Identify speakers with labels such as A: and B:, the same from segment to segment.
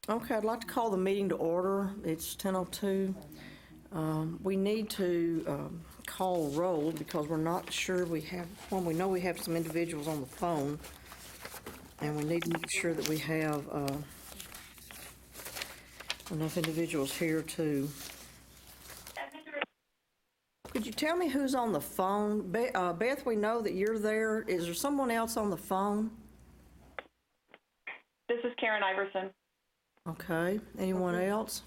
A: Okay, I'd like to call the meeting to order. It's 10:02. We need to call roll because we're not sure we have, well, we know we have some individuals on the phone, and we need to make sure that we have enough individuals here to. Could you tell me who's on the phone? Beth, we know that you're there. Is there someone else on the phone?
B: This is Karen Iverson.
A: Okay, anyone else?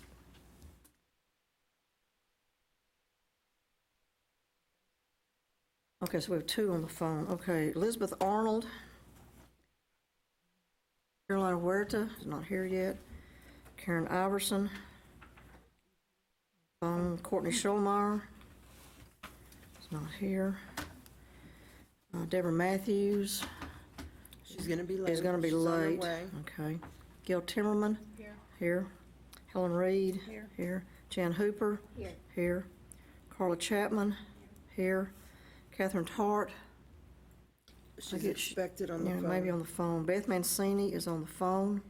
A: Okay, so we have two on the phone. Okay, Elizabeth Arnold. Carolina Huerta is not here yet. Karen Iverson. Phone, Courtney Schulmeyer is not here. Deborah Matthews
C: She's gonna be late.
A: is gonna be
C: She's on her
A: late.
C: way.
A: Okay. Gail Timmerman?
D: Here.
A: Here. Helen Reed?
D: Here.
A: Here. Jan Hooper?
D: Here.
A: Here. Carla Chapman? Here. Catherine Tart?
C: She's
A: get-
C: expected on the
A: Yeah,
C: phone.
A: maybe on the phone. Beth Mancini is on the phone.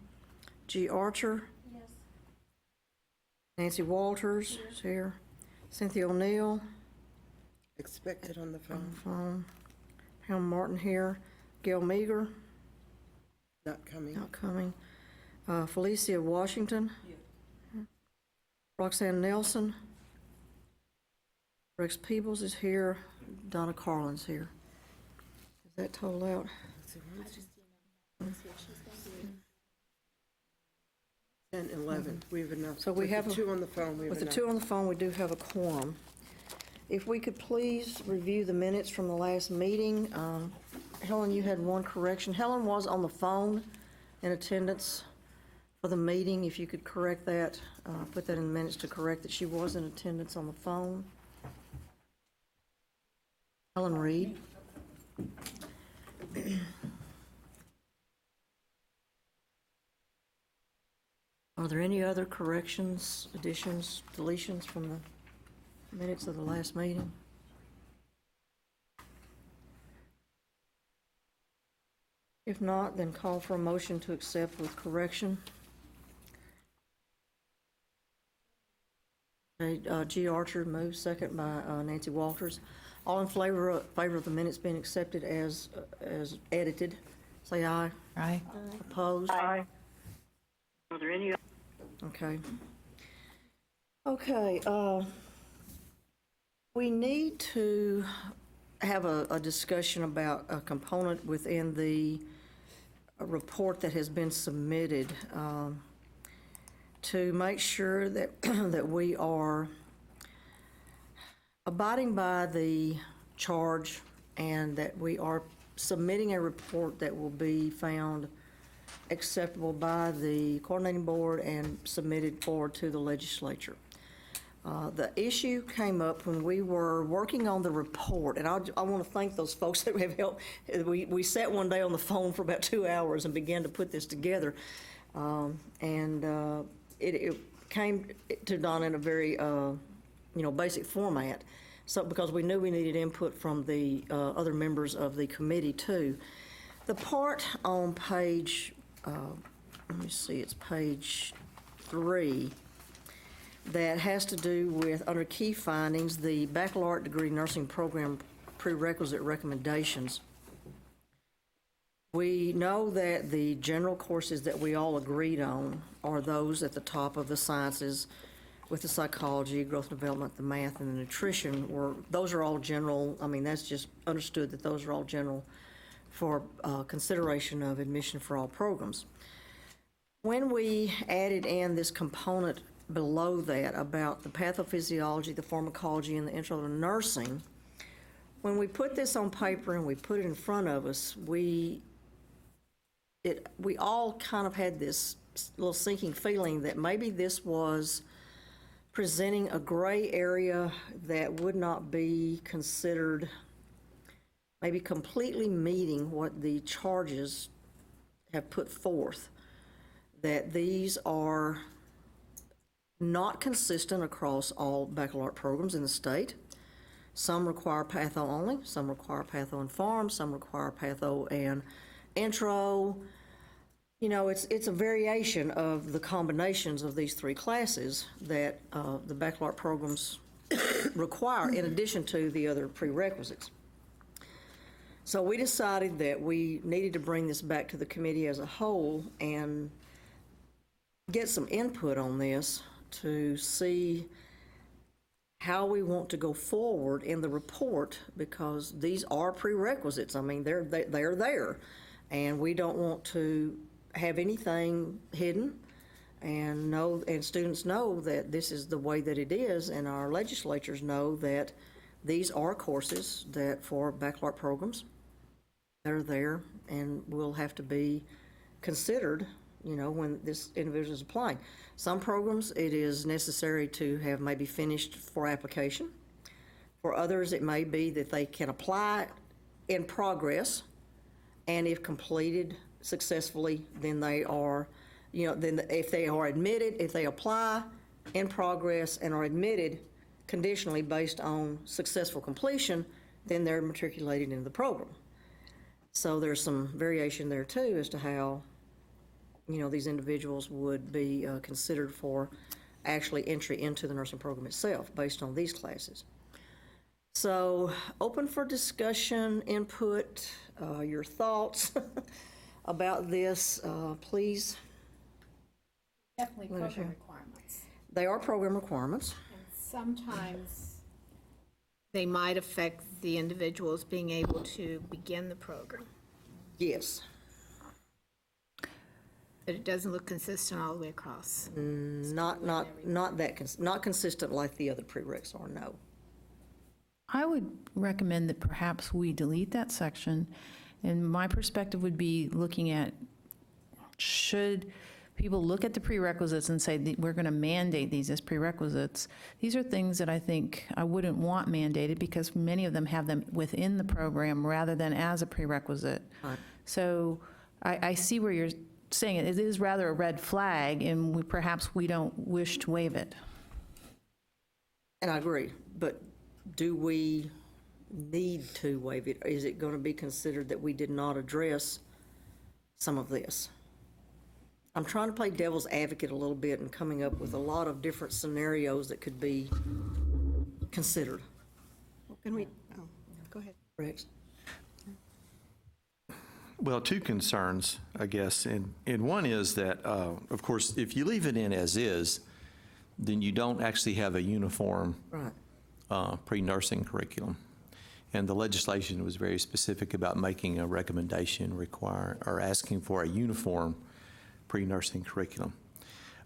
A: G. Archer?
D: Yes.
A: Nancy Walters is here. Cynthia O'Neill
C: Expected on the
A: on
C: phone.
A: the phone. Pam Martin here. Gail Meager,
C: Not coming.
A: not coming. Felicia Washington. Roxanne Nelson. Rex Peebles is here. Donna Carlin's here. Is that total out?
C: Let's see, when's- 10, 11. We have enough.
A: So we
C: With
A: have
C: the
A: a-
C: two on the phone, we have
A: With the
C: enough.
A: two on the phone, we do have a quorum. If we could please review the minutes from the last meeting. Helen, you had one correction. Helen was on the phone in attendance for the meeting. If you could correct that, put that in the minutes to correct that she was in attendance on the phone. Helen Reed. Are there any other corrections, additions, deletions from the minutes of the last meeting? If not, then call for a motion to accept with correction. Okay, G. Archer moves, second by Nancy Walters. All in favor of the minutes being accepted as edited, say aye.
D: Aye.
A: Opposed?
B: Aye. Are there any?
A: Okay. Okay, we need to have a discussion about a component within the report that has been submitted, to make sure that, that we are abiding by the charge and that we are submitting a report that will be found acceptable by the coordinating board and submitted forward to the legislature. The issue came up when we were working on the report, and I want to thank those folks that have helped. We sat one day on the phone for about 2 hours and began to put this together. It came to Donna in a very, basic format. So, because we knew we needed input from the other members of the committee too. The part on page, let me see, it's page 3, that has to do with, under key findings, the baccalaureate degree nursing program prerequisite recommendations. We know that the general courses that we all agreed on are those at the top of the sciences, with the psychology, growth and development, the math, and the nutrition. Those are all general. I mean, that's just understood that those are all general for consideration of admission for all programs. When we added in this component below that about the pathophysiology, the pharmacology, and the intro to nursing, when we put this on paper and we put it in front of us, we all kind of had this little sinking feeling that maybe this was presenting a gray area that would not be considered maybe completely meeting what the charges have put forth, that these are not consistent across all baccalaureate programs in the state. Some require patho only, some require patho and pharm, some require patho and intro. You know, it's a variation of the combinations of these three classes that the baccalaureate programs require, in addition to the other prerequisites. So we decided that we needed to bring this back to the committee as a whole and get some input on this to see how we want to go forward in the report, because these are prerequisites. I mean, they're there, and we don't want to have anything hidden, and students know that this is the way that it is, and our legislatures know that these are courses that for baccalaureate programs that are there and will have to be considered, you know, when this individual is applying. Some programs, it is necessary to have maybe finished for application. For others, it may be that they can apply in progress, and if completed successfully, then they are, you know, then if they are admitted, if they apply in progress and are admitted conditionally based on successful completion, then they're matriculated into the program. So there's some variation there too as to how, you know, these individuals would be considered for actually entry into the nursing program itself based on these classes. So open for discussion, input, your thoughts about this, please.
D: Definitely
A: Let us
D: program
A: hear.
D: requirements.
A: They are program requirements.
D: And sometimes they might affect the individuals being able to begin the program,
A: Yes.
D: but it doesn't look consistent all the way across.
A: Not consistent like the other prereqs are, no.
E: I would recommend that perhaps we delete that section. And my perspective would be looking at, should people look at the prerequisites and say, we're going to mandate these as prerequisites? These are things that I think I wouldn't want mandated, because many of them have them within the program rather than as a prerequisite.
A: Right.
E: So I see where you're saying it. It is rather a red flag, and perhaps we don't wish to waive it.
A: And I agree, but do we need to waive it? Is it going to be considered that we did not address some of this? I'm trying to play devil's advocate a little bit and coming up with a lot of different scenarios that could be considered.
C: Can we, oh, go ahead.
A: Rex?
F: Well, two concerns, I guess, and one is that, of course, if you leave it in as is, then you don't actually have a uniform
A: Right.
F: pre-nursing curriculum. And the legislation was very specific about making a recommendation or asking for a uniform pre-nursing curriculum.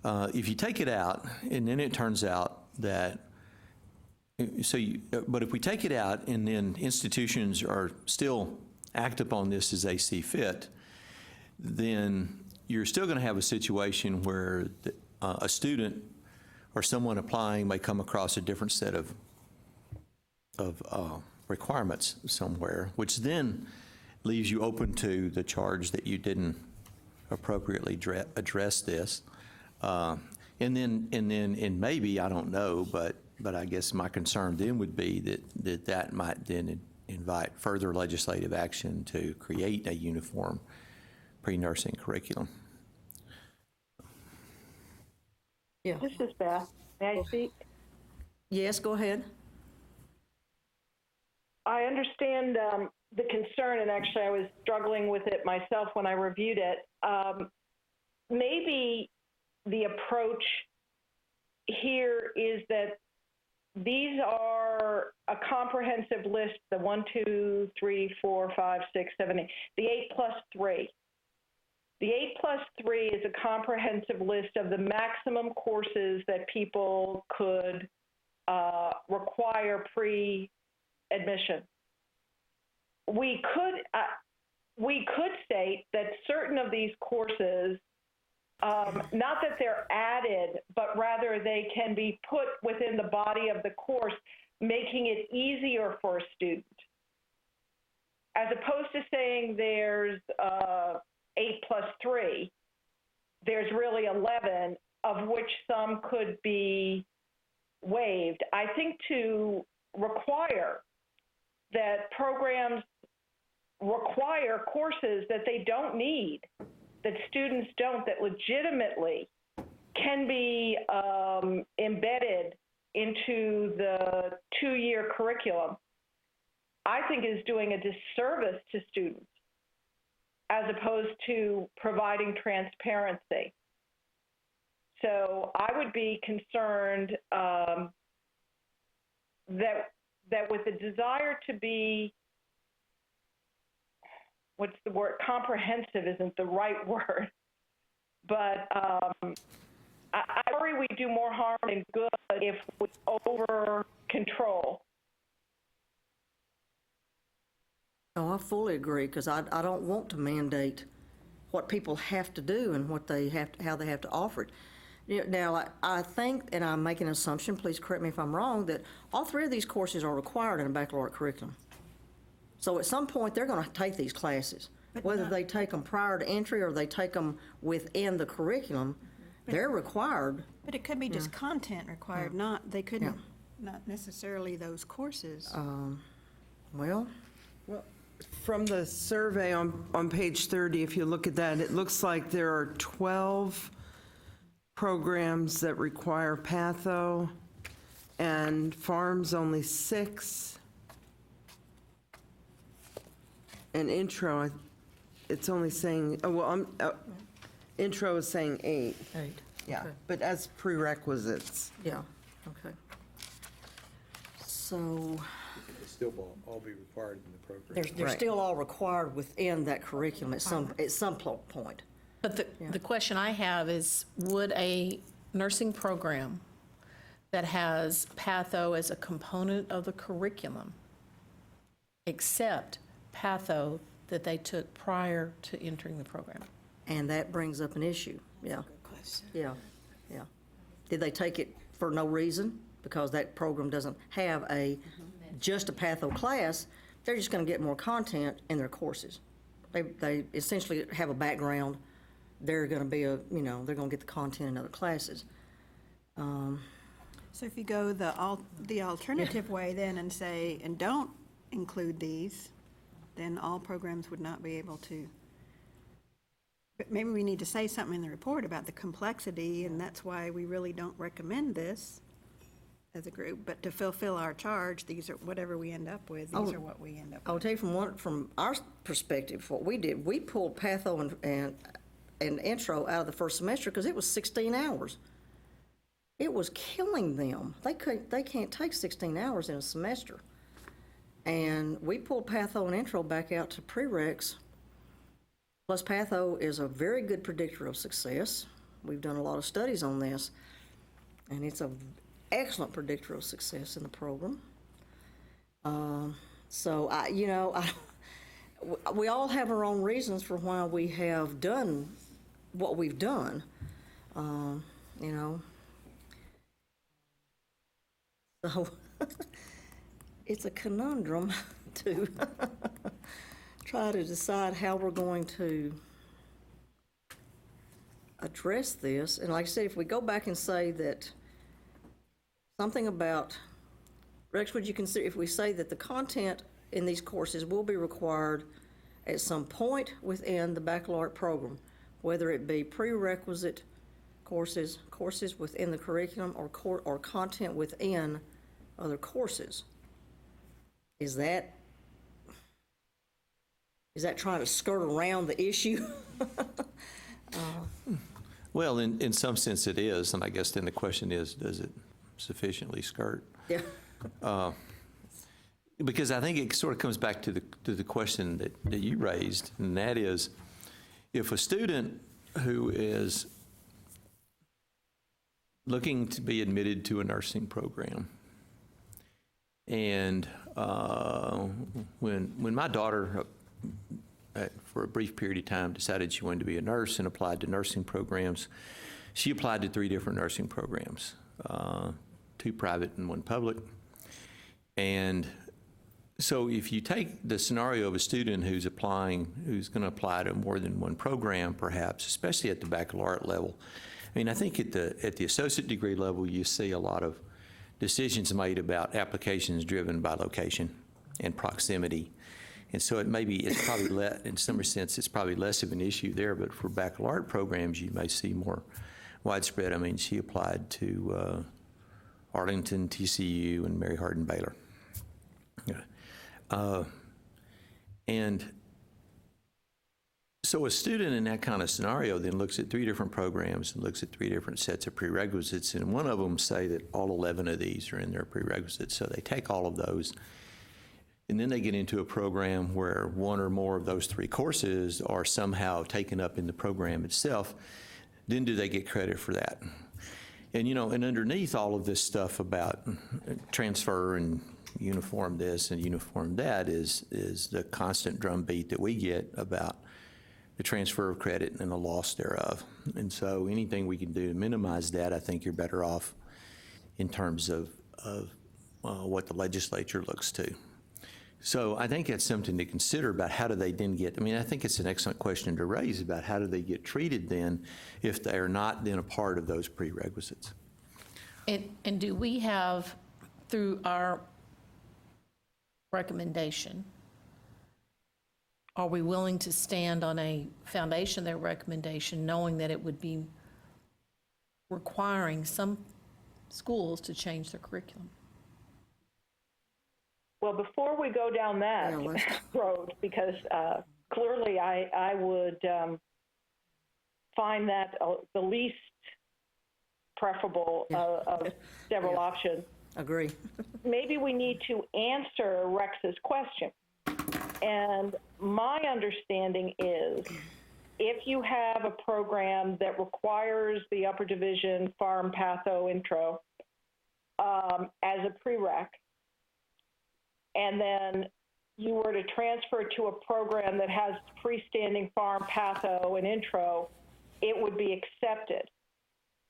F: If you take it out, and then it turns out that, but if we take it out and then institutions are still act upon this as they see fit, then you're still going to have a situation where a student or someone applying may come across a different set of requirements somewhere, which then leaves you open to the charge that you didn't appropriately address this. And maybe, I don't know, but I guess my concern then would be that might then invite further legislative action to create a uniform pre-nursing curriculum.
A: Yeah.
B: This is Beth. May I speak?
A: Yes, go ahead.
B: I understand the concern, and actually I was struggling with it myself when I reviewed it. Maybe the approach here is that these are a comprehensive list, the 1, 2, 3, 4, 5, 6, 7, 8, the 8+3. The 8+3 is a comprehensive list of the maximum courses that people could require pre-admission. We could state that certain of these courses, not that they're added, but rather they can be put within the body of the course, making it easier for a student. As opposed to saying there's 8+3, there's really 11, of which some could be waived. I think to require that programs require courses that they don't need that students don't, that legitimately can be embedded into the 2-year curriculum, I think is doing a disservice to students as opposed to providing transparency. So I would be concerned that with the desire to be, what's the word, comprehensive isn't the right word, but I worry we do more harm than good if we over control.
A: No, I fully agree, because I don't want to mandate what people have to do and what they have to, how they have to offer it. Now, I think, and I'm making an assumption, please correct me if I'm wrong, that all 3 of these courses are required in a baccalaureate curriculum. So at some point, they're going to take these classes. Whether they take them prior to entry or they take them within the curriculum, they're required.
C: But it could be just content required, not, they couldn't, not necessarily those courses.
A: Well,
G: From the survey on page 30, if you look at that, it looks like there are 12 programs that require patho, and farms only 6. And intro, it's only saying, intro is saying 8.
A: 8.
G: Yeah,
A: Okay.
G: but as prerequisites.
A: Yeah, okay. So
H: They still will all be required in the program.
A: they're
G: Right.
A: still all required within that curriculum at some point.
I: But the question I have is, would a nursing program that has patho as a component of the curriculum accept patho that they took prior to entering the program?
A: And that brings up an issue, yeah. Yeah, yeah. Did they take it for no reason? Because that program doesn't have just a patho class, they're just gonna get more content in their courses. They essentially have a background, they're gonna be they're gonna get the content in other classes.
C: So if you go the alternative way then and say, and don't include these, then all programs would not be able to. But maybe we need to say something in the report about the complexity, and that's why we really don't recommend this as a group. But to fulfill our charge, these are, whatever we end up with, these are what we end up
A: I'll
C: with.
A: tell you from our perspective, what we did, we pulled patho and intro out of the first semester because it was 16 hours. It was killing them. They can't take 16 hours in a semester. And we pulled patho and intro back out to prereqs. Plus, patho is a very good predictor of success. We've done a lot of studies on this, and it's an excellent predictor of success in the program. We all have our own reasons for why we have done what we've done. So it's a conundrum to try to decide how we're going to address this. And like I said, if we go back and say that something about, Rex, would you consider, if we say that the content in these courses will be required at some point within the baccalaureate program, whether it be prerequisite courses within the curriculum, or content within other courses, is that trying to skirt around the issue?
F: Well, in some sense it is, and I guess then the question is, does it sufficiently skirt?
A: Yeah.
F: Because I think it sort of comes back to the question that you raised, and that is, if a student who is looking to be admitted to a nursing program, and when my daughter, for a brief period of time, decided she wanted to be a nurse and applied to nursing programs, she applied to 3 different nursing programs, 2 private and 1 public. And so if you take the scenario of a student who's going to apply to more than 1 program, perhaps, especially at the baccalaureate level, I mean, I think at the associate degree level, you see a lot of decisions made about applications driven by location and proximity. And so it's probably in some sense, it's probably less of an issue there, but for baccalaureate programs, you may see more widespread. I mean, she applied to Arlington, TCU, and Mary Hardin Baylor. Yeah. And so a student in that kind of scenario then looks at 3 different programs and looks at 3 different sets of prerequisites, and one of them say that all 11 of these are in their prerequisites, so they take all of those, and then they get into a program where 1 or more of those 3 courses are somehow taken up in the program itself. Then do they get credit for that? And and underneath all of this stuff about transfer and uniform this and uniform that is the constant drumbeat that we get about the transfer of credit and the loss thereof. And so anything we can do to minimize that, I think you're better off in terms of what the legislature looks to. So I think that's something to consider about how do they then get, I think it's an excellent question to raise about how do they get treated then if they are not then a part of those prerequisites.
I: And do we have, through our recommendation, are we willing to stand on a foundation of their recommendation, knowing that it would be requiring some schools to change their curriculum?
B: Well, before we go down that
A: Yeah, let's-
B: road, because clearly I would find that the least preferable of several options.
A: Agree.
B: Maybe we need to answer Rex's question. And my understanding is if you have a program that requires the upper division farm patho intro as a prereq, and then you were to transfer to a program that has freestanding farm patho and intro, it would be accepted.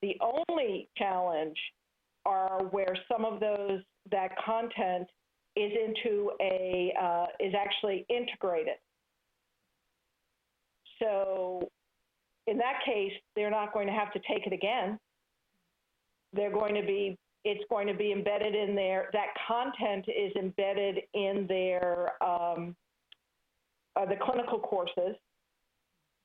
B: The only challenge are where some of that content is is actually integrated. So in that case, they're not going to have to take it again. It's going to be embedded in that content is embedded in their, the clinical courses.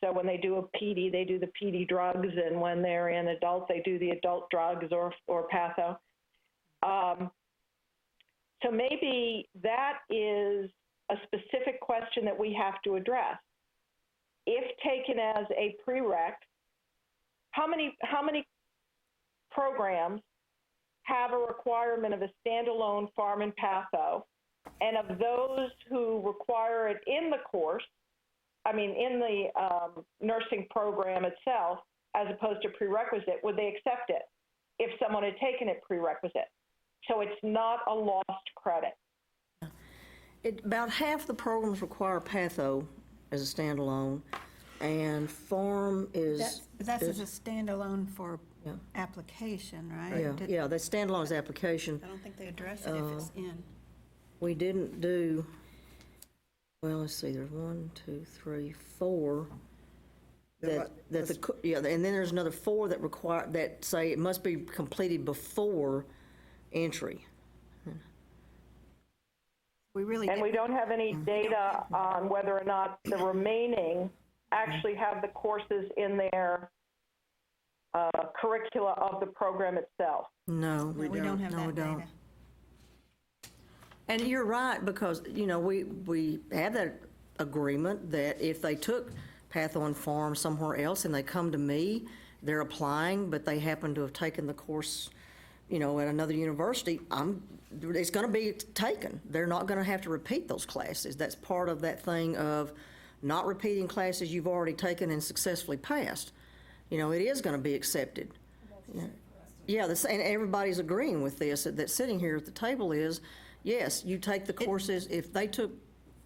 B: So when they do a PD, they do the PD drugs, and when they're in adult, they do the adult drugs or patho. So maybe that is a specific question that we have to address. If taken as a prereq, how many programs have a requirement of a standalone farm and patho, and of those who require it in the course, in the nursing program itself, as opposed to prerequisite, would they accept it if someone had taken it prerequisite? So it's not a lost credit.
A: About half the programs require patho as a standalone, and farm is.
C: That's as a standalone for
A: Yeah.
C: application, right?
A: Yeah, the standalone is application.
C: I don't think they address it if it's in.
A: We didn't do, well, let's see, there's 1, 2, 3, 4. And then there's another 4 that say it must be completed before entry.
C: We really
B: And we don't have any data on whether or not the remaining actually have the courses in their curricula of the program itself.
A: No.
C: we don't have
A: No, we
C: that
A: don't.
C: data.
A: And you're right, because, we have that agreement that if they took patho and farm somewhere else and they come to me, they're applying, but they happen to have taken the course, at another university, it's going to be taken. They're not going to have to repeat those classes. That's part of that thing of not repeating classes you've already taken and successfully passed. It is going to be accepted. Yeah, and everybody's agreeing with this, that sitting here at the table is, yes, you take the courses. If they took,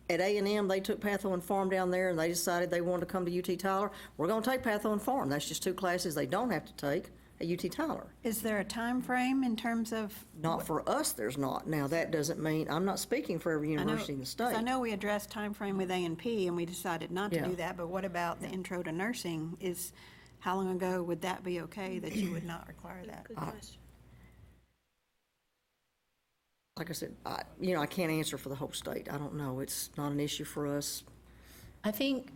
A: at A&M, they took patho and farm down there, and they decided they wanted to come to UT Tyler, we're going to take patho and farm. That's just 2 classes they don't have to take at UT Tyler.
C: Is there a time frame in terms of?
A: Not for us, there's not. Now, that doesn't mean, I'm not speaking for every university in the state.
C: I know we addressed time frame with A&P, and we decided not to
A: Yeah.
C: do that, but what about the intro to nursing? How long ago would that be okay that you would not require that?
D: Good question.
A: like I said, I can't answer for the whole state. I don't know. It's not an issue for us.
I: I think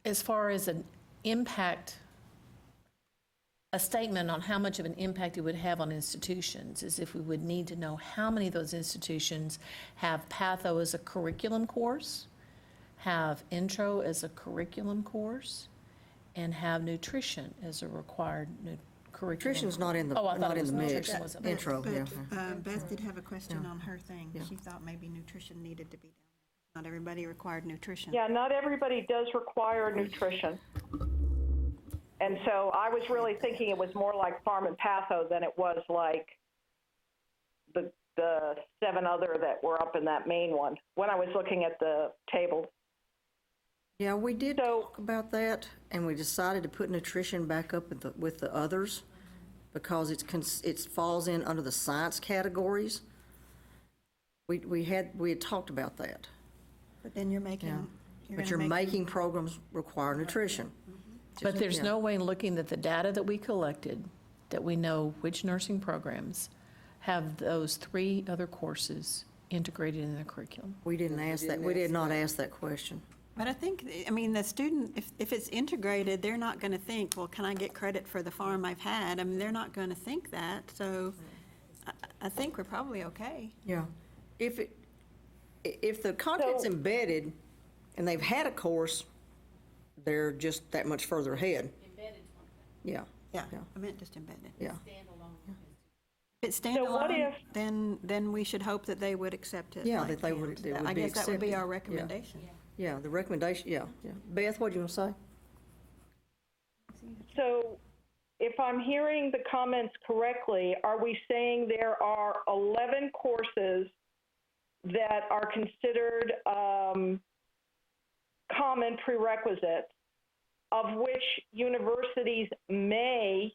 I: as far as an impact, a statement on how much of an impact it would have on institutions is if we would need to know how many of those institutions have patho as a curriculum course, have intro as a curriculum course, and have nutrition as a required curriculum.
A: Nutrition's not in the,
I: Oh, I thought
A: not
I: it
A: in
I: was
A: the mix.
I: nutrition was a-
A: Intro, yeah.
C: But Beth did have a question on her thing. She thought maybe nutrition needed to be down there. Not everybody required nutrition.
B: Yeah, not everybody does require nutrition. And so I was really thinking it was more like farm and patho than it was like the 7 other that were up in that main one, when I was looking at the table.
A: Yeah, we did talk about that, and we decided to put nutrition back up with the others because it falls in under the science categories. We had talked about that.
C: But then you're making.
A: But you're making programs require nutrition.
I: But there's no way in looking at the data that we collected that we know which nursing programs have those 3 other courses integrated in the curriculum.
A: We didn't ask that. We did not ask that question.
C: But I think, the student, if it's integrated, they're not going to think, well, can I get credit for the farm I've had? I mean, they're not going to think that. So I think we're probably okay.
A: Yeah. If the content's embedded and they've had a course, they're just that much further ahead. Yeah.
C: Yeah,
A: Yeah.
C: I meant just embedded.
A: Yeah.
C: If it's
B: So what
C: standalone,
B: if-
C: then we should hope that they would accept it.
A: Yeah,
C: like
A: that they would
C: that.
A: be
C: I guess that would be
A: accepted.
C: our
A: Yeah.
C: recommendation.
A: Yeah, the recommendation, yeah. Beth, what do you want to say?
B: So if I'm hearing the comments correctly, are we saying there are 11 courses that are considered common prerequisites, of which universities may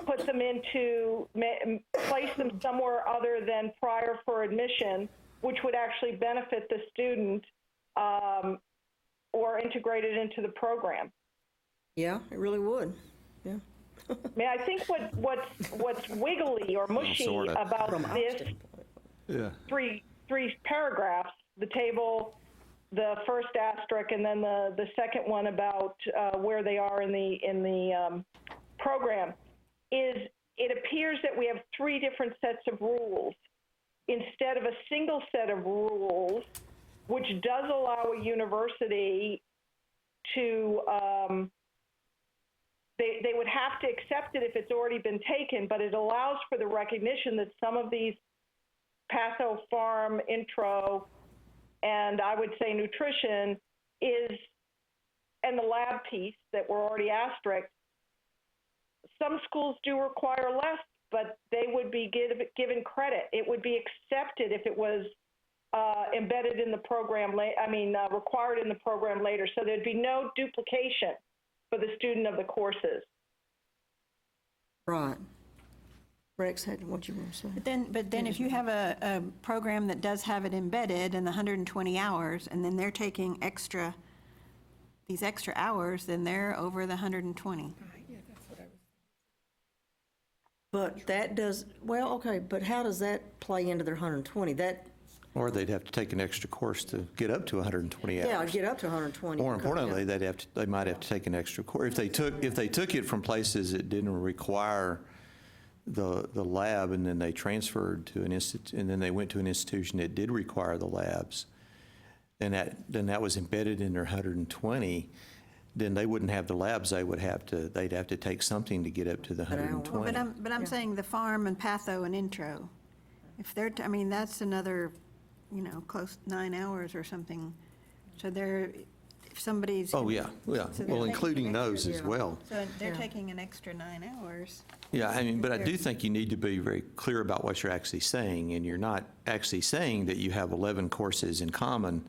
B: put them place them somewhere other than prior for admission, which would actually benefit the student or integrate it into the program?
A: Yeah, it really would. Yeah.
B: I mean, I think what's wiggly or mushy
F: sorta.
B: about this
F: Yeah.
B: three paragraphs, the table, the first asterisk, and then the second one about where they are in the program, is it appears that we have 3 different sets of rules instead of a single set of rules, which does allow a university to they would have to accept it if it's already been taken, but it allows for the recognition that some of these patho, farm, intro, and I would say nutrition and the lab piece that were already asterisked. Some schools do require less, but they would be given credit. It would be accepted if it was embedded in the program, required in the program later. So there'd be no duplication for the student of the courses.
A: Right. Rex, what you want to say?
C: But then if you have a program that does have it embedded in the 120 hours, and then they're taking these extra hours, then they're over the 120.
A: But that does, well, okay, but how does that play into their 120?
F: Or they'd have to take an extra course to get up to 120 hours.
A: Yeah, get up to 120.
F: More
A: Okay,
F: importantly,
A: yeah.
F: they might have to take an extra course. If they took it from places that didn't require the lab, and then they transferred to an and then they went to an institution that did require the labs, then that was embedded in their 120, then they wouldn't have the labs. They'd have to take something to get up to the 120.
C: But I'm saying the farm and patho and intro, if they're, that's another, close 9 hours or something. So if somebody's.
F: Oh, yeah.
C: So they're
F: Well,
C: taking
F: including
C: an
F: those
C: extra-
F: as well.
C: So they're taking an extra 9 hours.
F: Yeah, but I do think you need to be very clear about what you're actually saying, and you're not actually saying that you have 11 courses in common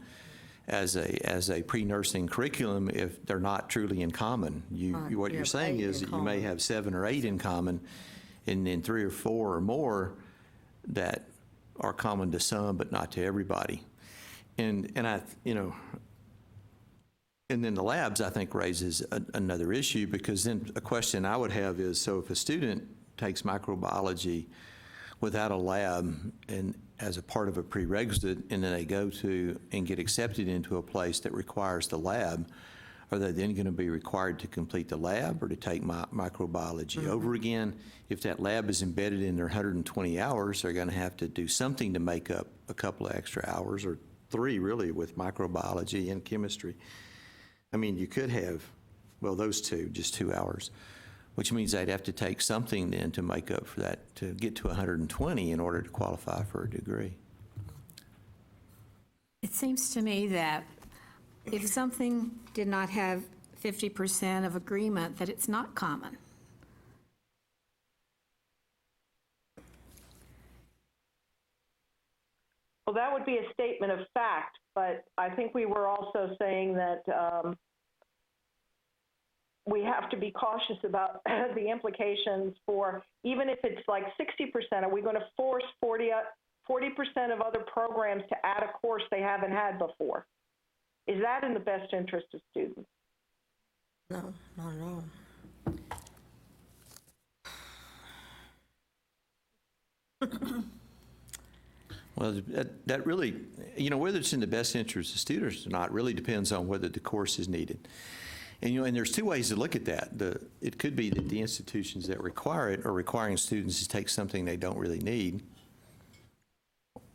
F: as a pre-nursing curriculum if they're not truly in common.
A: Right,
F: What
A: you
F: you're
A: have
F: saying
A: 8
F: is
A: in
F: that you may
A: common.
F: have 7 or 8 in common, and then 3 or 4 or more that are common to some but not to everybody. And then the labs, I think, raises another issue, because then a question I would have is, so if a student takes microbiology without a lab and as a part of a prerequisite, and then they go to and get accepted into a place that requires the lab, are they then going to be required to complete the lab or to take microbiology over again? If that lab is embedded in their 120 hours, they're going to have to do something to make up a couple of extra hours, or 3 really, with microbiology and chemistry. I mean, you could have, well, those 2, just 2 hours, which means they'd have to take something then to make up for that, to get to 120 in order to qualify for a degree.
D: It seems to me that if something did not have 50% of agreement, that it's not common.
B: Well, that would be a statement of fact, but I think we were also saying that we have to be cautious about the implications for, even if it's like 60%, are we going to force 40% of other programs to add a course they haven't had before? Is that in the best interest of students?
A: No, not at all.
F: Well, that really, whether it's in the best interest of students or not really depends on whether the course is needed. And, and there's 2 ways to look at that. It could be that the institutions that require it are requiring students to take something they don't really need,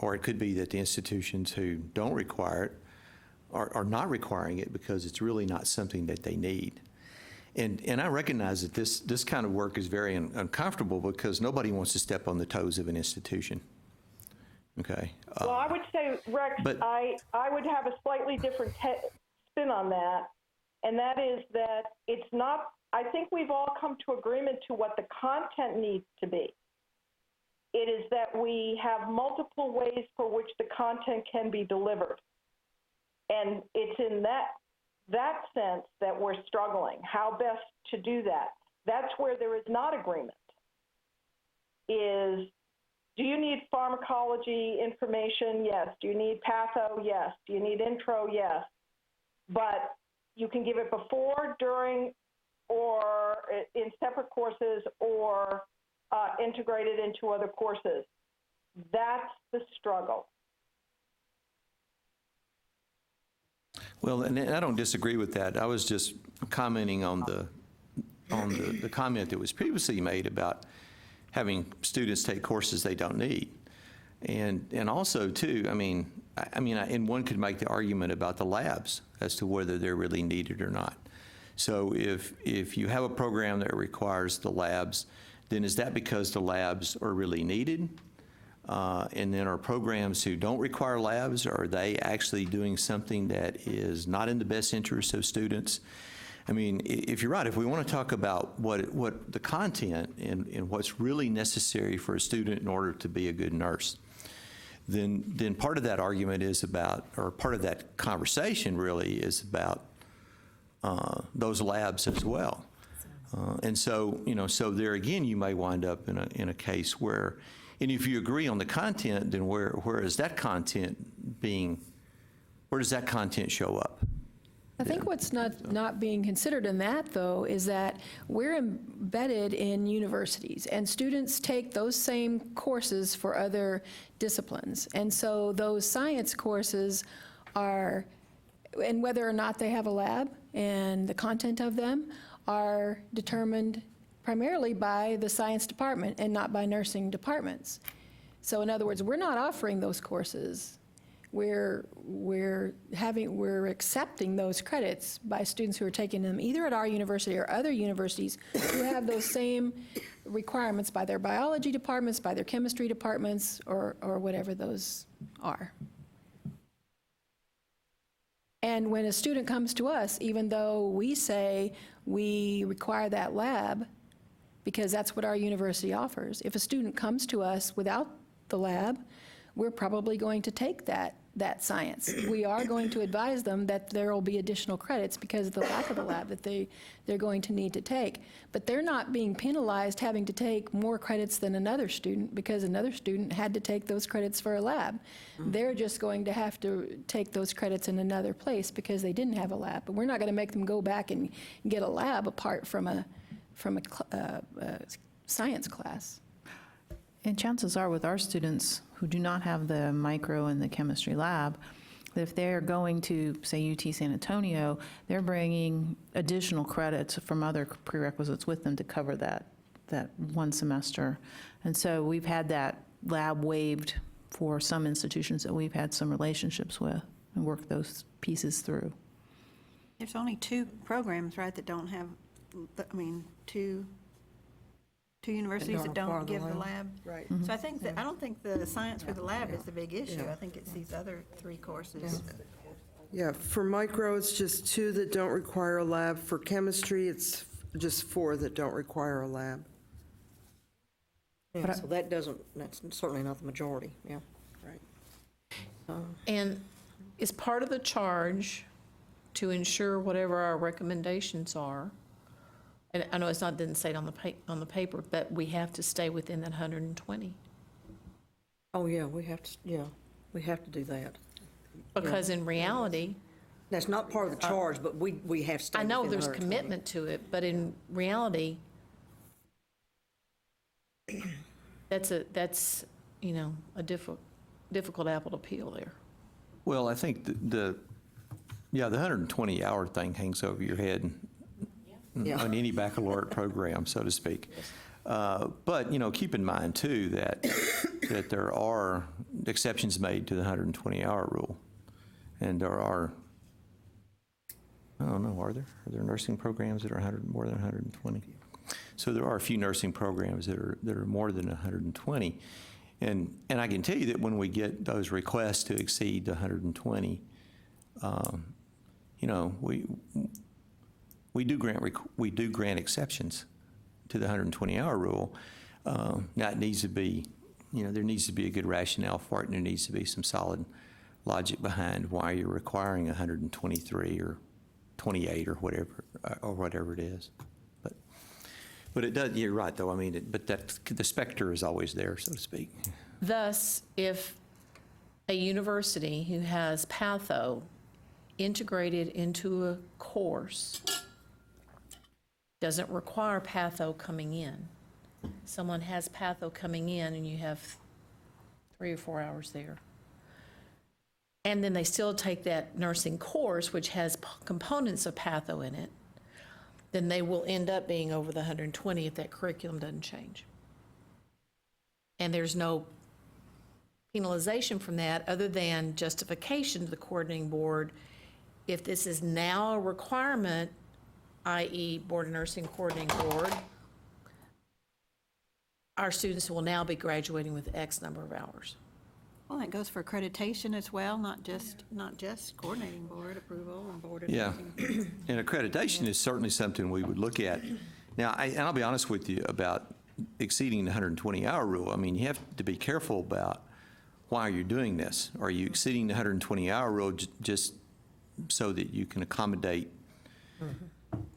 F: or it could be that the institutions who don't require it are not requiring it because it's really not something that they need. And I recognize that this kind of work is very uncomfortable because nobody wants to step on the toes of an institution. Okay.
B: Well, I would say, Rex, I would have a slightly different spin on that, and that is that it's not, I think we've all come to agreement to what the content needs to be. It is that we have multiple ways for which the content can be delivered. And it's in that sense that we're struggling, how best to do that. That's where there is not agreement, is, do you need pharmacology information? Yes. Do you need patho? Yes. Do you need intro? Yes. But you can give it before, during, or in separate courses, or integrated into other courses. That's the struggle.
F: Well, and I don't disagree with that. I was just commenting on the comment that was previously made about having students take courses they don't need. And also, too, and one could make the argument about the labs as to whether they're really needed or not. So if you have a program that requires the labs, then is that because the labs are really needed? And then are programs who don't require labs, are they actually doing something that is not in the best interest of students? I mean, if you're right, if we want to talk about what the content and what's really necessary for a student in order to be a good nurse, then part of that argument is about, or part of that conversation really is about those labs as well. And so, so there again, you may wind up in a case where, and if you agree on the content, then where is that content where does that content show up?
J: I think what's not being considered in that, though, is that we're embedded in universities, and students take those same courses for other disciplines. And so those science courses are, and whether or not they have a lab and the content of them are determined primarily by the science department and not by nursing departments. So in other words, we're not offering those courses. We're accepting those credits by students who are taking them either at our university or other universities who have those same requirements by their biology departments, by their chemistry departments, or whatever those are. And when a student comes to us, even though we say we require that lab, because that's what our university offers, if a student comes to us without the lab, we're probably going to take that science. We are going to advise them that there will be additional credits because of the lack of the lab that they're going to need to take. But they're not being penalized having to take more credits than another student because another student had to take those credits for a lab. They're just going to have to take those credits in another place because they didn't have a lab. But we're not going to make them go back and get a lab apart from a science class.
E: And chances are with our students who do not have the micro and the chemistry lab, that if they're going to, say, UT San Antonio, they're bringing additional credits from other prerequisites with them to cover that one semester. And so we've had that lab waived for some institutions that we've had some relationships with and worked those pieces through.
C: There's only 2 programs, right, that don't have, I mean, two universities that
A: require
C: don't
A: the
C: give the
A: lab.
C: lab.
G: Right.
C: So I think that, I don't think the science with the lab is the big issue. I think it's these other 3 courses.
G: Yeah, for micro, it's just 2 that don't require a lab. For chemistry, it's just 4 that don't require a lab.
A: Yeah, so that's certainly not the majority, yeah.
G: Right.
I: And is part of the charge to ensure whatever our recommendations are, and I know it's not, didn't say it on the paper, but we have to stay within that 120.
A: Oh, yeah, we have to do that.
I: Because in reality,
A: That's not part of the charge, but we have stayed
I: I know
A: within
I: there's
A: 120.
I: commitment to it, but in reality, that's a difficult apple to peel there.
F: Well, I think the 120-hour thing hangs over your head
A: Yeah.
F: on any baccalaureate program, so to speak. But, keep in mind, too, that there are exceptions made to the 120-hour rule. And there are, I don't know, are there nursing programs that are more than 120? So there are a few nursing programs that are more than 120. And I can tell you that when we get those requests to exceed the 120, we do grant exceptions to the 120-hour rule. Now it needs to be, there needs to be a good rationale for it, and there needs to be some solid logic behind why you're requiring 123 or 28 or whatever it is. But it does. You're right, though. I mean, but the specter is always there, so to speak.
I: Thus, if a university who has patho integrated into a course doesn't require patho coming in, someone has patho coming in and you have 3 or 4 hours there, and then they still take that nursing course, which has components of patho in it, then they will end up being over the 120 if that curriculum doesn't change. And there's no penalization from that other than justification to the coordinating board. If this is now a requirement, i.e. Board of Nursing Coordinating Board, our students will now be graduating with X number of hours.
C: Well, that goes for accreditation as well, not just coordinating board approval and board of
F: Yeah,
C: nursing.
F: and accreditation is certainly something we would look at. Now, and I'll be honest with you about exceeding the 120-hour rule. I mean, you have to be careful about why you're doing this. Are you exceeding the 120-hour rule just so that you can accommodate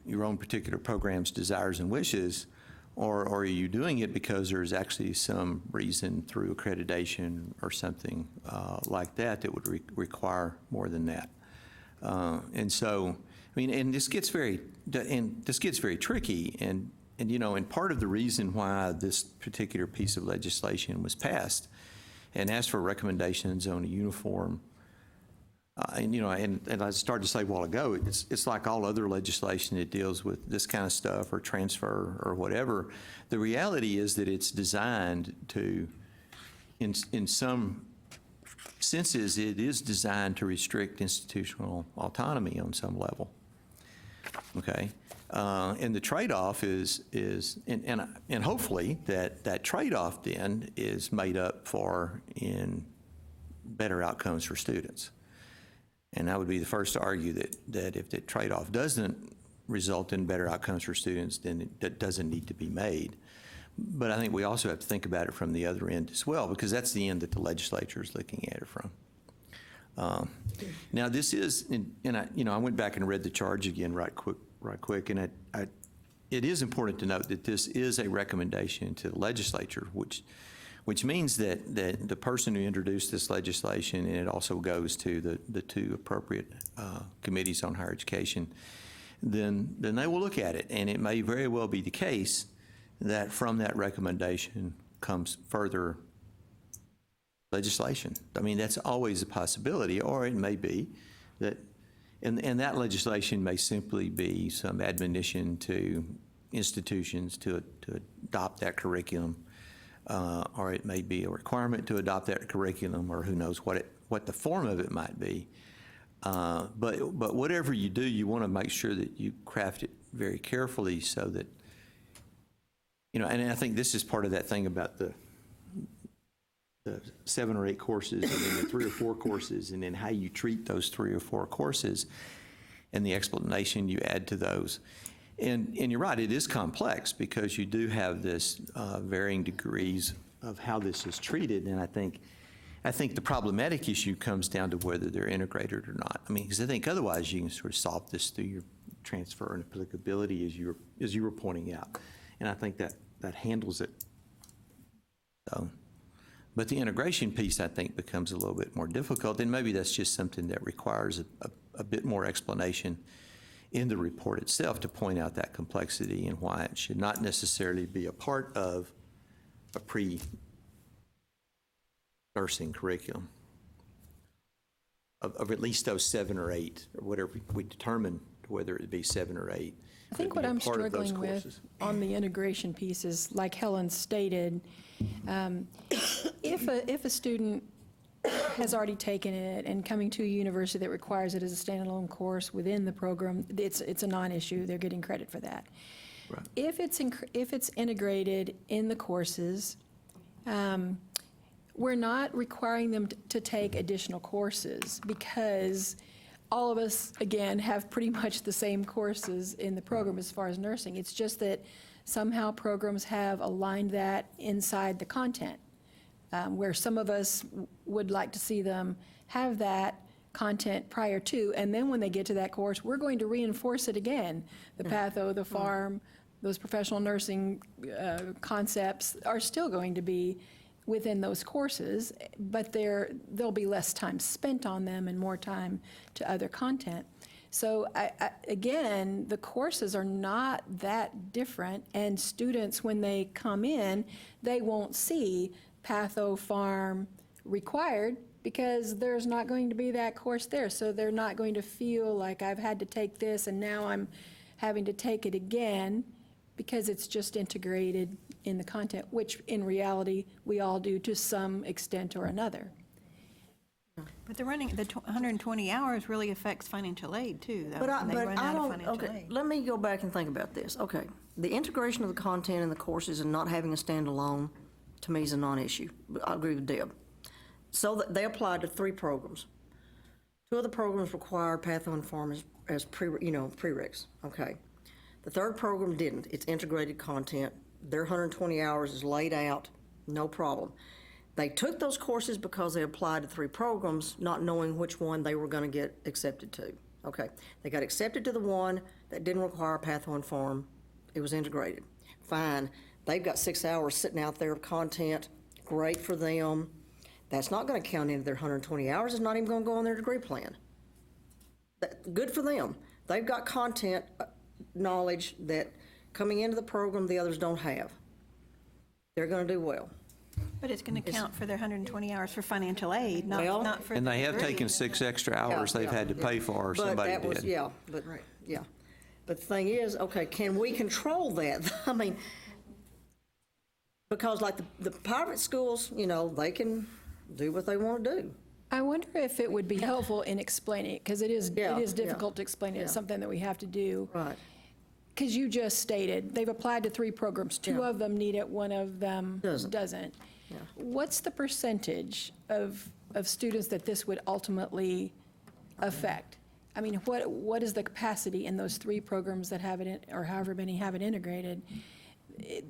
F: your own particular program's desires and wishes, or are you doing it because there's actually some reason through accreditation or something like that would require more than that? And so, I mean, and this gets very tricky, and part of the reason why this particular piece of legislation was passed and asked for recommendations on a uniform. And I started to say a while ago, it's like all other legislation that deals with this kind of stuff or transfer or whatever. The reality is that it's designed to, in some senses, it is designed to restrict institutional autonomy on some level. Okay, and the trade-off is and hopefully that trade-off then is made up for in better outcomes for students. And I would be the first to argue that if the trade-off doesn't result in better outcomes for students, then that doesn't need to be made. But I think we also have to think about it from the other end as well, because that's the end that the legislature is looking at it from. Now, this is, I went back and read the charge again right quick, and it is important to note that this is a recommendation to the legislature, which means that the person who introduced this legislation, and it also goes to the 2 appropriate committees on higher education, then they will look at it, and it may very well be the case that from that recommendation comes further legislation. I mean, that's always a possibility, or it may be that, and that legislation may simply be some admonition to institutions to adopt that curriculum, or it may be a requirement to adopt that curriculum, or who knows what the form of it might be. But whatever you do, you want to make sure that you craft it very carefully so that, and I think this is part of that thing about the 7 or 8 courses, and then the 3 or 4 courses, and then how you treat those 3 or 4 courses, and the explanation you add to those. And you're right, it is complex because you do have this varying degrees of how this is treated, and I think the problematic issue comes down to whether they're integrated or not. I mean, because I think otherwise you can sort of solve this through your transfer and applicability as you were pointing out, and I think that handles it. So. But the integration piece, I think, becomes a little bit more difficult, and maybe that's just something that requires a bit more explanation in the report itself to point out that complexity and why it should not necessarily be a part of a pre-nursing curriculum of at least those 7 or 8, or whatever we determine, whether it be 7 or 8.
J: I think what I'm struggling with on the integration piece is, like Helen stated, if a student has already taken it and coming to a university that requires it as a standalone course within the program, it's a non-issue. They're getting credit for that.
F: Right.
J: If it's integrated in the courses, we're not requiring them to take additional courses because all of us, again, have pretty much the same courses in the program as far as nursing. It's just that somehow programs have aligned that inside the content, where some of us would like to see them have that content prior to, and then when they get to that course, we're going to reinforce it again. The patho, the pharm, those professional nursing concepts are still going to be within those courses, but there'll be less time spent on them and more time to other content. So again, the courses are not that different, and students, when they come in, they won't see patho, pharm required because there's not going to be that course there. So they're not going to feel like I've had to take this and now I'm having to take it again, because it's just integrated in the content, which in reality we all do to some extent or another.
C: But the 120 hours really affects financial aid too, though.
A: But
C: when they run
A: I
C: out of
A: don't,
C: financial
A: okay,
C: aid.
A: let me go back and think about this. Okay, the integration of the content in the courses and not having a standalone, to me, is a non-issue. I agree with Deb. So that they applied to 3 programs. 2 of the programs required patho and pharm as prereqs, okay? The 3rd program didn't. It's integrated content. Their 120 hours is laid out, no problem. They took those courses because they applied to 3 programs, not knowing which one they were going to get accepted to. Okay, they got accepted to the one that didn't require patho and pharm. It was integrated. Fine. They've got 6 hours sitting out there of content. Great for them. That's not going to count into their 120 hours. It's not even going to go on their degree plan. Good for them. They've got content knowledge that coming into the program the others don't have. They're going to do well.
C: But it's going to count for their 120 hours for financial aid,
A: Well,
C: not for.
F: And
C: the
F: they have
C: degree.
F: taken 6 extra hours they've had to pay for, or
A: But
F: somebody
A: that was,
F: did.
A: yeah, but, yeah. But the thing is, okay, can we control that? I mean, because like the private schools, they can do what they want to do.
J: I wonder if it would be helpful in explaining it, because it is
A: Yeah,
J: difficult to explain it. It's
A: yeah.
J: something that we have to do.
A: Right.
J: Because you just stated, they've applied to 3 programs. 2
A: Yeah.
J: of them need it, 1 of them doesn't.
A: Yeah.
J: What's the percentage of students that this would ultimately affect? I mean, what is the capacity in those 3 programs that have it, or however many have it integrated?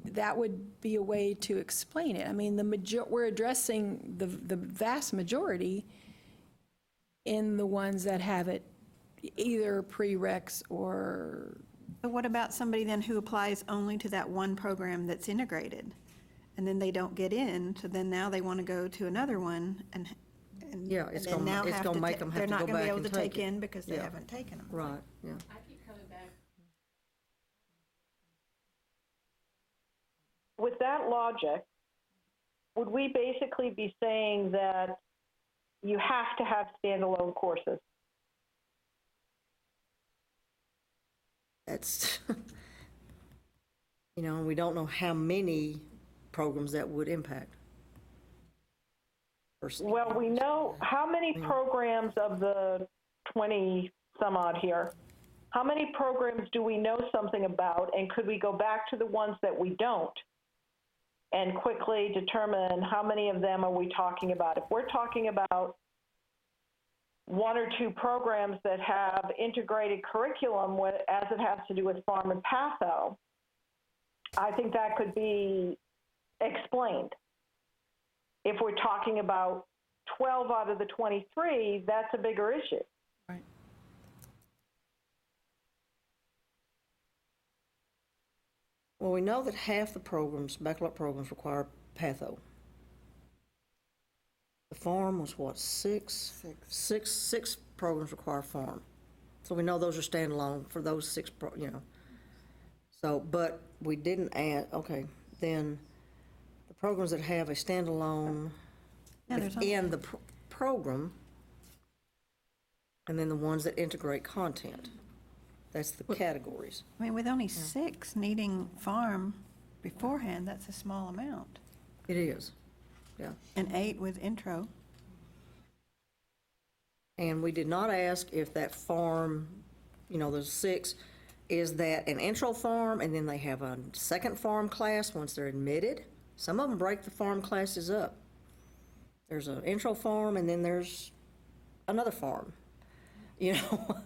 J: That would be a way to explain it. I mean, we're addressing the vast majority in the ones that have it either prereqs or.
C: But what about somebody then who applies only to that one program that's integrated? And then they don't get in, so then now they want to go to another one and
A: Yeah, it's
C: then
A: gonna-
C: now
A: it's
C: have
A: gonna
C: to
A: make them have to go
C: They're not going to
A: back
C: be able
A: and
C: to
A: take
C: take
A: it.
C: in because they
A: Yeah.
C: haven't taken them.
A: Right, yeah.
B: With that logic, would we basically be saying that you have to have standalone courses?
A: That's, you know, and we don't know how many programs that would impact.
B: Well, we know how many programs of the 20 some odd here, how many programs do we know something about, and could we go back to the ones that we don't and quickly determine how many of them are we talking about? If we're talking about one or two programs that have integrated curriculum as it has to do with farm and patho, I think that could be explained. If we're talking about 12 out of the 23, that's a bigger issue.
G: Right.
A: Well, we know that half the programs, baccalaureate programs, require patho. The farm was what, six programs require farm. So we know those are standalone for those six, you know. So, but we didn't add, okay, then the programs that have a standalone within the program, and then the ones that integrate content. That's the categories.
C: I mean, with only 6 needing farm beforehand, that's a small amount.
A: It is, yeah.
C: And 8 with intro.
A: And we did not ask if that farm, you know, those 6, is that an intro farm and then they have a second farm class once they're admitted? Some of them break the farm classes up. There's an intro farm and then there's another farm, you know?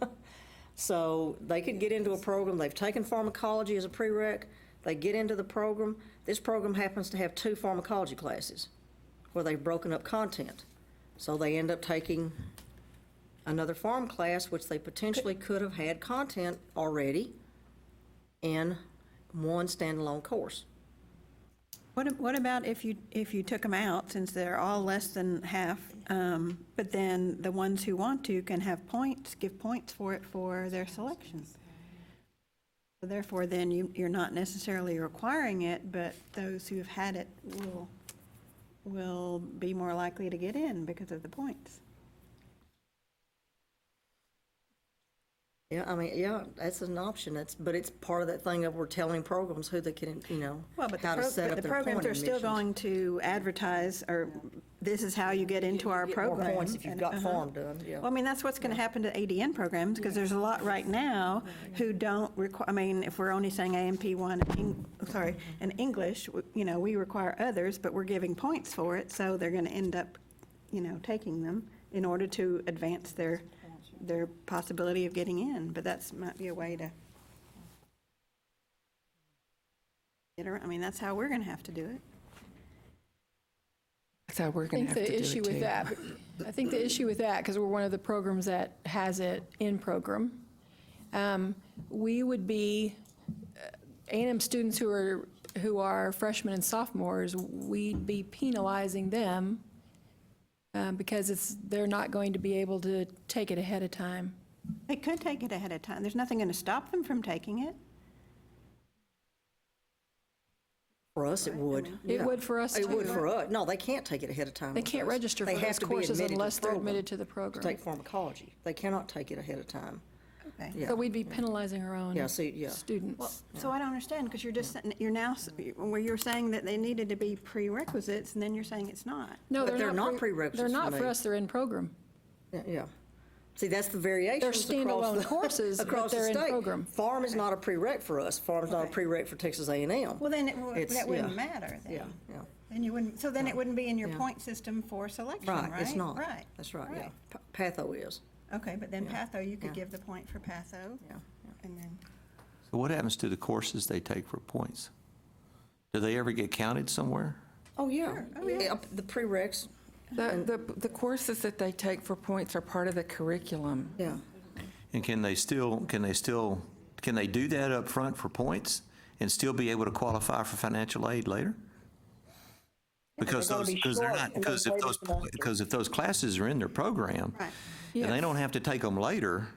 A: So they could get into a program, they've taken pharmacology as a prereq, they get into the program. This program happens to have 2 pharmacology classes where they've broken up content. So they end up taking another farm class, which they potentially could have had content already in one standalone course.
C: What about if you took them out, since they're all less than half, but then the ones who want to can have points, give points for it for their selection? So therefore, then you're not necessarily requiring it, but those who have had it will be more likely to get in because of the points.
A: Yeah, I mean, yeah, that's an option. But it's part of that thing of we're telling programs who they can, you know,
C: Well, but
A: how to set up
C: the
A: their
C: programs
A: point
C: are still
A: admissions.
C: going to advertise, or this is how you get into our
A: You get more
C: program.
A: points if you've got farm done, yeah.
C: Well, I mean, that's what's going to happen to ADN programs, because there's a lot right now who don't require, I mean, if we're only saying AMP1, in English, you know, we require others, but we're giving points for it, so they're going to end up, you know, taking them in order to advance their possibility of getting in. But that's might be a way to get around. I mean, that's how we're going to have to do it.
K: That's how we're
J: I
K: going
J: think
K: to have to
J: the
K: do
J: issue
K: it
J: with
K: too.
J: that, I think the issue with that, because we're one of the programs that has it in program, we would be, A&M students who are freshmen and sophomores, we'd be penalizing them because they're not going to be able to take it ahead of time.
C: They could take it ahead of time. There's nothing going to stop them from taking it.
A: For us, it would.
J: It
A: yeah.
J: would for us,
A: It
J: too.
A: would for us. No, they can't take it ahead of time.
J: They
A: with
J: can't
A: us.
J: register
A: They
J: for
A: have
J: those
A: to be
J: courses
A: admitted to
J: unless
A: the
J: they're
A: program
J: admitted to the
A: To
J: program.
A: take pharmacology. They cannot take it ahead of time.
C: Okay.
A: Yeah.
J: So we'd be penalizing our own
A: Yeah, see, yeah.
J: students.
C: So I don't understand, because you're now, where you're saying that they needed to be prerequisites, and then you're saying it's not.
J: No,
A: But they're not prerequisites
J: They're not
A: for
J: for
A: me.
J: us, they're in program.
A: Yeah, yeah. See, that's the variations
J: They're
A: across
J: standalone
A: the,
J: courses, but
A: across the
J: they're in
A: state.
J: program.
A: Farm is not a prereq for us. Farm's not a
C: Okay.
A: prereq for Texas A&M.
C: Well, then
A: It's-
C: that wouldn't
A: yeah.
C: matter then.
A: Yeah, yeah.
C: Then you wouldn't, so then it wouldn't be in your
A: Yeah.
C: point system for selection, right?
A: Right, it's not.
C: Right.
A: That's right, yeah.
C: Right.
A: Patho is.
C: Okay, but then
A: Yeah.
C: patho, you could
A: Yeah.
C: give the point for patho,
A: Yeah, yeah.
C: and then,
F: So what happens to the courses they take for points? Do they ever get counted somewhere?
A: Oh, yeah.
C: Oh, yeah.
A: Yeah, the prereqs,
K: The courses that they take for points are part of the curriculum.
A: yeah.
F: And can they do that up front for points and still be able to qualify for financial aid later? Because
B: they're gonna
F: those,
B: be
F: because they're
B: short
F: not,
B: in
F: because
B: those
F: if
B: later
F: those,
B: semesters.
F: because if those classes are in their program,
C: right.
F: and they don't have to take them later,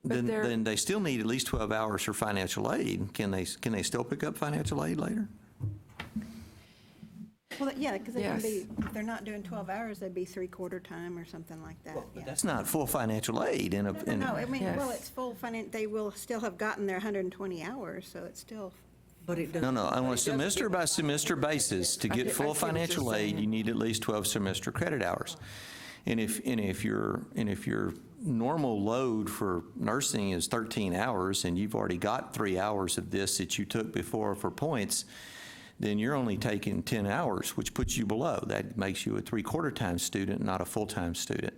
F: then
K: they're-
F: they still need at least 12 hours for financial aid. Can they still pick up financial aid later?
C: Well, yeah, because they can
K: Yes.
C: be, if they're not doing 12 hours, they'd be three-quarter time or something like that. Yeah.
F: That's not full financial aid in a,
C: No, I mean,
K: Yes.
C: well, it's full they will still have gotten their 120 hours, so it's still,
A: But it
F: no,
A: doesn't.
F: no, on a semester by semester basis, to get
G: I
F: full
G: see what you're
F: financial aid,
G: saying.
F: you need at least 12 semester credit hours. And if your normal load for nursing is 13 hours and you've already got 3 hours of this that you took before for points, then you're only taking 10 hours, which puts you below. That makes you a three-quarter time student, not a full-time student.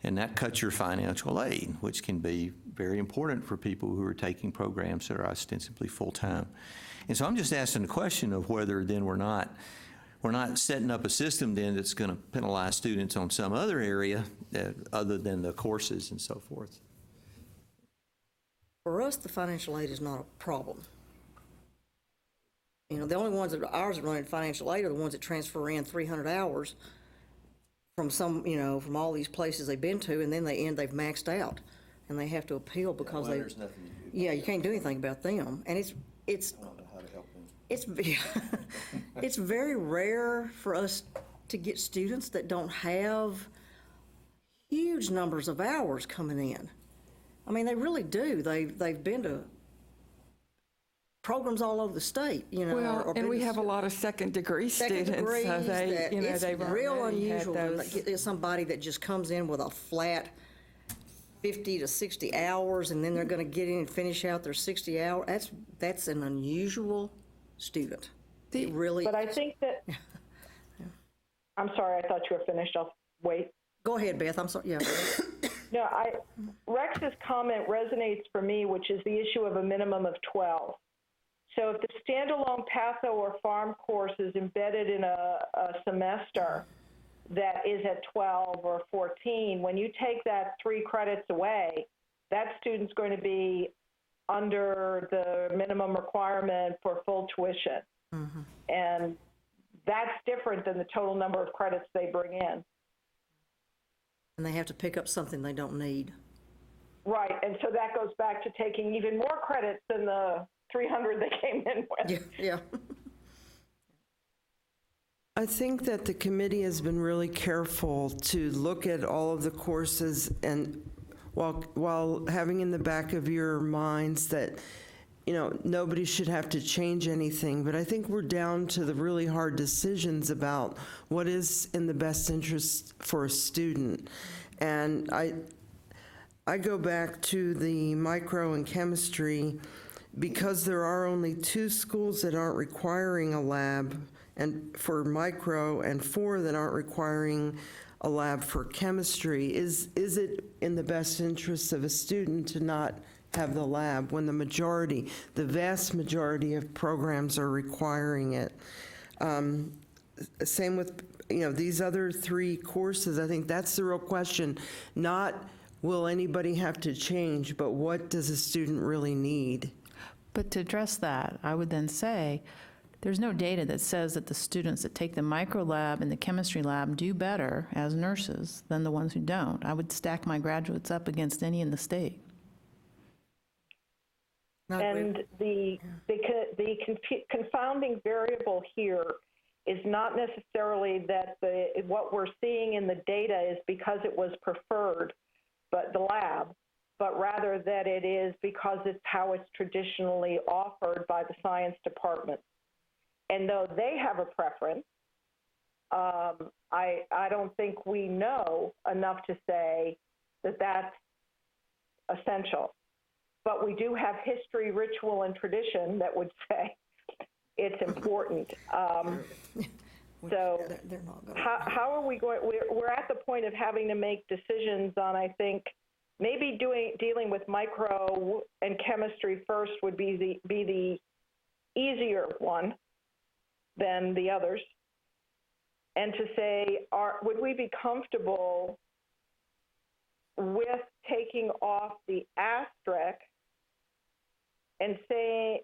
F: And that cuts your financial aid, which can be very important for people who are taking programs that are ostensibly full-time. And so I'm just asking the question of whether then we're not setting up a system then that's going to penalize students on some other area other than the courses and so forth.
A: For us, the financial aid is not a problem. You know, the only ones that ours that run in financial aid are the ones that transfer in 300 hours from some, you know, from all these places they've been to, and then they've maxed out, and they have to appeal because they.
F: There's nothing you do.
A: Yeah, you can't do anything about them, and it's
F: I don't know how to help them.
A: it's very rare for us to get students that don't have huge numbers of hours coming in. I mean, they really do. They've been to programs all over the state, you know.
K: Well,
A: or
K: and we
A: been to
K: have a lot of second-degree
A: second
K: students,
A: degrees
K: so they,
A: that
K: you know,
A: it's
K: they've
A: real
K: already had
A: unusual to
K: those.
A: get somebody that just comes in with a flat 50 to 60 hours, and then they're going to get in and finish out their 60 hour. That's an unusual student. It really.
B: But I think that, I'm sorry, I thought you were finished. I'll wait.
A: Go ahead, Beth. I'm sorry. Yeah.
B: No, Rex's comment resonates for me, which is the issue of a minimum of 12. So if the standalone patho or farm course is embedded in a semester that is at 12 or 14, when you take that 3 credits away, that student's going to be under the minimum requirement for full tuition. Mm-hmm. And that's different than the total number of credits they bring in.
A: And they have to pick up something they don't need.
B: Right, and so that goes back to taking even more credits than the 300 they came in with.
A: Yeah.
G: I think that the committee has been really careful to look at all of the courses, and while having in the back of your minds that, you know, nobody should have to change anything, but I think we're down to the really hard decisions about what is in the best interest for a student. And I go back to the micro and chemistry, because there are only 2 schools that aren't requiring a lab and for micro, and 4 that aren't requiring a lab for chemistry. Is it in the best interest of a student to not have the lab when the vast majority of programs are requiring it? Same with, you know, these other 3 courses. I think that's the real question. Not will anybody have to change, but what does a student really need?
E: But to address that, I would then say, there's no data that says that the students that take the micro lab and the chemistry lab do better as nurses than the ones who don't. I would stack my graduates up against any in the state.
B: And the confounding variable here is not necessarily that what we're seeing in the data is because it was preferred, but the lab, but rather that it is because it's how it's traditionally offered by the science department. And though they have a preference, I don't think we know enough to say that that's essential. But we do have history, ritual, and tradition that would say it's important. So how are we going? We're at the point of having to make decisions on, I think, maybe dealing with micro and chemistry first would be the easier one than the others. And to say, would we be comfortable with taking off the asterisk and saying,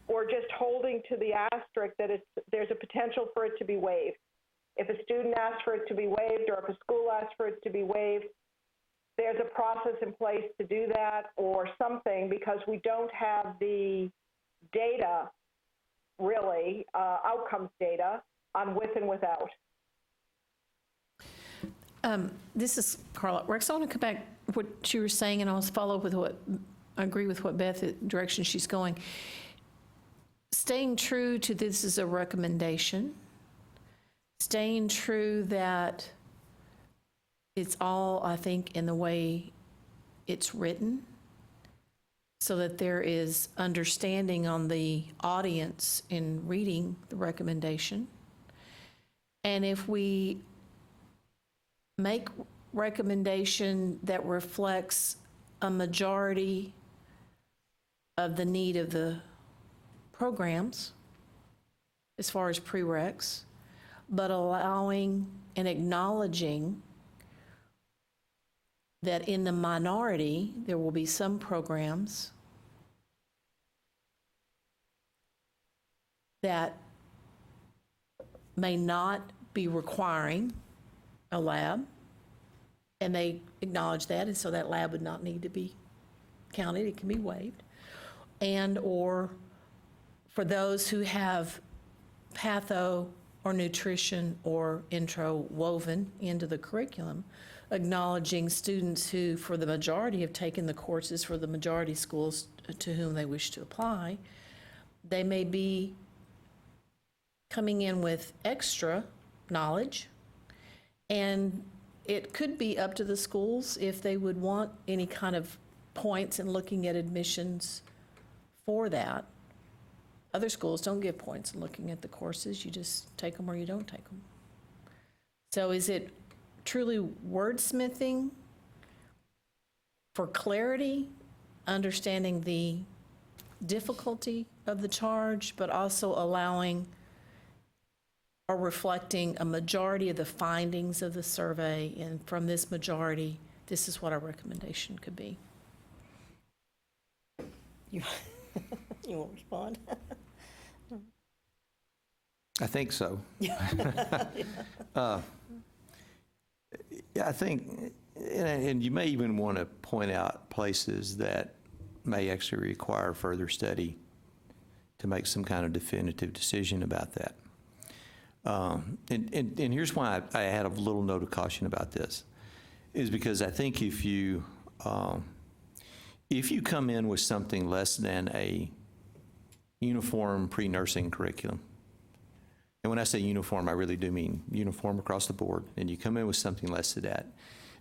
B: or just holding to the asterisk that there's a potential for it to be waived. If a student asks for it to be waived, or if a school asks for it to be waived, there's a process in place to do that or something, because we don't have the data really, outcomes data on with and without.
I: This is Carla. Rex, I want to come back what you were saying, and I'll follow up with I agree with what Beth, the direction she's going. Staying true to this is a recommendation. Staying true that it's all, I think, in the way it's written, so that there is understanding on the audience in reading the recommendation. And if we make recommendation that reflects a majority of the need of the programs as far as prereqs, but allowing and acknowledging that in the minority, there will be some programs that may not be requiring a lab, and they acknowledge that, and so that lab would not need to be counted, it can be waived. And or for those who have patho or nutrition or intro woven into the curriculum, acknowledging students who, for the majority, have taken the courses for the majority schools to whom they wish to apply. They may be coming in with extra knowledge, and it could be up to the schools if they would want any kind of points in looking at admissions for that. Other schools don't give points in looking at the courses. You just take them or you don't take them. So is it truly wordsmithing for clarity, understanding the difficulty of the charge, but also allowing or reflecting a majority of the findings of the survey, and from this majority, this is what our recommendation could be?
A: You want to respond?
F: I think so. Yeah, I think, and you may even want to point out places that may actually require further study to make some kind of definitive decision about that. And here's why I had a little note of caution about this, is because I think if you come in with something less than a uniform pre-nursing curriculum, and when I say uniform, I really do mean uniform across the board, and you come in with something less than that,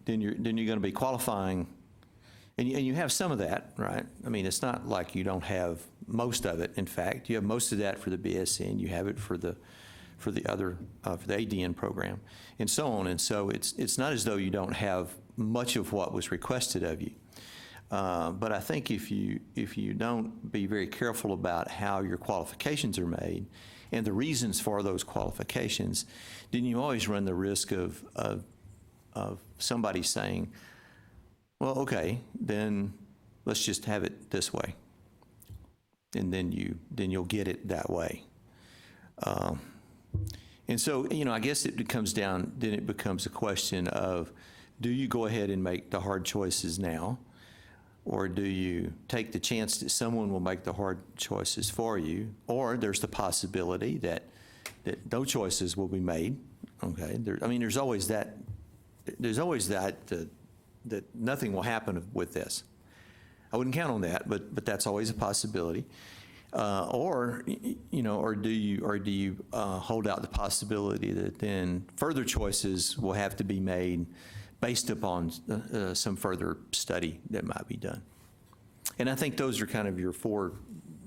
F: then you're going to be qualifying, and you have some of that, right? I mean, it's not like you don't have most of it. In fact, you have most of that for the BSc, and you have it for the other for the ADN program, and so on. And so it's not as though you don't have much of what was requested of you. But I think if you don't be very careful about how your qualifications are made and the reasons for those qualifications, then you always run the risk of somebody saying, well, okay, then let's just have it this way, and then you'll get it that way. And so, I guess it becomes a question of, do you go ahead and make the hard choices now, or do you take the chance that someone will make the hard choices for you, or there's the possibility that no choices will be made, okay? There's always that nothing will happen with this. I wouldn't count on that, but that's always a possibility. Or do you hold out the possibility that then further choices will have to be made based upon some further study that might be done? And I think those are kind of your four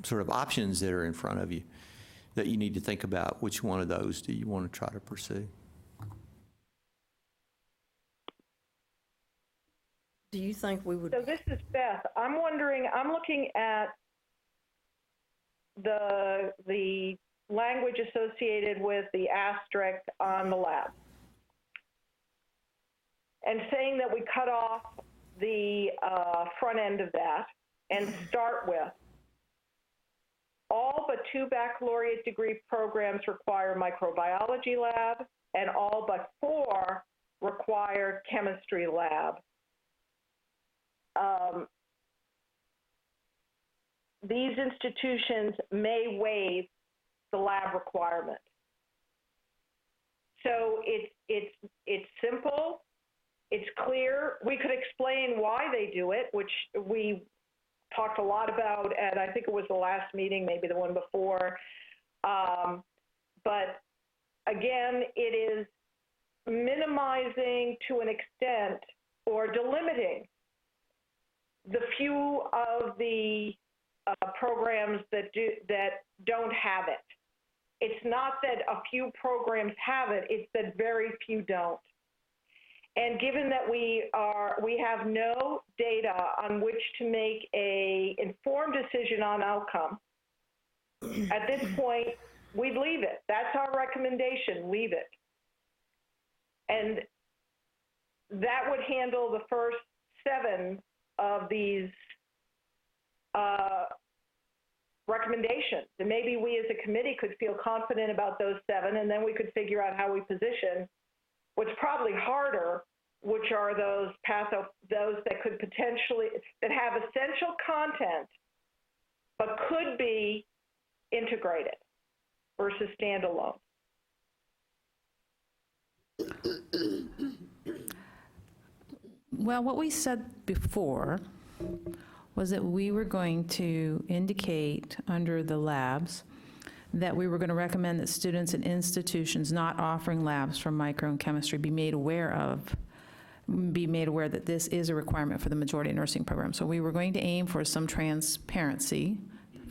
F: sort of options that are in front of you that you need to think about. Which one of those do you want to try to pursue?
A: Do you think we would?
B: So this is Beth. I'm looking at the language associated with the asterisk on the lab, and saying that we cut off the front end of that and start with all but 2 baccalaureate degree programs require microbiology lab, and all but 4 require chemistry lab. These institutions may waive the lab requirement. So it's simple, it's clear. We could explain why they do it, which we talked a lot about at, I think it was the last meeting, maybe the one before. But again, it is minimizing to an extent or delimiting the few of the programs that don't have it. It's not that a few programs have it, it's that very few don't. And given that we have no data on which to make an informed decision on outcome, at this point, we'd leave it. That's our recommendation, leave it. And that would handle the first 7 of these recommendations. And maybe we as a committee could feel confident about those 7, and then we could figure out how we position what's probably harder, which are those that could potentially, that have essential content, but could be integrated versus standalone.
E: Well, what we said before was that we were going to indicate under the labs that we were going to recommend that students in institutions not offering labs for micro and chemistry be made aware that this is a requirement for the majority of nursing programs. So we were going to aim for some transparency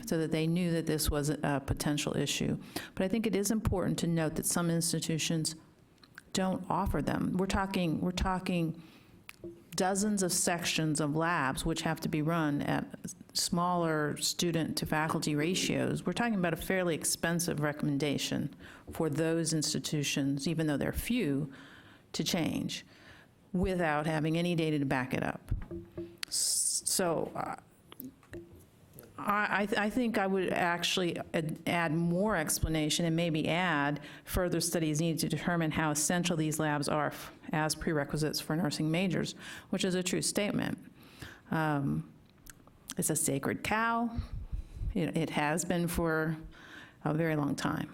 E: so that they knew that this was a potential issue. But I think it is important to note that some institutions don't offer them. We're talking dozens of sections of labs which have to be run at smaller student to faculty ratios. We're talking about a fairly expensive recommendation for those institutions, even though they're few, to change without having any data to back it up. So I think I would actually add more explanation and maybe add further studies needed to determine how essential these labs are as prerequisites for nursing majors, which is a true statement. It's a sacred cow. It has been for a very long time.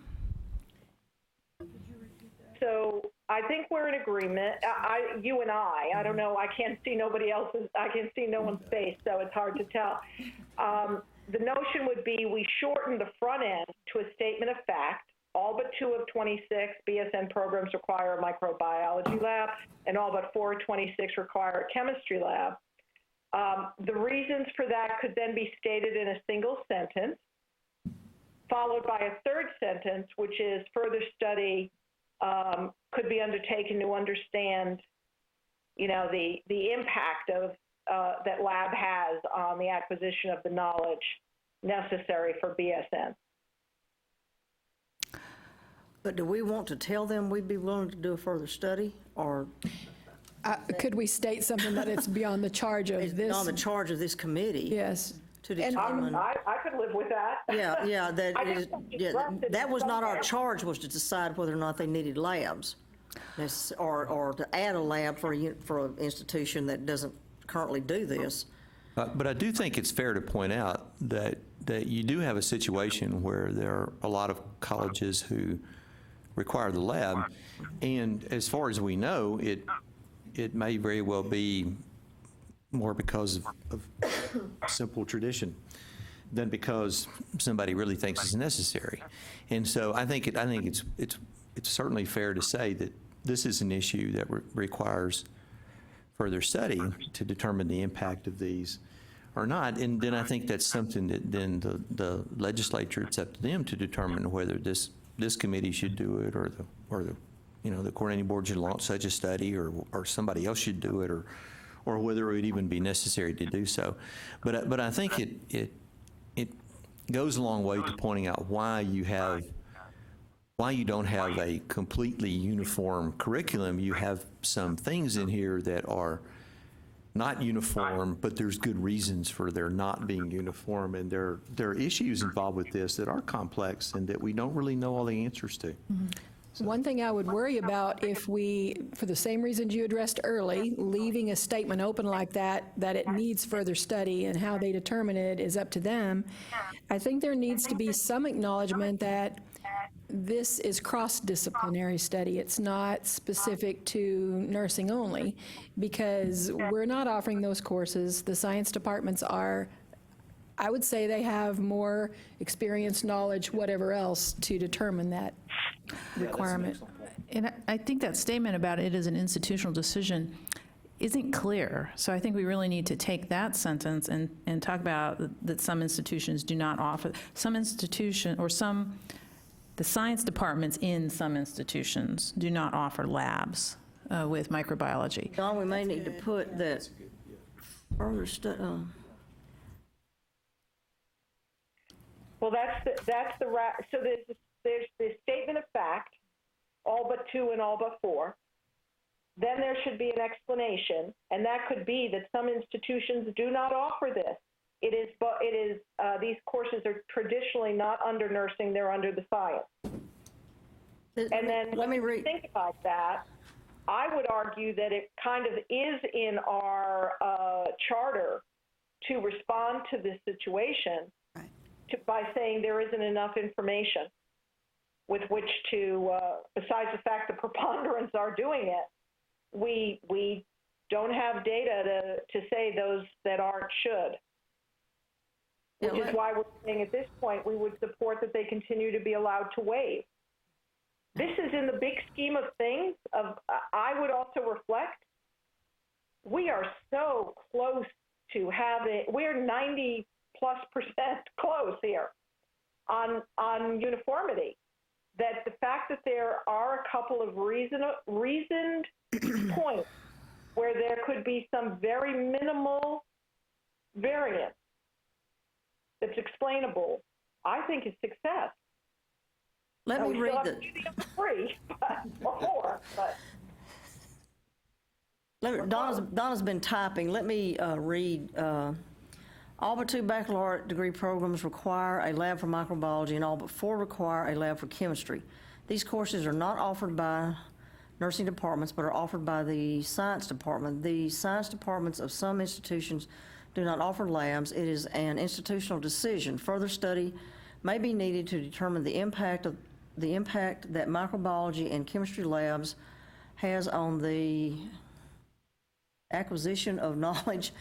B: So I think we're in agreement. You and I don't know. I can't see nobody else's. I can see no one's face, so it's hard to tell. The notion would be we shorten the front end to a statement of fact. All but 2 of 26 BSN programs require a microbiology lab, and all but 4 of 26 require a chemistry lab. The reasons for that could then be stated in a single sentence, followed by a third sentence, which is further study could be undertaken to understand, the impact of that lab has on the acquisition of the knowledge necessary for BSN.
A: But do we want to tell them we'd be willing to do a further study, or?
J: Could we state something that it's beyond the charge of this?
A: On the charge of this committee?
J: Yes.
A: To determine.
B: I could live with that.
A: Yeah, that was not our charge, was to decide whether or not they needed labs, or to add a lab for an institution that doesn't currently do this.
F: But I do think it's fair to point out that you do have a situation where there are a lot of colleges who require the lab, and as far as we know, it may very well be more because of simple tradition than because somebody really thinks it's necessary. And so I think it's certainly fair to say that this is an issue that requires further study to determine the impact of these or not. And then I think that's something that then the legislature, it's up to them to determine whether this committee should do it, or the coordinating board should launch such a study, or somebody else should do it, or whether it would even be necessary to do so. But I think it goes a long way to pointing out why you don't have a completely uniform curriculum. You have some things in here that are not uniform, but there's good reasons for their not being uniform, and there are issues involved with this that are complex and that we don't really know all the answers to.
J: Mm-hmm. One thing I would worry about if we, for the same reasons you addressed early, leaving a statement open like that it needs further study, and how they determine it is up to them, I think there needs to be some acknowledgement that this is cross-disciplinary study. It's not specific to nursing only, because we're not offering those courses. The science departments are, I would say they have more experience, knowledge, whatever else, to determine that requirement.
E: And I think that statement about it is an institutional decision isn't clear. So I think we really need to take that sentence and talk about that some institutions do not offer, some institution, or the science departments in some institutions do not offer labs with microbiology.
A: Don, we may need to put that further
B: Well, that's the so there's the statement of fact, all but 2 and all but 4. Then there should be an explanation, and that could be that some institutions do not offer this. These courses are traditionally not under nursing; they're under the science. And then when you think about that, I would argue that it kind of is in our charter to respond to this situation by saying there isn't enough information with which to, besides the fact the preponderance are doing it, we don't have data to say those that aren't should. Which is why we're saying at this point we would support that they continue to be allowed to waive. This is in the big scheme of things. I would also reflect, we are so close to having, we're 90+% close here on uniformity, that the fact that there are a couple of reasoned points where there could be some very minimal variance that's explainable, I think is success.
A: Let me read the.
B: Free, or more, but.
A: Donna's been typing. Let me read. All but 2 baccalaureate degree programs require a lab for microbiology, and all but 4 require a lab for chemistry. These courses are not offered by nursing departments, but are offered by the science department. The science departments of some institutions do not offer labs. It is an institutional decision. Further study may be needed to determine the impact that microbiology and chemistry labs has on the acquisition of knowledge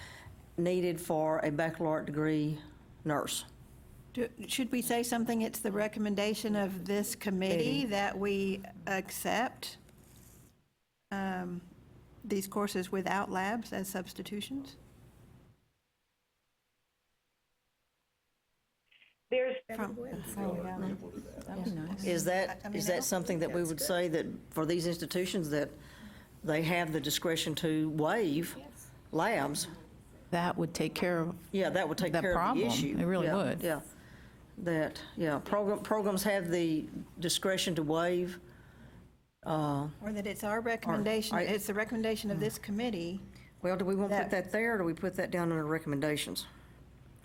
A: needed for a baccalaureate degree nurse.
C: Should we say something, it's the recommendation of this committee that we accept these courses without labs as substitutions?
B: There's
E: That'd be nice.
A: Is that something that we would say that for these institutions that they have the discretion to waive labs?
E: That would take care of
A: That would take
E: that
A: care of the
E: problem.
A: issue.
E: It really
A: Yeah,
E: would.
A: Yeah. Programs have the discretion to waive.
C: Or that it's our recommendation, it's the recommendation of this committee.
A: Well, do we want to put that there, or do we put that down under recommendations?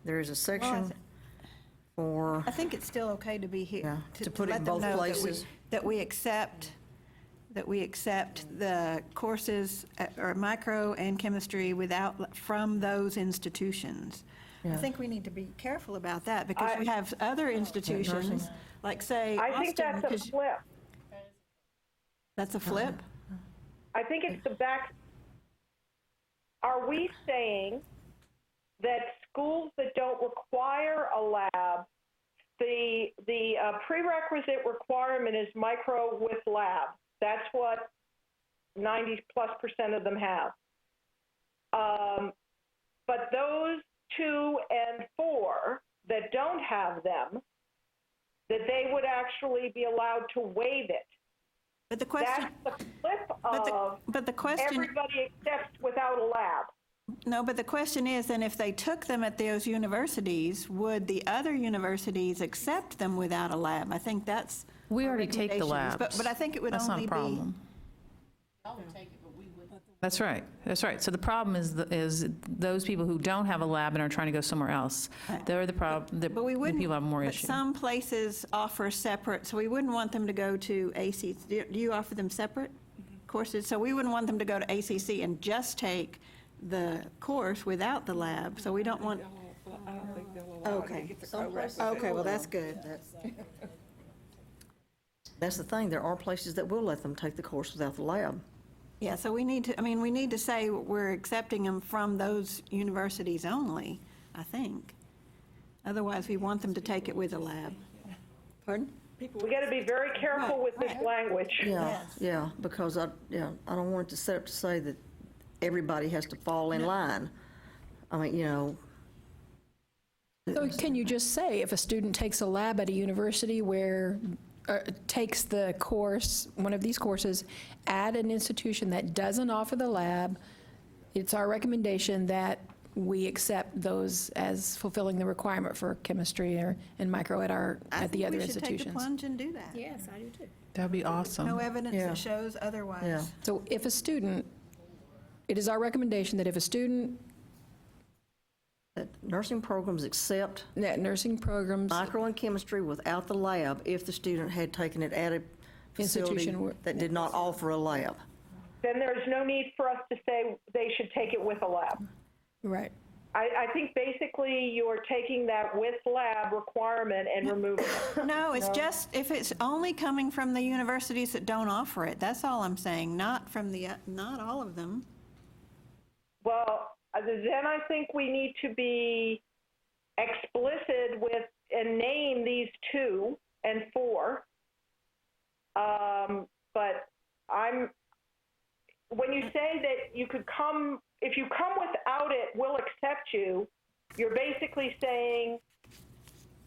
A: There is a section for.
C: I think it's still okay to be here.
A: Yeah, to put it
C: let
A: in
C: them
A: both
C: know
A: places.
C: That we accept the courses, or micro and chemistry from those institutions. I think we need to be careful about that, because we have other institutions, like say
B: I think
C: Austin,
B: that's a flip.
C: That's a flip?
B: I think it's the back. Are we saying that schools that don't require a lab, the prerequisite requirement is micro with lab? That's what 90+% of them have. But those 2 and 4 that don't have them, that they would actually be allowed to waive it.
C: But the question,
B: that's the flip of
C: but the question,
B: everybody accepts without a lab.
C: no, but the question is, then if they took them at those universities, would the other universities accept them without a lab? I think that's.
E: We already take the
C: recommendations,
E: labs.
C: But I think it would
E: That's not
C: only
E: a
C: be.
E: problem. That's right. So the problem is those people who don't have a lab and are trying to go somewhere else. They're the problem, the
C: But we wouldn't.
E: people have more
C: But
E: issue.
C: some places offer separate, so we wouldn't want them to go to ACC. Do you offer them separate courses? So we wouldn't want them to go to ACC and just take the course without the lab. So we don't want.
K: I don't think they'll allow it.
C: Okay. Okay, well, that's good.
A: That's the thing, there are places that will let them take the course without the lab.
C: Yeah, so we need to, we need to say we're accepting them from those universities only, I think. Otherwise, we want them to take it with a lab. Pardon?
B: We got to be very careful with this language.
A: Yeah, because I don't want it to set up to say that everybody has to fall in line. I mean,
J: So can you just say, if a student takes a lab at a university where, takes the course, one of these courses, at an institution that doesn't offer the lab, it's our recommendation that we accept those as fulfilling the requirement for chemistry and micro at the other
C: I think we should take the
J: institutions.
C: plunge and do that.
D: Yes, I do too.
E: That'd be awesome.
C: No evidence
A: Yeah.
C: that shows otherwise.
A: Yeah.
J: So if a student, it is our recommendation that if a student,
A: that nursing programs accept
J: that nursing programs,
A: micro and chemistry without the lab if the student had taken it at a facility
J: Institution where-
A: that did not offer a lab.
B: Then there's no need for us to say they should take it with a lab.
J: right.
B: I think basically you're taking that with lab requirement and removing it.
C: No, it's just, if it's only coming from the universities that don't offer it, that's all I'm saying, not from not all of them.
B: Well, then I think we need to be explicit with and name these 2 and 4. But when you say that you could come, if you come without it, we'll accept you, you're basically saying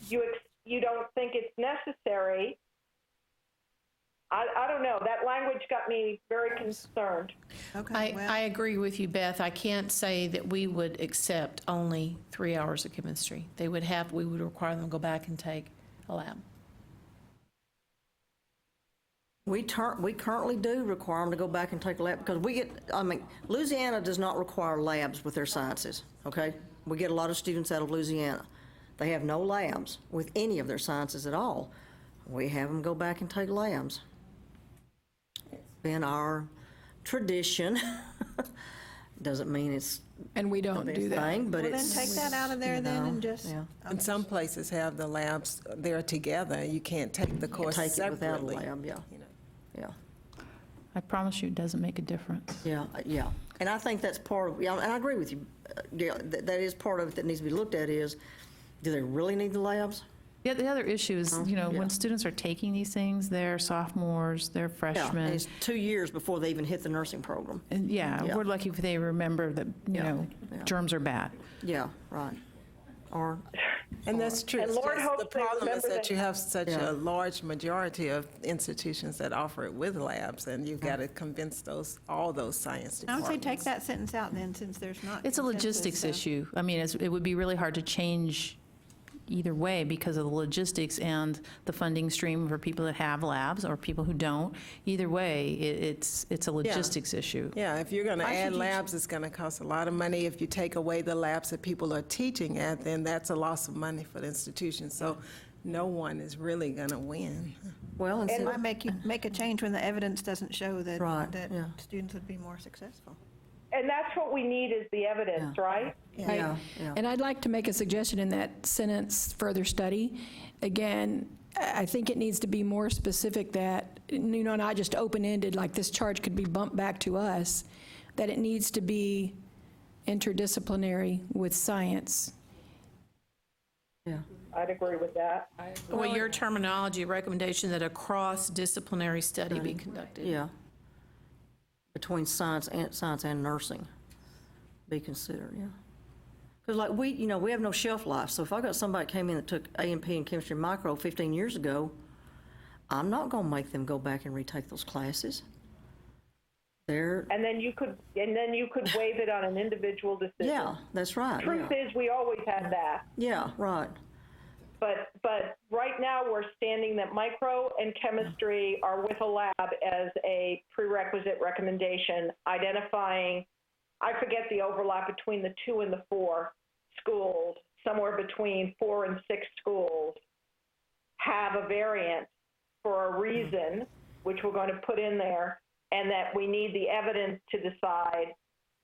B: you don't think it's necessary. I don't know. That language got me very concerned.
C: Okay,
I: I agree with you, Beth. I can't say that we would accept only 3 hours of chemistry. We would require them to go back and take a lab.
A: We currently do require them to go back and take a lab because Louisiana does not require labs with their sciences, okay? We get a lot of students out of Louisiana. They have no labs with any of their sciences at all. We have them go back and take labs. It's been our tradition. Doesn't mean it's
J: And we
A: the
J: don't
A: best
J: do that.
A: thing, but
C: well, then
A: it's.
C: take that out of there then and just.
A: Yeah.
K: And some places have the labs there together. You can't take the course
A: Take it without a
K: separately.
A: lab, yeah.
K: you know.
A: Yeah.
E: I promise you, it doesn't make a difference.
A: Yeah, yeah. And I think that's part of, and I agree with you, Gail, that is part of it that needs to be looked at is, do they really need the labs?
E: Yeah, the other issue is,
A: Yeah.
E: when students are taking these things, they're sophomores, they're
A: Yeah,
E: freshmen.
A: and it's 2 years before they even hit the nursing program.
E: And
A: Yeah.
E: we're lucky if they remember that,
A: Yeah.
E: germs are bad.
A: Yeah, right. Or,
K: And that's true.
B: And
K: It's
B: Lord
K: just
B: hopes
K: the
B: they
K: problem is
B: remember
K: that
B: that-
K: you have such
A: Yeah.
K: a large majority of institutions that offer it with labs, and you've got to convince all those science
C: I would
K: departments.
C: say take that sentence out then, since there's not.
E: It's a
C: consensus,
E: logistics
C: so-
E: issue. I mean, it would be really hard to change either way because of the logistics and the funding stream for people that have labs or people who don't. Either way, it's a logistics issue.
K: Yeah, if you're going to
C: Why
K: add
C: should you-
K: labs, it's going to cost a lot of money. If you take away the labs that people are teaching at, then that's a loss of money for the institution. So no one is really going to win.
A: well, and
C: It
A: see,
C: might make a change when the evidence doesn't show that,
A: Right,
C: that
A: yeah.
C: students would be more successful.
B: And that's what we need is the evidence, right?
A: yeah, yeah.
J: And I'd like to make a suggestion in that sentence, further study. Again, I think it needs to be more specific that, not just open-ended, like this charge could be bumped back to us, that it needs to be interdisciplinary with science.
A: Yeah.
B: I'd agree with that.
I: Well, your terminology, recommendation that a cross-disciplinary study be conducted.
A: Yeah. Between science and nursing be considered, yeah. Because like we have no shelf life, so if I got somebody that came in that took A&P and chemistry and micro 15 years ago, I'm not gonna make them go back and retake those classes.
B: And then you could waive it on an individual decision.
A: Yeah, that's right,
B: Truth
A: yeah.
B: is, we always had that.
A: Yeah, right.
B: But right now, we're standing that micro and chemistry are with a lab as a prerequisite recommendation, identifying, I forget the overlap between the 2 and the 4 schools, somewhere between 4 and 6 schools have a variant for a reason, which we're going to put in there, and that we need the evidence to decide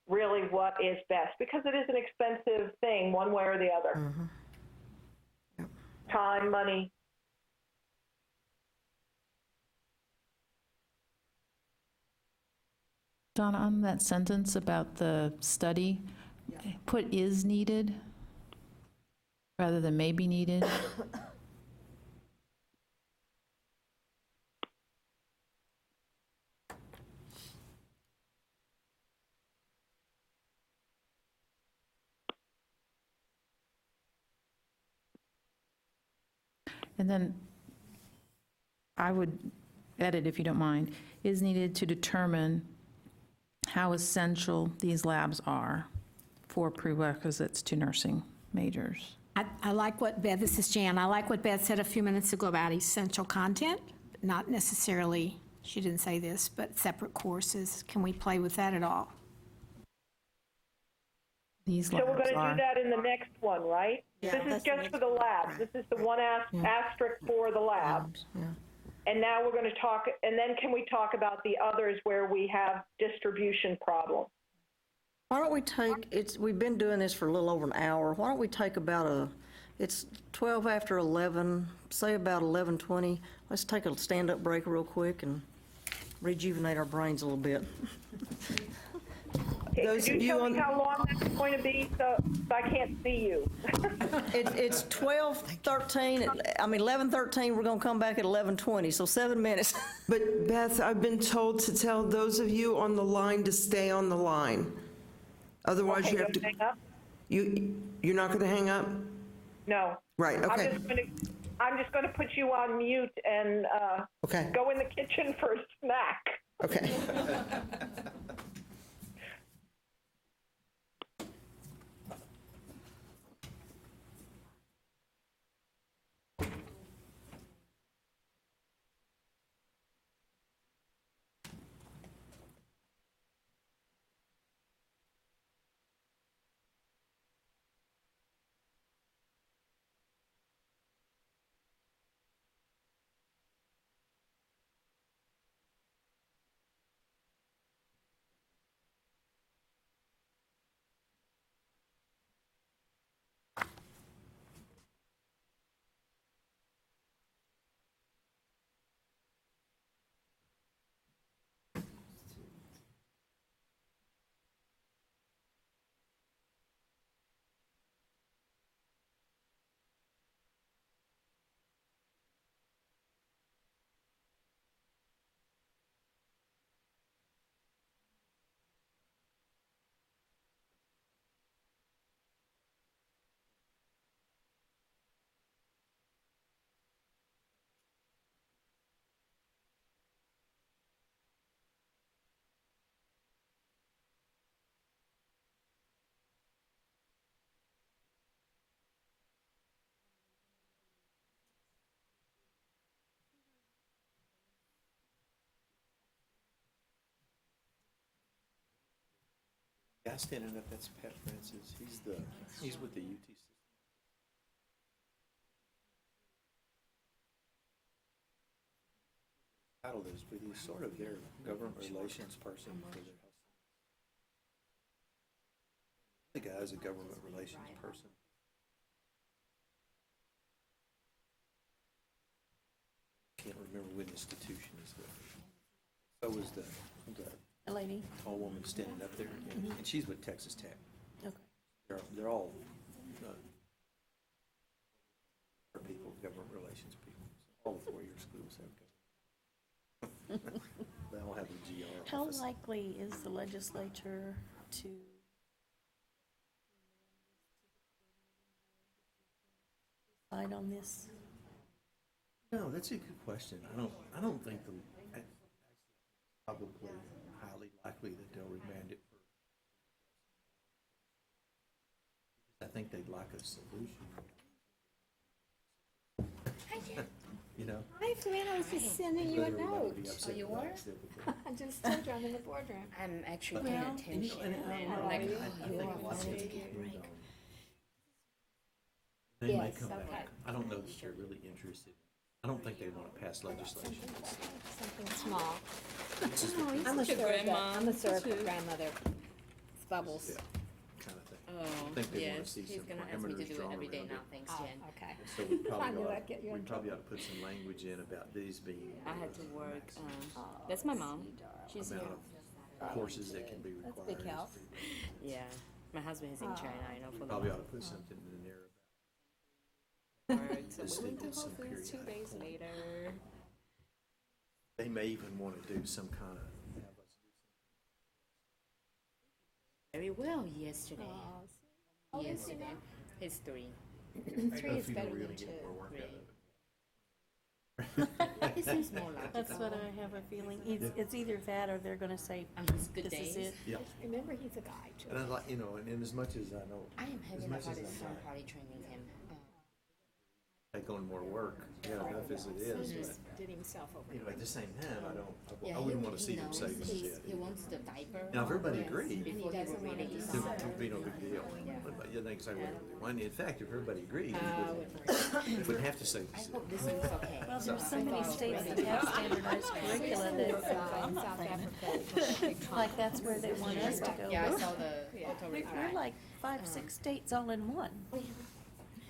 B: really what is best, because it is an expensive thing, one way or the other.
A: Mm-hmm.
B: Time, money.
E: Donna, on that sentence about the study, put is needed rather than may be needed. And then I would edit, if you don't mind, is needed to determine how essential these labs are for prerequisites to nursing majors.
D: I like what Beth, this is Jan, I like what Beth said a few minutes ago about essential content, but not necessarily, she didn't say this, but separate courses. Can we play with that at all?
E: These
B: So we're
E: labs
B: going to
E: are.
B: do that in the next one, right?
A: Yeah,
B: This is
A: that's the
B: just
A: next
B: for the labs. This is the one asterisk for the labs.
A: Yeah.
B: And now we're going to talk, and then can we talk about the others where we have distribution problems?
A: Why don't we take, we've been doing this for a little over an hour. Why don't we take about it's 12 after 11, say about 11:20. Let's take a stand-up break real quick and rejuvenate our brains a little bit.
B: Okay,
G: Those
B: could
G: of
B: you
G: you
B: tell me
G: on-
B: how long that's going to be so I can't see you?
A: It's 12:13, 11:13, we're gonna come back at 11:20, so 7 minutes.
G: But Beth, I've been told to tell those of you on the line to stay on the line. Otherwise,
B: Okay,
G: you have
B: don't
G: to,
B: hang up?
G: you're not going to hang up?
B: No.
G: Right, okay.
B: I'm just going to put you on mute and
G: Okay.
B: go in the kitchen for a snack.
G: Okay.
F: Guy standing up, that's Pat Francis. He's with the UT system. Title is, but he's sort of their government relations person for their health. The guy's a government relations person. Can't remember what institution is there. So was the
I: A lady?
F: tall woman standing up there, and she's with Texas Tech.
I: Okay.
F: They're all people, government relations people. All the four-year schools have government. They all have the GR
L: How
F: office.
L: likely is the legislature to decide on this?
F: No, that's a good question. I don't think probably highly likely that they'll remand it for. I think they'd like a solution. You know?
D: Hi, Fran, I was just sending you a note.
F: Oh, you were?
D: I just told you I'm in the boardroom.
L: I'm actually paying attention.
F: I think lots of it can move on. They may come back. I don't know that they're really interested. I don't think they want to pass legislation.
D: Something small.
L: I'm a surrogate grandmother. It's Bubbles.
F: Kind of thing. I think they want to see some parameters drawn around it.
L: thanks, Jen.
D: Okay.
F: So we
D: I knew I'd get you in
F: probably ought to put some language in about these being.
L: I had to work, that's my mom. She's here.
F: amount of courses that can be
L: That's a
F: required.
L: big help.
M: Yeah, my husband is in China, I know for the
F: Probably ought to put something in there
M: So
F: Just
M: we went
F: did
M: to Whole
F: some
M: Foods 2
F: periodic
M: days
F: cleaning.
M: later.
F: They may even want to do some kind of,
M: Very well yesterday. Yesterday. History.
L: Three is better than two.
M: It seems more like
L: That's what I have a feeling. It's either that or they're gonna say,
M: his good
L: this
M: days.
L: is it.
F: yeah.
L: Remember, he's a guy, too.
F: And I like, and as much as I know,
M: I am
F: as
M: having a
F: much
M: hard
F: as I
M: time
F: might
M: party training him.
F: take on more work, enough as it is, but,
L: Did himself over.
F: at the same time,
M: Yeah,
F: I wouldn't want to
M: he
F: see them
M: knows
F: say this
M: he's-
F: is
M: He
F: it.
M: wants the diaper.
F: Now, if everybody
M: Yes.
F: agreed,
M: Before he would read it, he's
F: it
M: not.
F: would be no big deal. But you think, say, well, in fact, if everybody agreed,
M: Uh,
F: we wouldn't have to say
M: I
F: this.
M: hope this is okay.
L: Well, there's so many states that have standardized curricula that, like, that's where they want us to go.
M: Yeah, I saw the photo
L: We're like 5, 6 states all in one.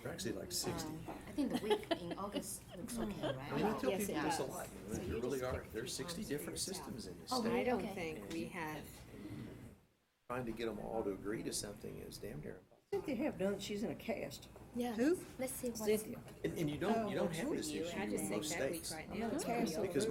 F: They're actually like 60.
M: I think the week in August looks okay, right?
F: I mean, I tell
M: Yes,
F: people
M: it
F: this a
M: does.
F: lot, there really are, there's 60 different systems in this
M: Oh,
F: state.
M: I don't
L: Okay.
M: think we have.
F: Trying to get them all to agree to something is damn near impossible.
A: Cynthia have done, she's in a cast.
M: Yeah.
A: Who?
M: Let's see what's.
A: Cynthia.
F: And you don't have this issue
M: I just
F: in
M: think
F: most
M: that week
F: states.
M: right now is pretty open.
F: Because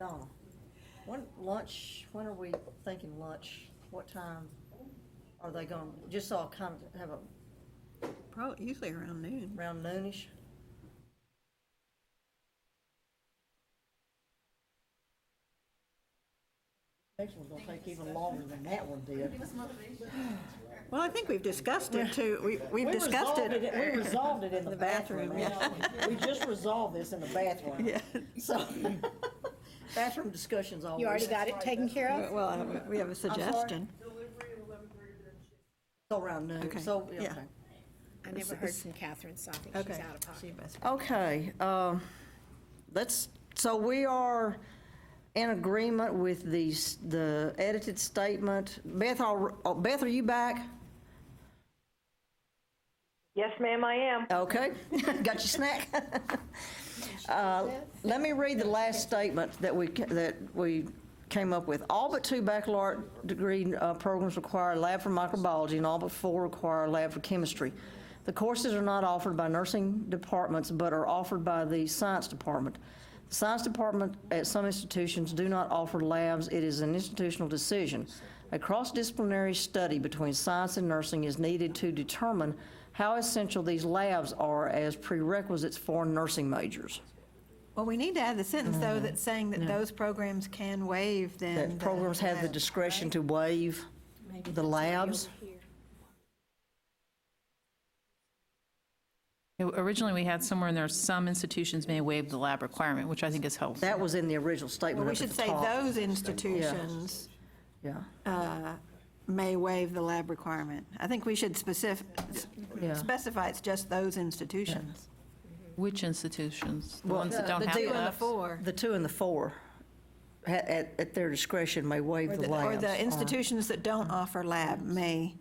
A: Donna, when when are we thinking lunch? What time are they going, just so I'll kind of have a,
C: Probably, usually around noon.
A: around noonish? Next one's gonna take even longer than that one did.
C: Well, I think we've discussed it too. We've discussed it.
A: We resolved it in the bathroom.
C: yeah.
A: We just resolved this in the bathroom.
C: Yeah.
A: So, bathroom discussions always.
D: You already got it taken care of?
C: Well, we have a suggestion.
A: So around noon,
C: Okay,
A: so,
C: yeah.
A: okay.
D: I never heard from Catherine, so I think
C: Okay.
D: she's out of pocket.
C: See you, Bess.
A: Okay, so we are in agreement with the edited statement. Beth, Beth, are you back?
B: Yes, ma'am, I am.
A: Okay, got your snack? Let me read the last statement that we came up with. All but 2 baccalaureate degree programs require a lab for microbiology, and all but 4 require a lab for chemistry. The courses are not offered by nursing departments, but are offered by the science department. The science department at some institutions do not offer labs. It is an institutional decision. A cross-disciplinary study between science and nursing is needed to determine how essential these labs are as prerequisites for nursing majors.
C: Well, we need to add the sentence, though, that's saying that those programs can waive then.
A: That programs have the
C: lab.
A: discretion to waive the labs.
E: Originally, we had somewhere in there, some institutions may waive the lab requirement, which I think is helpful.
A: That was in the original statement
C: Well, we
A: up at
C: should
A: the
C: say
A: top.
C: those institutions
A: Yeah,
C: may waive the lab requirement. I think we should
A: Yeah.
C: specify it's just those institutions.
E: Which institutions? The
A: Well,
E: ones that
A: the
E: don't have
A: two and the
E: labs?
C: 4.
A: the 2 and the 4, at their discretion, may waive the
C: Or
A: labs.
C: the institutions that don't offer lab may,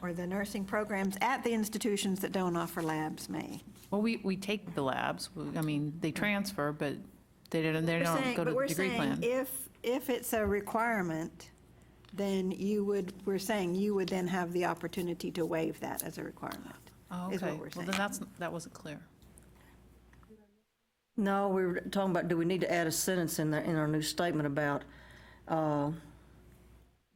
C: or the nursing programs at the institutions that don't offer labs may.
E: Well, we take the labs. I mean, they transfer, but they don't go to the degree plan.
C: But we're saying if it's a requirement, then we're saying you would then have the opportunity to waive that as a requirement.
E: Oh,
C: is
E: okay.
C: what we're
E: Well,
C: saying.
E: then that wasn't clear.
A: No, we were talking about, do we need to add a sentence in our new statement about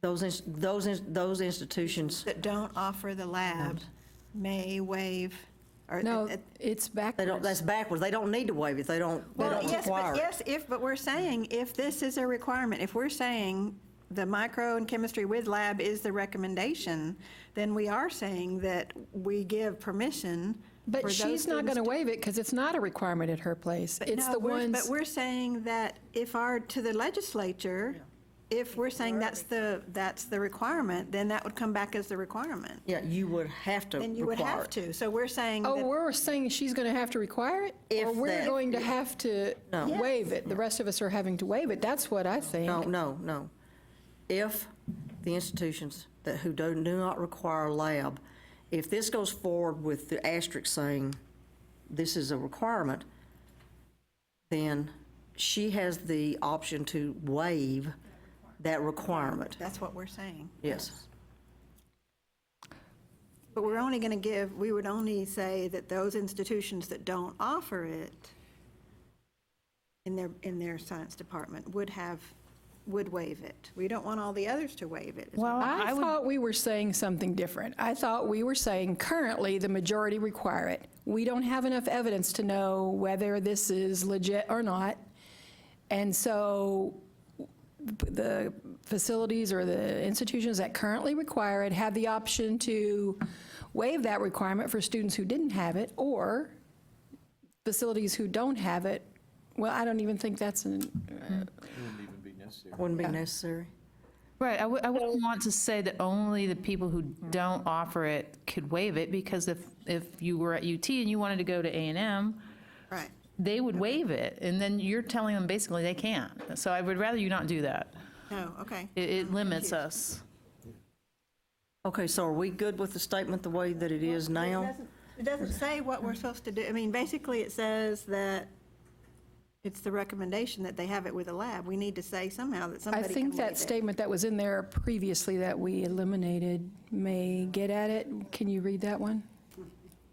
A: those institutions?
C: That don't offer the lab may waive, or.
J: No, it's
A: They
J: backwards.
A: don't, that's backwards. They don't need to waive it. They don't require it.
C: But we're saying if this is a requirement, if we're saying the micro and chemistry with lab is the recommendation, then we are saying that we give permission for
J: But
C: those
J: she's not going to
C: students
J: wave it because it's not a requirement at her place. It's
C: No,
J: the
C: But
J: ones,
C: we're saying that to the legislature, if we're saying that's the requirement, then that would come back as the requirement.
A: Yeah, you would have to require it.
C: Then you would have to. So we're saying
J: oh,
C: that,
J: we're saying she's going to have to require it? Or
A: If
J: we're
A: that-
J: going to have to
A: No.
J: waive it? The rest of us are having to waive it. That's what I think.
A: No. If the institutions who do not require a lab, if this goes forward with the asterisk saying this is a requirement, then she has the option to waive that requirement.
C: that's what we're saying.
A: Yes.
C: But we're only going to we would only say that those institutions that don't offer it in their science department would waive it. We don't want all the others to waive it.
E: Well,
J: I thought we were saying something different. I thought we were saying currently the majority require it. We don't have enough evidence to know whether this is legit or not. And so the facilities or the institutions that currently require it have the option to waive that requirement for students who didn't have it, or facilities who don't have it. Well, I don't even think that's
A: Wouldn't be necessary.
E: Right, I wouldn't want to say that only the people who don't offer it could waive it, because if you were at UT and you wanted to go to A&M,
C: Right.
E: they would waive it, and then you're telling them basically they can't. So I would rather you not do that.
C: No, okay.
E: It limits us.
A: Okay, so are we good with the statement the way that it is now?
C: It doesn't say what we're supposed to do. I mean, basically, it says that it's the recommendation that they have it with a lab. We need to say somehow that
J: I
C: somebody can
J: think
C: waive
J: that
C: it.
J: statement that was in there previously that we eliminated may get at it. Can you read that one?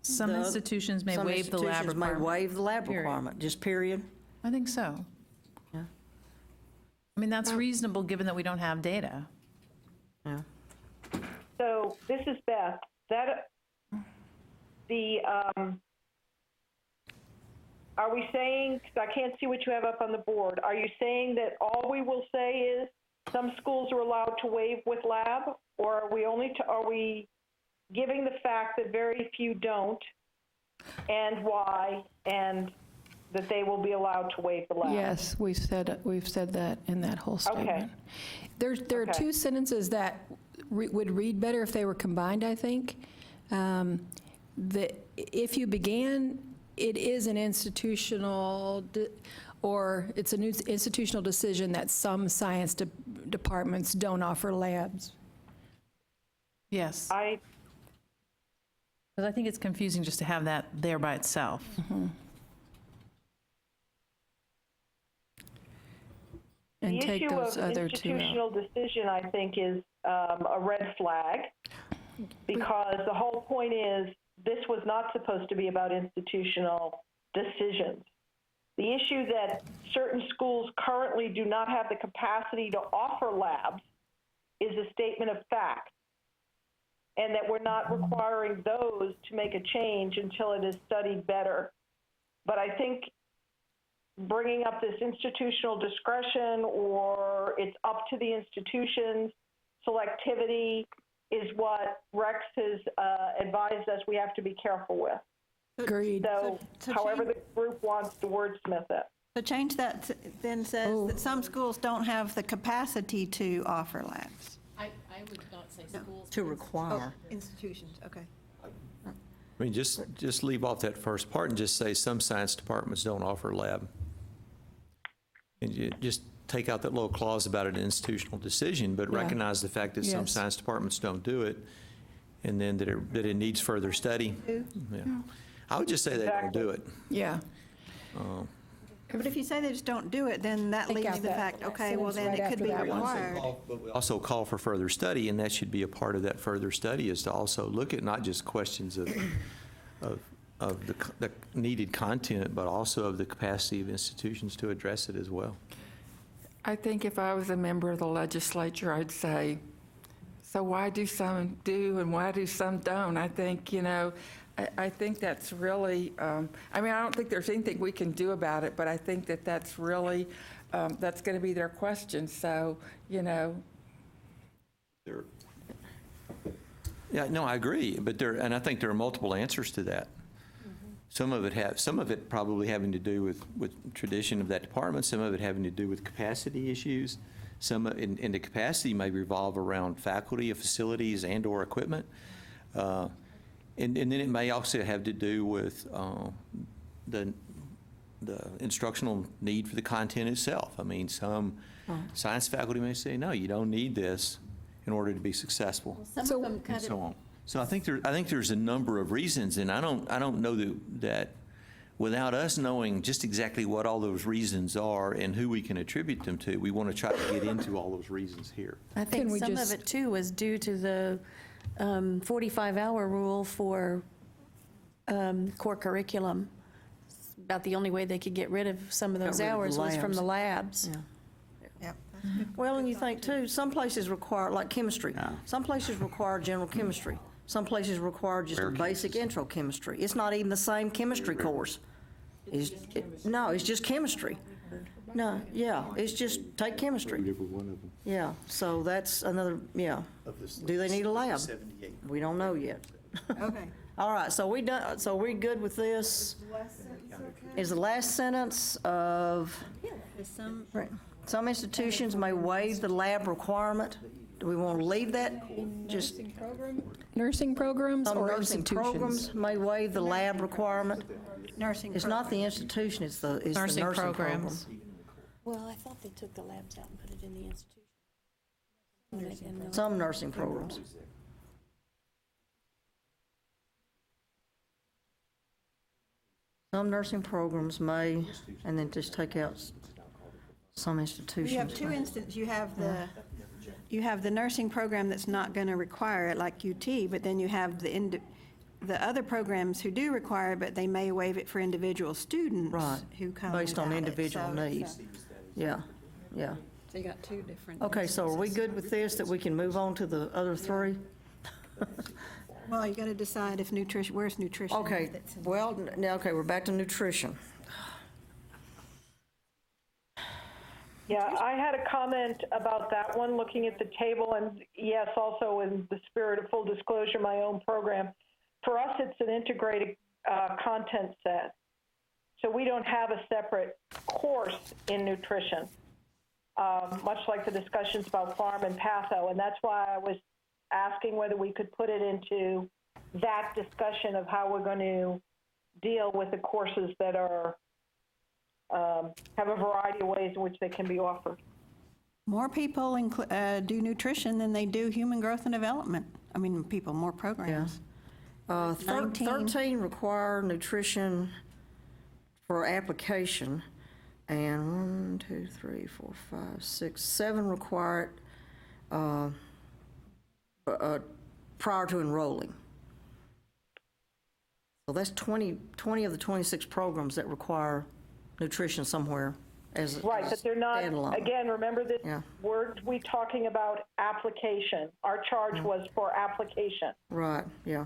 E: Some
A: The-
E: institutions may
A: Some
E: waive the lab
A: institutions may
E: requirement.
A: waive the lab
E: Period.
A: requirement, just period.
E: I think so. I mean, that's reasonable, given that we don't have data.
A: Yeah.
B: So this is Beth. Are we saying, because I can't see what you have up on the board, are you saying that all we will say is some schools are allowed to waive with lab? Or are we giving the fact that very few don't, and why, and that they will be allowed to waive the lab?
J: Yes, we've said that in that whole statement.
B: Okay.
J: There are two sentences that would read better if they were combined, I think. If you began, it is an institutional, or it's an institutional decision that some science departments don't offer labs.
E: Yes.
B: I
E: Because I think it's confusing just to have that there by itself.
J: And
B: The
J: take
B: issue
J: those
B: of
J: other two out.
B: institutional decision, I think, is a red flag, because the whole point is this was not supposed to be about institutional decisions. The issue that certain schools currently do not have the capacity to offer labs is a statement of fact, and that we're not requiring those to make a change until it is studied better. But I think bringing up this institutional discretion, or it's up to the institution's selectivity, is what Rex has advised us we have to be careful with.
J: Agreed.
B: So however the group wants to wordsmith it.
C: So change that, then says that some schools don't have the capacity to offer labs.
I: I would not say schools.
A: To require.
C: Institutions, okay.
F: I mean, just leave off that first part and just say some science departments don't offer lab. And you just take out that little clause about an institutional decision, but
J: Yeah.
F: recognize the fact that some
J: Yes.
F: science departments don't do it, and then that it needs further study. Yeah. I would just say they don't do it.
J: Yeah.
C: But if you say they just don't do it, then that
J: Take
C: leaves
J: out
C: the
J: that
C: fact, okay, well,
J: sentence
C: then
J: right
C: it could
J: after
C: be
J: that one.
C: required.
F: But we also call for further study, and that should be a part of that further study, is to also look at not just questions of the needed content, but also of the capacity of institutions to address it as well.
N: I think if I was a member of the legislature, I'd say, so why do some do and why do some don't? I think, I think that's really, I don't think there's anything we can do about it, but I think that that's really, that's going to be their question. So,
F: Yeah, no, I agree, and I think there are multiple answers to that. Some of it probably having to do with tradition of that department, some of it having to do with capacity issues. And the capacity may revolve around faculty, facilities, and/or equipment. And then it may also have to do with the instructional need for the content itself. I mean, some science faculty may say, no, you don't need this in order to be successful,
L: Some of them
F: and
L: kind
F: so
L: of,
F: on. So I think there's a number of reasons, and I don't know that without us knowing just exactly what all those reasons are and who we can attribute them to, we want to try to get into all those reasons here.
L: I think
J: Can we
L: some of
J: just-
L: it too was due to the 45-hour rule for core curriculum. About the only way they could get rid of some of those
A: rid of the
L: hours was from the
A: labs.
L: labs.
A: Yeah. Well, and you think too, some places require, like chemistry, some places require general chemistry. Some places require just a basic intro chemistry. It's not even the same chemistry course. No, it's just chemistry. No, yeah, it's just take chemistry. Yeah, so that's another, yeah. Do they need a lab? We don't know yet.
C: Okay.
A: All right, so we're good with this? Is the last sentence of, right, some institutions may waive the lab requirement? Do we want to leave that? Just
J: Nursing programs
A: some
J: or
A: nursing
J: institutions?
A: programs may waive the lab requirement?
C: Nursing
A: It's not the institution, it's the nursing program.
L: Well, I thought they took the labs out and put it in the institution.
A: Some nursing programs. Some nursing programs may, and then just take out some institutions.
C: You have two instances, you have the nursing program that's not going to require it, like UT, but then you have the other programs who do require it, but they may waive it for individual students
A: Right.
C: who come
A: Based on
C: without it.
A: individual
C: So-
A: needs. Yeah, yeah.
C: So you got two different.
A: Okay, so are we good with this, that we can move on to the other three?
C: Well, you got to decide if nutrition, where's nutrition?
A: Okay, well, now, okay, we're back to nutrition.
B: Yeah, I had a comment about that one, looking at the table, and yes, also in the spirit of full disclosure, my own program. For us, it's an integrated content set. So we don't have a separate course in nutrition, much like the discussions about farm and patho, and that's why I was asking whether we could put it into that discussion of how we're going to deal with the courses that are have a variety of ways in which they can be offered.
C: More people do nutrition than they do human growth and development. I mean, more programs.
A: 13 require nutrition for application, and 1, 2, 3, 4, 5, 6, 7 require it prior to enrolling. So that's 20 of the 26 programs that require nutrition somewhere as
B: Right, but they're not,
A: standalone.
B: again, remember this,
A: Yeah.
B: we talking about application. Our charge was for application.
A: Right, yeah.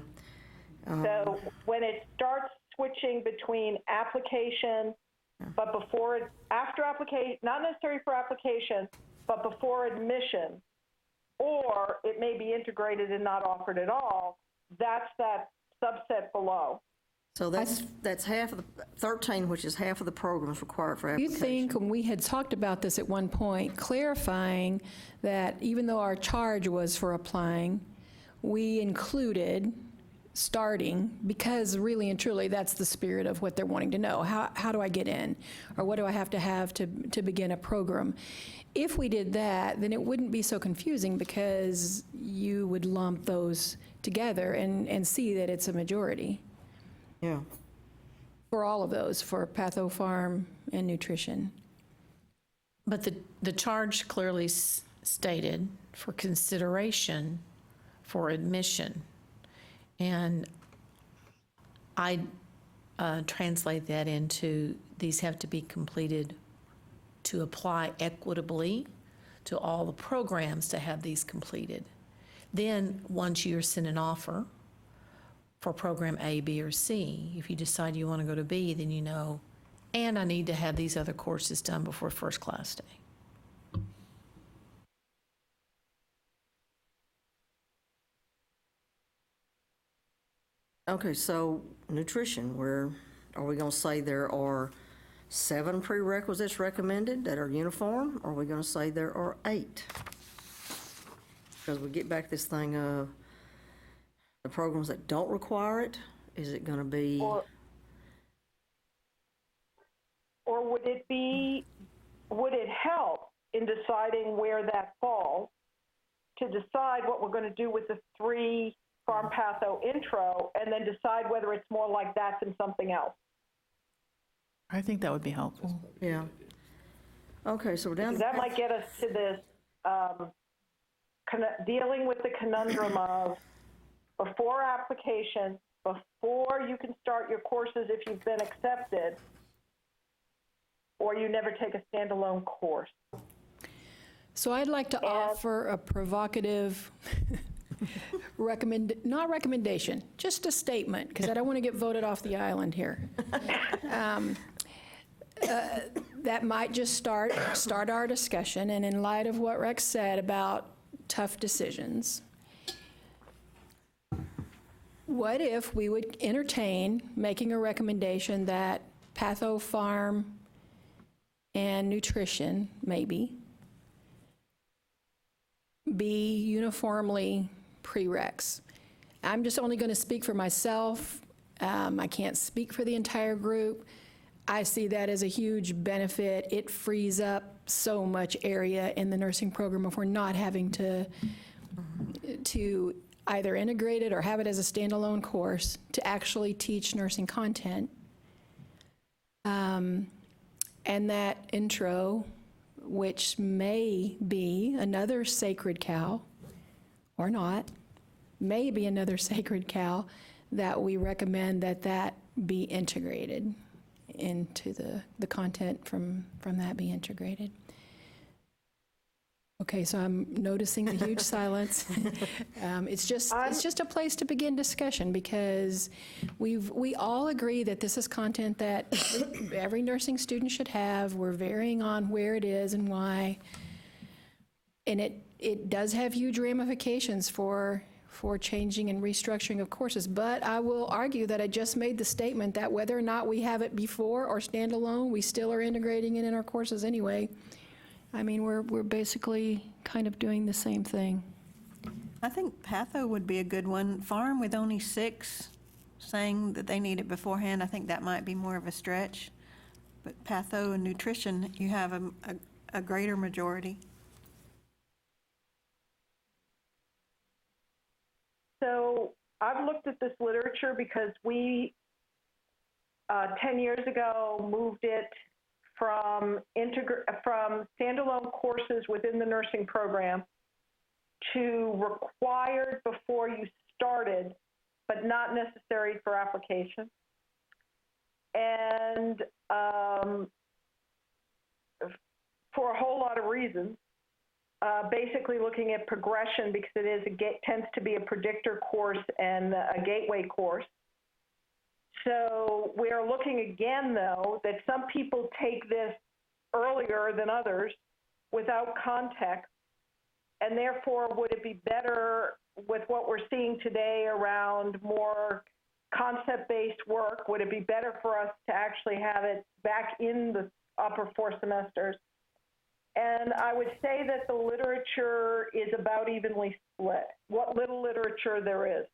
B: So when it starts switching between application, but before it, after application, not necessarily for application, but before admission, or it may be integrated and not offered at all, that's that subset below.
A: So that's half of the, 13, which is half of the programs required for
J: You
A: application.
J: think, and we had talked about this at one point, clarifying that even though our charge was for applying, we included starting, because really and truly, that's the spirit of what they're wanting to know. How do I get in? Or what do I have to begin a program? If we did that, then it wouldn't be so confusing, because you would lump those together and see that it's a majority
A: Yeah.
J: for all of those, for patho, farm, and nutrition.
I: But the charge clearly stated for consideration for admission. And I translate that into these have to be completed to apply equitably to all the programs to have these completed. Then, once you're sent an offer for program A, B, or C, if you decide you want to go to B, then you know, and I need to have these other courses done before first class day.
A: Okay, so nutrition, are we going to say there are 7 prerequisites recommended that are uniform? Or are we going to say there are 8? Because we get back this thing of the programs that don't require it, is it going to be?
B: Or would it help in deciding where that falls to decide what we're going to do with the 3 farm patho intro, and then decide whether it's more like that than something else?
E: I think that would be helpful.
A: Yeah. Okay, so we're down.
B: That might get us to this, dealing with the conundrum of before application, before you can start your courses if you've been accepted, or you never take a standalone course.
J: So I'd like to offer a provocative not recommendation, just a statement, because I don't want to get voted off the island here. That might just start our discussion, and in light of what Rex said about tough decisions, what if we would entertain making a recommendation that patho, farm, and nutrition, maybe, be uniformly prereqs? I'm just only going to speak for myself. I can't speak for the entire group. I see that as a huge benefit. It frees up so much area in the nursing program if we're not having to either integrate it or have it as a standalone course to actually teach nursing content. And that intro, which may be another sacred cow, or not, may be another sacred cow, that we recommend that be integrated into the content from that be integrated. Okay, so I'm noticing the huge silence. It's just a place to begin discussion, because we all agree that this is content that every nursing student should have. We're varying on where it is and why. And it does have huge ramifications for changing and restructuring of courses. But I will argue that I just made the statement that whether or not we have it before or standalone, we still are integrating it in our courses anyway. I mean, we're basically kind of doing the same thing.
C: I think patho would be a good one. Farm with only 6 saying that they need it beforehand, I think that might be more of a stretch. But patho and nutrition, you have a greater majority.
B: So I've looked at this literature because we, 10 years ago, moved it from standalone courses within the nursing program to required before you started, but not necessary for application. And for a whole lot of reasons, basically looking at progression, because it tends to be a predictor course and a gateway course. So we're looking again, though, that some people take this earlier than others without context, and therefore would it be better with what we're seeing today around more concept-based work, would it be better for us to actually have it back in the upper 4 semesters? And I would say that the literature is about evenly split, what little literature there is.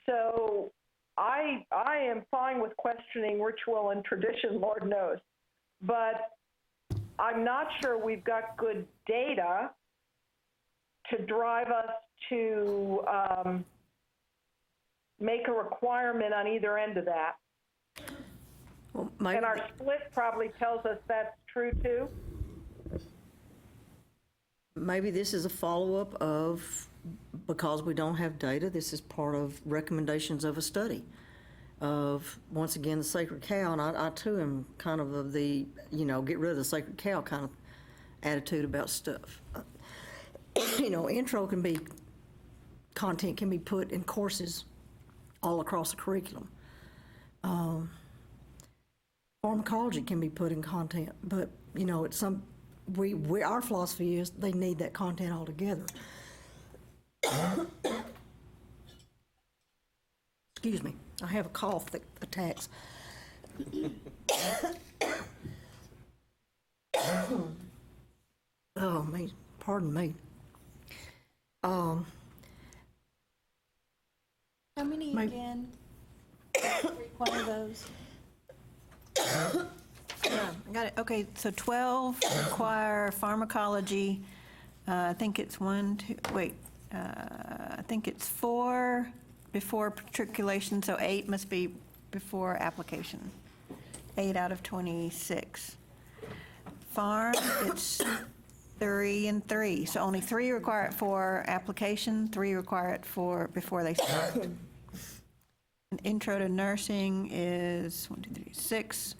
B: So I am fine with questioning ritual and tradition, Lord knows, but I'm not sure we've got good data to drive us to make a requirement on either end of that.
A: Well,
B: And our split probably tells us that's true too.
A: maybe this is a follow-up of, because we don't have data, this is part of recommendations of a study of, once again, the sacred cow. And I too am kind of the, get rid of the sacred cow kind of attitude about stuff. Intro content can be put in courses all across the curriculum. Pharmacology can be put in content, but, it's our philosophy is they need that content altogether. Excuse me, I have a cough that attacks. Oh, pardon me.
L: How many again require those?
C: Yeah, got it. Okay, so 12 require pharmacology. I think it's I think it's 4 before matriculation, so 8 must be before application. 8 out of 26. Farm, it's 3 and 3, so only 3 require it for application, 3 require it for before they start. And intro to nursing is 6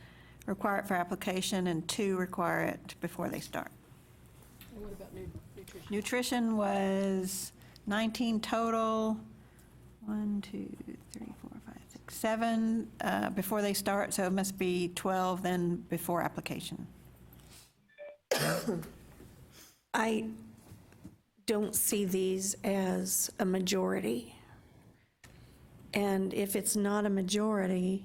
C: require it for application, and 2 require it before they start.
J: And what about nutrition?
C: Nutrition was 19 total. 1, 2, 3, 4, 5, 6, 7 before they start, so it must be 12 then before application.
L: I don't see these as a majority. And if it's not a majority,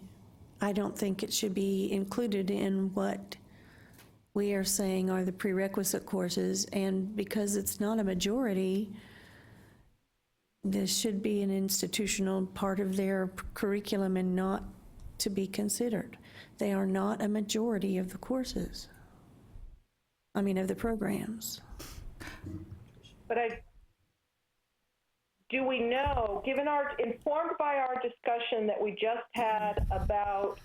L: I don't think it should be included in what we are saying are the prerequisite courses. And because it's not a majority, this should be an institutional part of their curriculum and not to be considered. They are not a majority of the courses. Of the programs.
B: But do we know, informed by our discussion that we just had about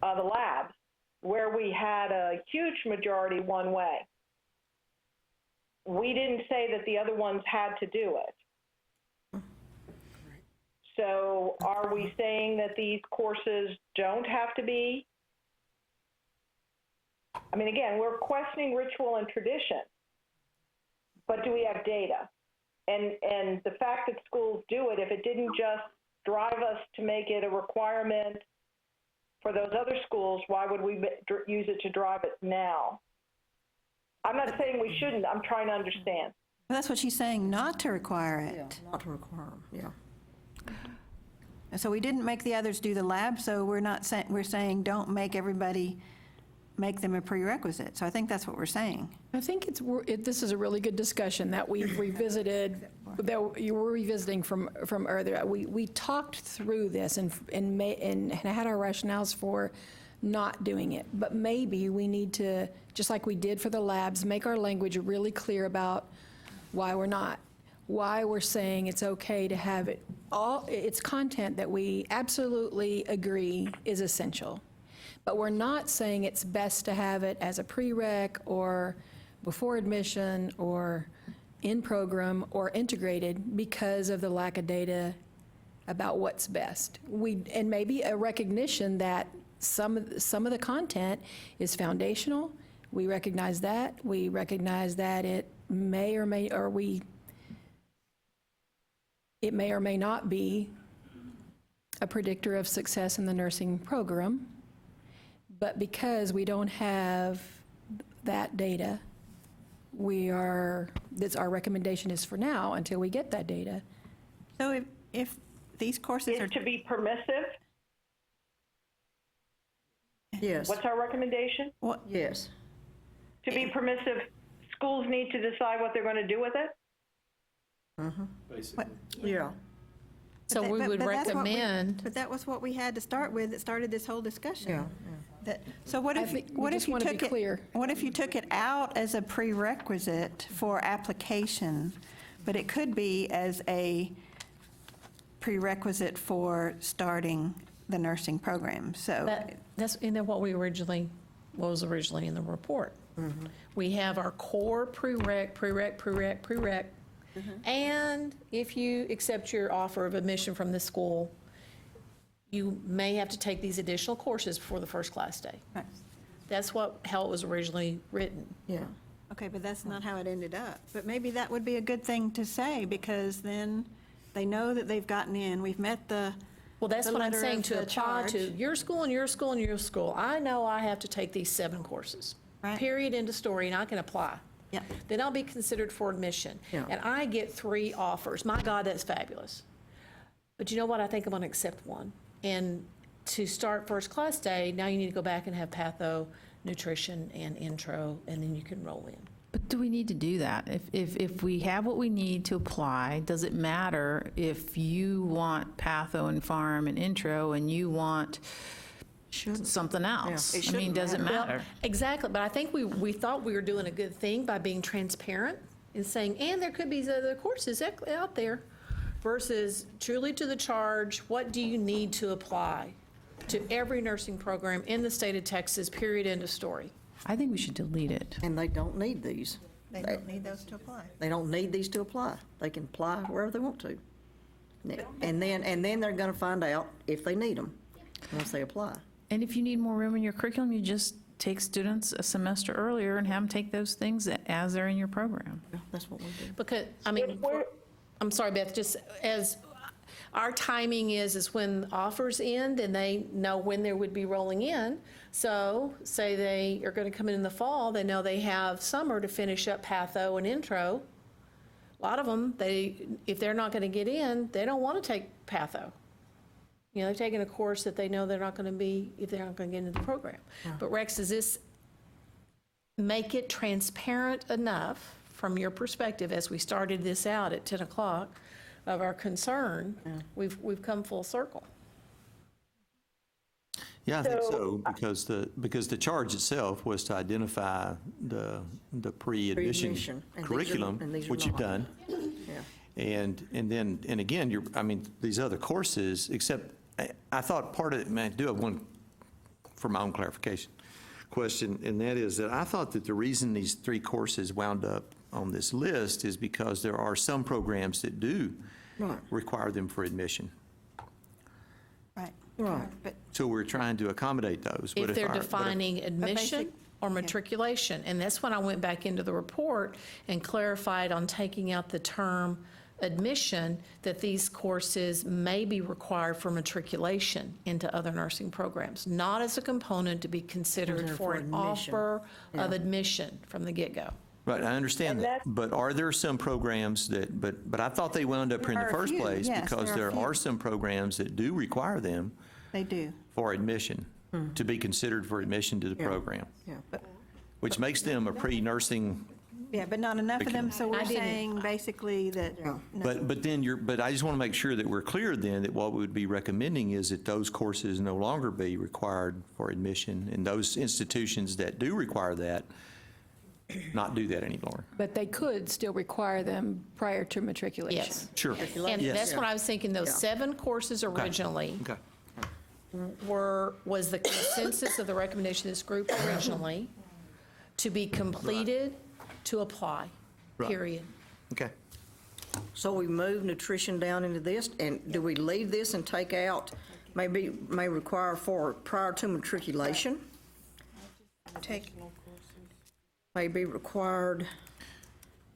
B: the labs, where we had a huge majority one way, we didn't say that the other ones had to do it. So are we saying that these courses don't have to be I mean, again, we're questioning ritual and tradition, but do we have data? And the fact that schools do it, if it didn't just drive us to make it a requirement for those other schools, why would we use it to drive it now? I'm not saying we shouldn't. I'm trying to understand.
C: Well, that's what she's saying, not to require it.
A: Yeah, not to require them, yeah.
C: So we didn't make the others do the lab, so we're not saying, we're saying don't make everybody make them a prerequisite. So I think that's what we're saying.
J: I think this is a really good discussion that we've revisited, that you were revisiting from earlier. We talked through this and had our rationales for not doing it. But maybe we need to, just like we did for the labs, make our language really clear about why we're not, why we're saying it's okay to have it all, it's content that we absolutely agree is essential. But we're not saying it's best to have it as a prereq or before admission or in program or integrated because of the lack of data about what's best. And maybe a recognition that some of the content is foundational. We recognize that. We recognize that it may or may not be a predictor of success in the nursing program. But because we don't have that data, that's our recommendation is for now until we get that data.
C: So if these courses are
B: Is to be permissive?
A: Yes,
B: What's our recommendation?
A: yes.
B: To be permissive, schools need to decide what they're going to do with it?
H: Basically.
A: Yeah.
I: So we would recommend,
C: But that was what we had to start with, that started this whole discussion.
A: Yeah,
C: So what
J: I
C: if,
J: think we
C: what
J: just
C: if you
J: wanna be
C: took it?
J: clear.
C: What if you took it out as a prerequisite for application, but it could be as a prerequisite for starting the nursing program? So
I: that's what was originally in the report. We have our core prereq, and if you accept your offer of admission from the school, you may have to take these additional courses before the first class day.
C: Right.
I: That's how it was originally written.
A: yeah.
C: Okay, but that's not how it ended up. But maybe that would be a good thing to say, because then they know that they've gotten in. We've met the
I: Well, that's
C: the
I: what I'm
C: letter
I: saying,
C: of
I: to
C: the
I: apply to
C: charge.
I: your school and your school and your school. I know I have to take these 7 courses.
C: Right.
I: Period, end of story, and I can apply.
C: Yeah.
I: Then I'll be considered for admission.
A: Yeah.
I: And I get 3 offers. My God, that's fabulous. But you know what? I think I'm going to accept one. And to start first class day, now you need to go back and have patho, nutrition, and intro, and then you can roll in.
E: But do we need to do that? If we have what we need to apply, does it matter if you want patho and farm and intro and you want something else?
A: It
E: I mean,
A: shouldn't
E: does it
A: matter.
E: matter?
I: Exactly, but I think we thought we were doing a good thing by being transparent and saying, and there could be other courses out there, versus truly to the charge, what do you need to apply to every nursing program in the state of Texas, period, end of story.
E: I think we should delete it.
A: And they don't need these.
C: They don't need those to apply.
A: They don't need these to apply. They can apply wherever they want to. And then they're going to find out if they need them once they apply.
E: And if you need more room in your curriculum, you just take students a semester earlier and have them take those things as they're in your program.
A: Yeah, that's what we do.
I: Because, I mean, I'm sorry, Beth, just as our timing is when offers end and they know when they would be rolling in. So say they are going to come in the fall, they know they have summer to finish up patho and intro. A lot of them, if they're not going to get in, they don't want to take patho. You know, they've taken a course that they know they're not going to be, if they're not going to get into the program. But Rex, does this make it transparent enough from your perspective, as we started this out at 10 o'clock, of our concern? We've come full circle.
F: Yeah, I think so, because the charge itself was to identify the pre-admission
A: Pre-admission, and
F: curriculum,
A: these are
F: which you've
A: not.
F: done.
A: Yeah.
F: And again, these other courses, except I thought part of it, man, I do have one for my own clarification question, and that is that I thought that the reason these 3 courses wound up on this list is because there are some programs that do
A: Right.
F: require them for admission.
C: Right.
A: Right.
C: But
F: So we're trying to accommodate those. But
I: If they're
F: our- but if-
I: defining admission or matriculation. And that's when I went back into the report and clarified on taking out the term admission, that these courses may be required for matriculation into other nursing programs, not as a component to be considered for an
A: admission.
I: offer of admission from the get-go.
F: Right, I understand
B: And
F: that, but are there some programs that, but I thought they wound up here in the
C: There are a
F: first
C: few,
F: place
C: yes,
F: because
C: there are a
F: there are
C: few.
F: some programs that do require them
C: They do.
F: for admission, to be considered for admission to the program,
A: Yeah.
F: which makes them a pre-nursing.
C: Yeah, but not enough of them, so we're
I: I didn't-
C: saying basically that,
A: Yeah.
C: no.
F: But I just want to make sure that we're clear then that what we would be recommending is that those courses no longer be required for admission, and those institutions that do require that, not do that anymore.
J: But they could still require them prior to matriculation.
I: Yes.
F: Sure.
I: And
F: Yes.
I: that's what I was thinking, those
A: Yeah.
I: 7 courses originally
F: Okay.
I: was the consensus of the recommendation of this group originally, to be completed to apply,
F: Right.
I: period.
F: Okay.
A: So we move nutrition down into this, and do we leave this and take out, may require for prior to matriculation? May be required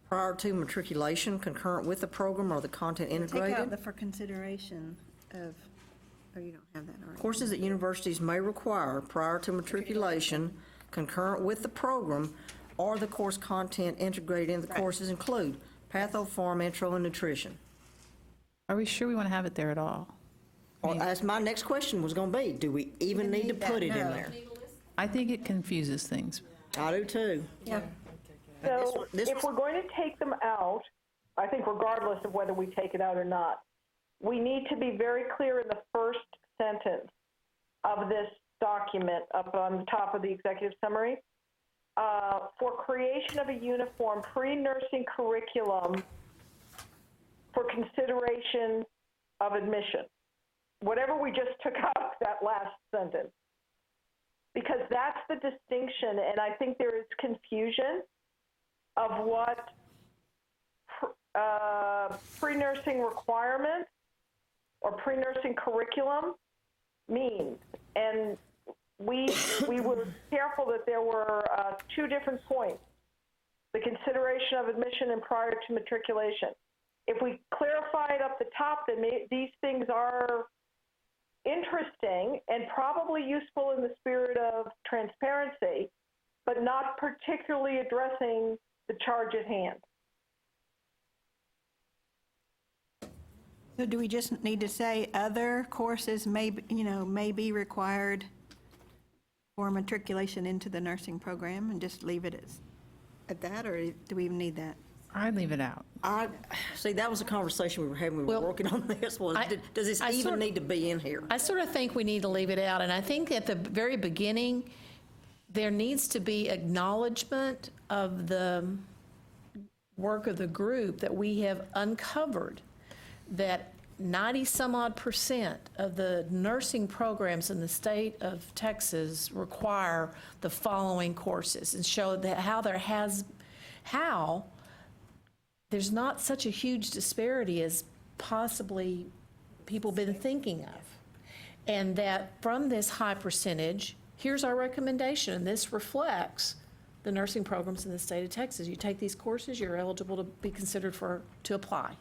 A: prior to matriculation, concurrent with the program or the content
C: Take out
A: integrated?
C: the for consideration of, oh, you don't have that, all right.
A: Courses that universities may require prior to matriculation, concurrent with the program, or the course content integrated in the courses include patho, pharm, intro, and nutrition.
E: Are we sure we want to have it there at all?
A: Or, that's my next question was gonna be, do we even need to put it in there?
E: I think it confuses things.
A: I do too.
C: Yeah.
B: So
A: This
B: if
A: was-
B: we're going to take them out, I think regardless of whether we take it out or not, we need to be very clear in the first sentence of this document up on the top of the executive summary. For creation of a uniform pre-nursing curriculum for consideration of admission. Whatever we just took out, that last sentence. Because that's the distinction, and I think there is confusion of what pre-nursing requirement or pre-nursing curriculum means. And we were careful that there were 2 different points, the consideration of admission and prior to matriculation. If we clarify it up the top, then these things are interesting and probably useful in the spirit of transparency, but not particularly addressing the charge at hand.
C: So do we just need to say other courses may be required for matriculation into the nursing program and just leave it at that, or do we even need that?
E: I'd leave it out.
A: See, that was a conversation we were having, we were
I: Well,
A: working on this, was,
I: I-
A: does this
I: I
A: even
I: sort-
A: need to be in here?
I: I sort of think we need to leave it out, and I think at the very beginning, there needs to be acknowledgement of the work of the group that we have uncovered that 90-some-odd% of the nursing programs in the state of Texas require the following courses, and show that how there's not such a huge disparity as possibly people been thinking of. And that from this high percentage, here's our recommendation, and this reflects the nursing programs in the state of Texas. You take these courses, you're eligible to be considered to apply.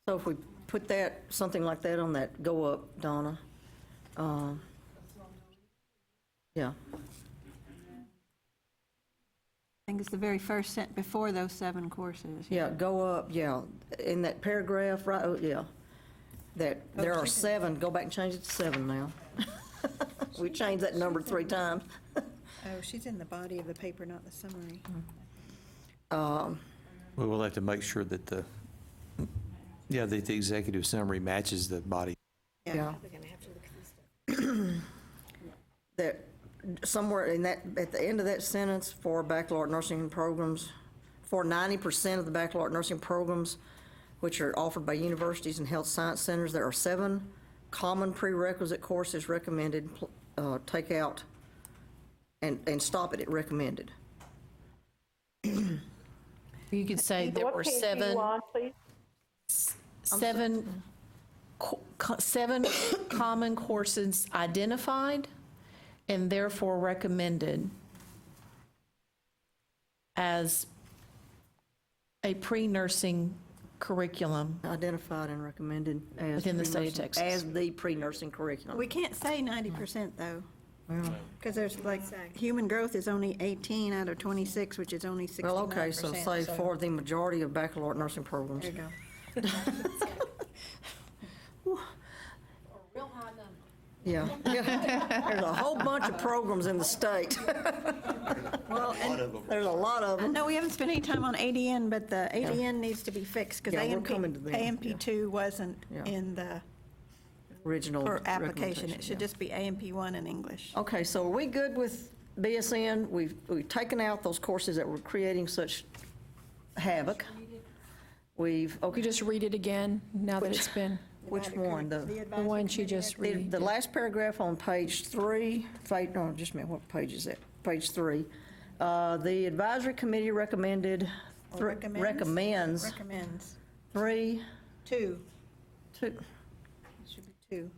A: So if we put that, something like that on that, go up, Donna. Yeah,
C: I think it's the very first sentence before those 7 courses.
A: yeah, go up, yeah, in that paragraph, right, oh, yeah. That there are 7, go back and change it to 7 now. We changed that number 3 times.
C: Oh, she's in the body of the paper, not the summary.
F: We will have to make sure that the executive summary matches the body.
A: Yeah. That, somewhere in that, at the end of that sentence, for baccalaureate nursing programs, for 90% of the baccalaureate nursing programs, which are offered by universities and health science centers, there are 7 common prerequisite courses recommended, take out and stop it at recommended.
I: You could say there
B: What
I: were
B: page are you
I: 7
B: on, please?
I: seven common courses identified, and therefore recommended as a pre-nursing curriculum
A: Identified and recommended as.
I: Within the state of
A: pre-nursing-
I: Texas.
A: As the pre-nursing curriculum.
C: We can't say 90% though. Because there's like, human growth is only 18 out of 26, which is only 69%.
A: Well, okay, so say for the majority of baccalaureate nursing programs.
C: There you go.
A: Yeah, yeah. There's a whole bunch of programs in the state.
C: Well, and
A: There's a lot of them.
C: no, we haven't spent any time on ADN, but the ADN needs to be fixed because
A: Yeah, we're coming to them.
C: AMP2 wasn't
A: Yeah.
C: in the,
A: Original
C: for application.
A: recommendation,
C: It should
A: yeah.
C: just be AMP1 in English.
A: Okay, so are we good with BSN? We've taken out those courses that were creating such havoc.
J: You just read it again, now that it's been,
A: Which one?
J: the one she just read.
A: The last paragraph on page 3, no, just a minute, what page is that? Page 3. The advisory committee recommends
C: Recommends
A: 3,
C: two.
A: 2,
C: It should be two.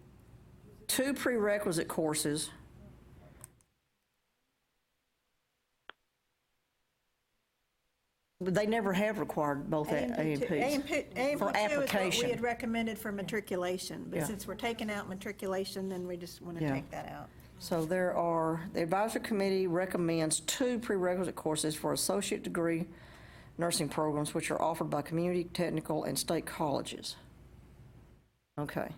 A: 2 prerequisite courses. But they never have required both AMPs.
C: AMP2
A: For
C: is what
A: application.
C: we had recommended for matriculation, but
A: Yeah.
C: since we're taking out matriculation, then we just want to
A: Yeah.
C: take that out.
A: So the advisory committee recommends 2 prerequisite courses for associate degree nursing programs which are offered by community, technical, and state colleges. Okay.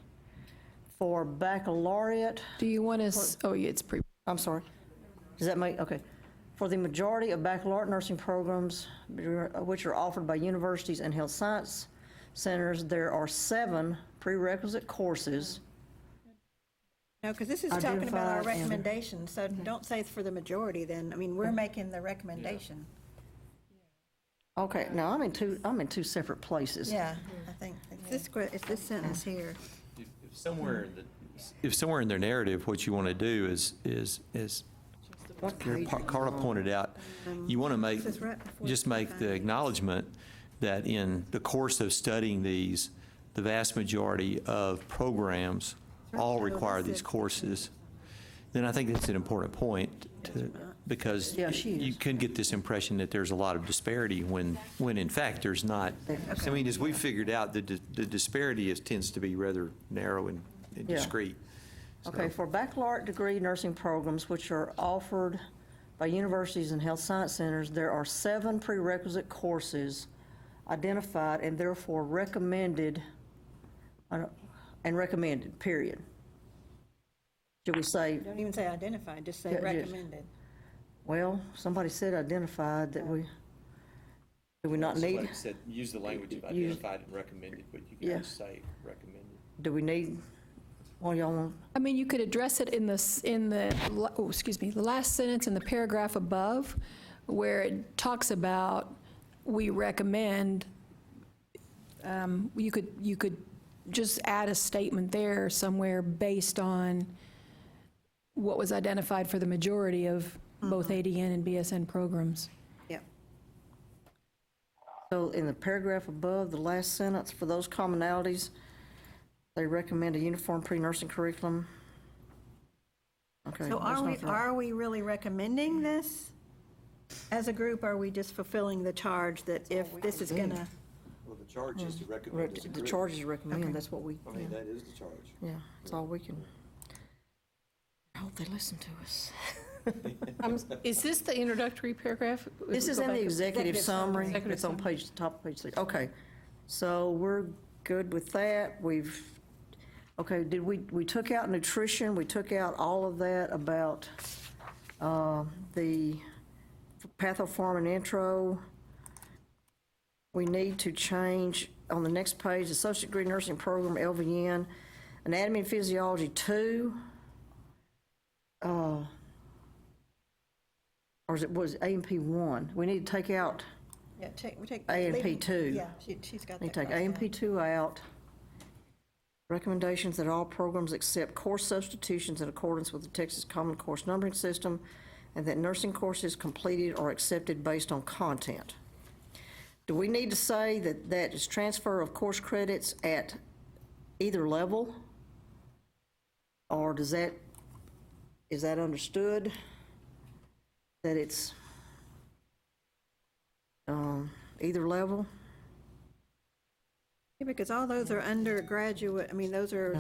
A: For baccalaureate,
J: Do you want to, oh, yeah, it's pre,
A: I'm sorry, does that make, okay. For the majority of baccalaureate nursing programs which are offered by universities and health science centers, there are 7 prerequisite courses.
C: No, because this is talking about
A: Identified
C: our
A: and-
C: recommendations, so don't say it's for the majority then. I mean, we're making the recommendation.
A: Okay, now I'm in two separate places.
C: Yeah, I think, it's this sentence here.
F: If somewhere in their narrative, what you want to do is
A: What page are you
F: Carla
A: on?
F: pointed out, you want to make,
C: This is right before
F: just make the
C: 65.
F: acknowledgement that in the course of studying these, the vast majority of programs all require these courses. Then I think that's an important point, because
A: Yeah, she
F: you
A: is.
F: can get this impression that there's a lot of disparity when in fact there's not. I mean, as we figured out, the disparity tends to be rather narrow and
A: Yeah.
F: discrete.
A: Okay, for baccalaureate degree nursing programs which are offered by universities and health science centers, there are 7 prerequisite courses identified and therefore recommended, period. Should we say,
C: Don't even say identified, just say
A: Yeah, just-
C: recommended.
A: well, somebody said identified, that we, do we not need,
F: Use the language of
A: Use-
F: identified and recommended, but you
A: Yeah.
F: just say recommended.
A: do we need, well, y'all want,
J: I mean, you could address it in the last sentence in the paragraph above, where it talks about, we recommend, you could just add a statement there somewhere based on what was identified for the majority of both ADN and BSN programs.
C: Yep.
A: so in the paragraph above, the last sentence, for those commonalities, they recommend a uniform pre-nursing curriculum. Okay.
C: So
A: that's not right.
C: are we really recommending this as a group? Are we just fulfilling the charge that if this is gonna,
F: Well, the charge is to
A: The charge is recommend, that's what we, yeah,
F: that is the charge.
A: yeah, that's all we can. I hope they listen to us.
I: Is this the introductory paragraph?
A: This is
I: Go
A: in the
I: back-
A: executive summary,
I: Executive
A: it's on
I: summary.
A: top of page 3. Okay, so we're good with that, okay, we took out nutrition, we took out all of that about the pathopharm and intro. We need to change, on the next page, Associate Degree Nursing Program, LVN, Anatomy and Physiology 2, or was it AMP 1? We need to take out,
C: yeah, we take.
A: AMP 2.
C: Yeah, she's got that.
A: need to take
C: crossed out.
A: AMP 2 out. Recommendations that all programs accept course substitutions in accordance with the Texas Common Course Numbering System, and that nursing courses completed or accepted based on content. Do we need to say that that is transfer of course credits at either level? Or does that, is that understood? That it's either level?
C: Yeah, because all those are undergraduate, I mean, those are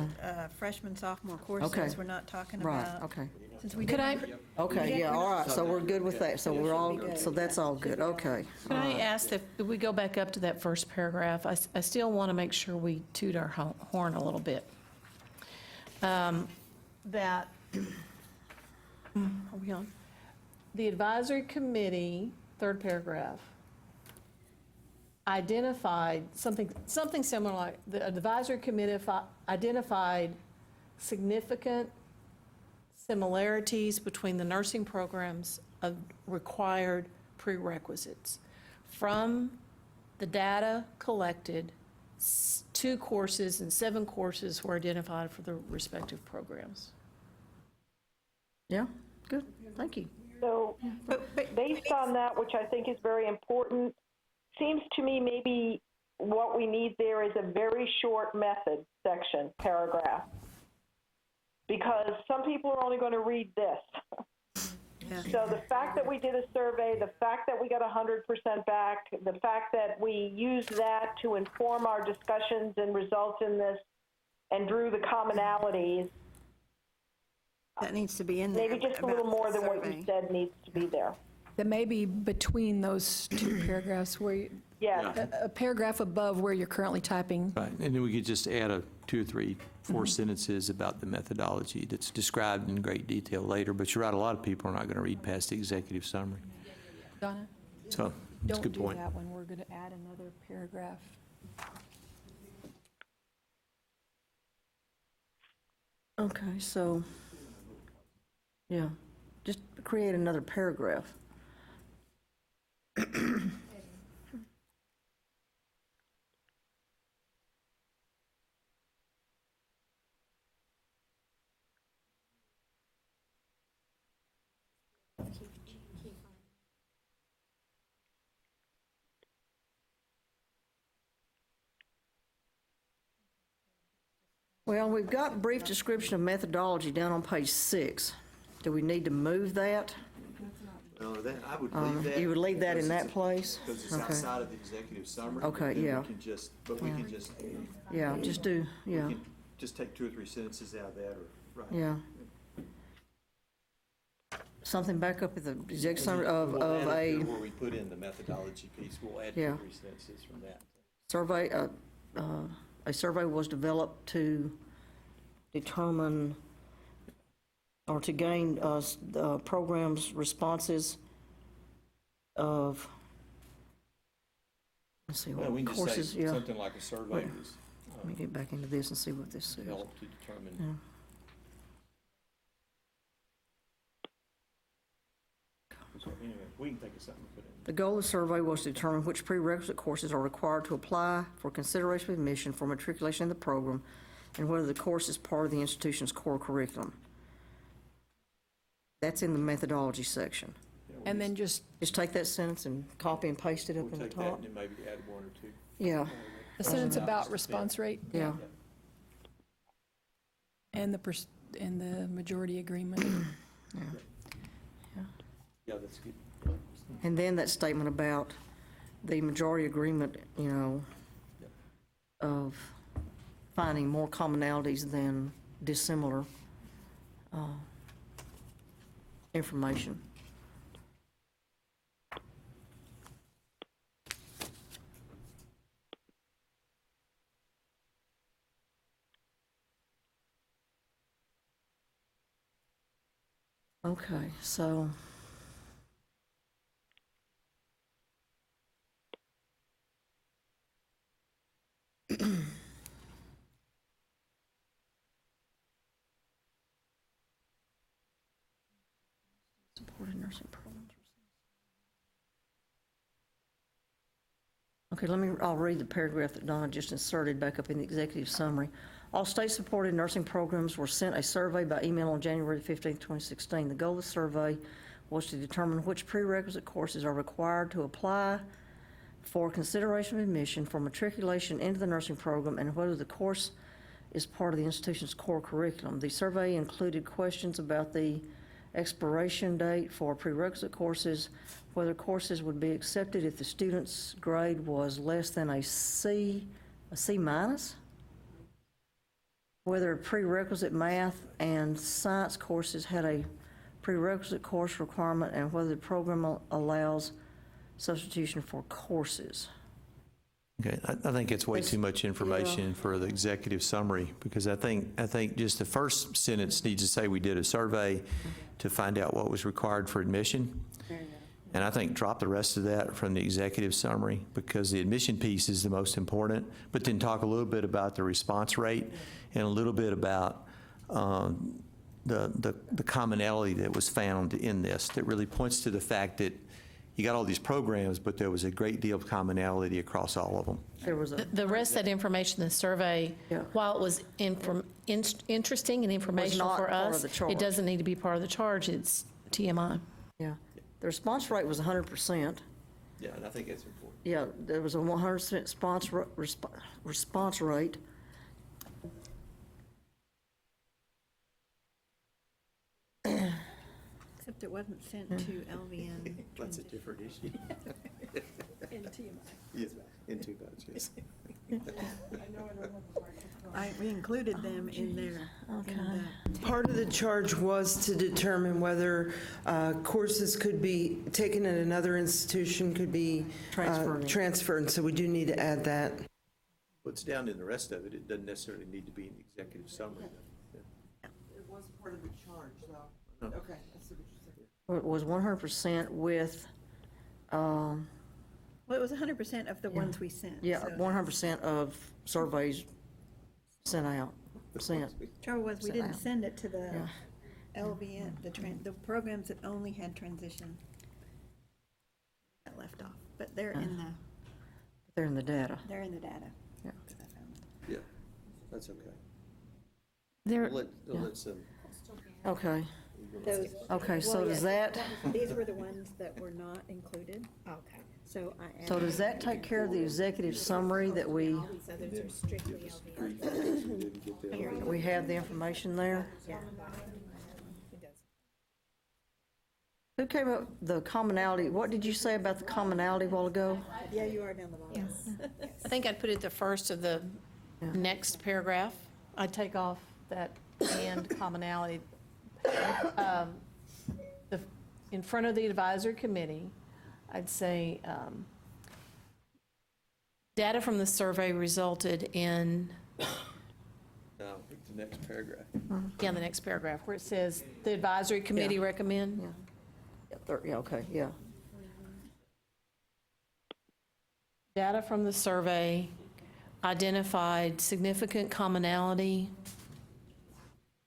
C: freshman, sophomore
A: Okay.
C: courses we're not talking
A: Right,
C: about.
A: okay.
C: Since we
I: Could I,
C: didn't,
A: Okay, yeah, all right, so we're good with that, so we're all, so that's all good, okay.
I: could I ask if we go back up to that first paragraph? I still want to make sure we toot our horn a little bit. That, are we on? The advisory committee, third paragraph, identified something similar like, the advisory committee identified significant similarities between the nursing programs of required prerequisites. From the data collected, 2 courses and 7 courses were identified for the respective programs.
A: Yeah, good, thank you.
B: So based on that, which I think is very important, seems to me maybe what we need there is a very short method section, paragraph. Because some people are only going to read this. So the fact that we did a survey, the fact that we got 100% back, the fact that we used that to inform our discussions and results in this and drew the commonalities,
C: that needs to be in there.
B: maybe just a little
C: about
B: more
C: the
B: than what you
C: survey.
B: said needs to be there.
J: That may be between those 2 paragraphs where,
B: Yes.
J: a paragraph above where you're currently typing.
F: Right, and then we could just add 2 or 3, 4 sentences about the methodology that's described in great detail later, but you're right, a lot of people are not going to read past the executive summary.
J: Donna,
F: So, that's a
J: don't
F: good
J: do
F: point.
J: that one. We're going to add another paragraph.
A: Okay, so, yeah, just create another paragraph. Well, we've got brief description of methodology down on page 6. Do we need to move that?
F: I would
A: You would leave that in that place?
F: Because it's
A: Okay.
F: outside of the executive summary.
A: Okay,
F: then
A: yeah.
F: We can just, but we can just,
A: Yeah, just do,
F: we
A: yeah,
F: can just take 2 or 3 sentences out of that, or, right.
A: yeah. Something back up at the executive summary of
F: We'll add it
A: a
F: there where we put in the methodology piece, we'll add 2
A: Yeah.
F: or 3 sentences from that.
A: survey, a survey was developed to determine or to gain the program's responses of, let's see,
F: Well, we
A: what
F: can just
A: courses,
F: say
A: yeah.
F: something like a survey was
A: Let me get back into this and see what this says.
F: developed to determine.
A: Yeah.
F: So anyway, we can think of something to put in.
A: The goal of the survey was to determine which prerequisite courses are required to apply for consideration of admission for matriculation in the program, and whether the course is part of the institution's core curriculum. That's in the methodology section.
J: And then just
A: Just take that sentence and copy and paste it up
F: We'll
A: in the
F: take that
A: top.
F: and then maybe add 1 or 2.
A: Yeah,
J: a sentence about response rate
A: yeah,
J: and and the majority agreement.
F: Yeah, that's good.
A: and then that statement about the majority agreement, you know, of finding more commonalities than dissimilar information. Okay, so. Supported nursing programs. Okay, I'll read the paragraph that Donna just inserted back up in the executive summary. All state-supported nursing programs were sent a survey by email on January 15, 2016. The goal of the survey was to determine which prerequisite courses are required to apply for consideration of admission for matriculation into the nursing program, and whether the course is part of the institution's core curriculum. The survey included questions about the expiration date for prerequisite courses, whether courses would be accepted if the student's grade was less than a C minus, whether prerequisite math and science courses had a prerequisite course requirement, and whether the program allows substitution for courses.
F: Okay, I think it's way too much information for the executive summary, because I think just the first sentence needs to say we did a survey to find out what was required for admission. And I think drop the rest of that from the executive summary, because the admission piece is the most important, but then talk a little bit about the response rate and a little bit about the commonality that was found in this, that really points to the fact that you got all these programs, but there was a great deal of commonality across all of them.
A: There was a,
I: The rest of that information in the survey,
A: Yeah.
I: while it was interesting and informational
A: not
I: for
A: part of
I: us,
A: the charge.
I: it doesn't need to be part of the charge. It's TMI.
A: yeah, the response rate was 100%.
F: Yeah, and I think that's important.
A: Yeah, there was a 100% response rate.
C: Except it wasn't sent to LVN.
F: That's a different issue. Yes, in two votes, yes.
C: We included them in there.
G: Part of the charge was to determine whether courses could be taken at another institution, could be transferred, so we do need to add that.
F: What's down in the rest of it, it doesn't necessarily need to be in the executive summary.
G: It was part of the charge, though. Okay, I see what you're saying.
A: It was 100% with,
C: Well, it was 100% of the ones we sent.
A: yeah,
C: so-
A: 100% of surveys sent out, sent.
C: Trouble was, we
A: Sent
C: didn't
A: out.
C: send it to the
A: Yeah.
C: LVN, the programs that only had transition. That left off, but they're in the
A: They're in the data.
C: data.
A: Yeah.
F: Yeah, that's okay.
D: There,
F: Let some.
A: Okay,
C: Those,
A: okay, so
C: well,
A: does
C: yes,
A: that,
C: these were the ones that were not included.
M: Okay.
C: So I added.
A: so does that take care of the executive summary that we,
M: These others are strictly LVN.
A: we have the information there?
M: Yeah. It does.
A: Who came up, the commonality, what did you say about the commonality a while ago?
C: Yeah, you are down the bottom.
M: Yes.
I: I think I'd put it the first of the next paragraph. I'd take off that and commonality. In front of the advisory committee, I'd say, data from the survey resulted in,
F: No, the next paragraph.
I: yeah, the next paragraph, where it says, the advisory committee recommend.
A: Yeah, okay, yeah.
I: Data from the survey identified significant commonality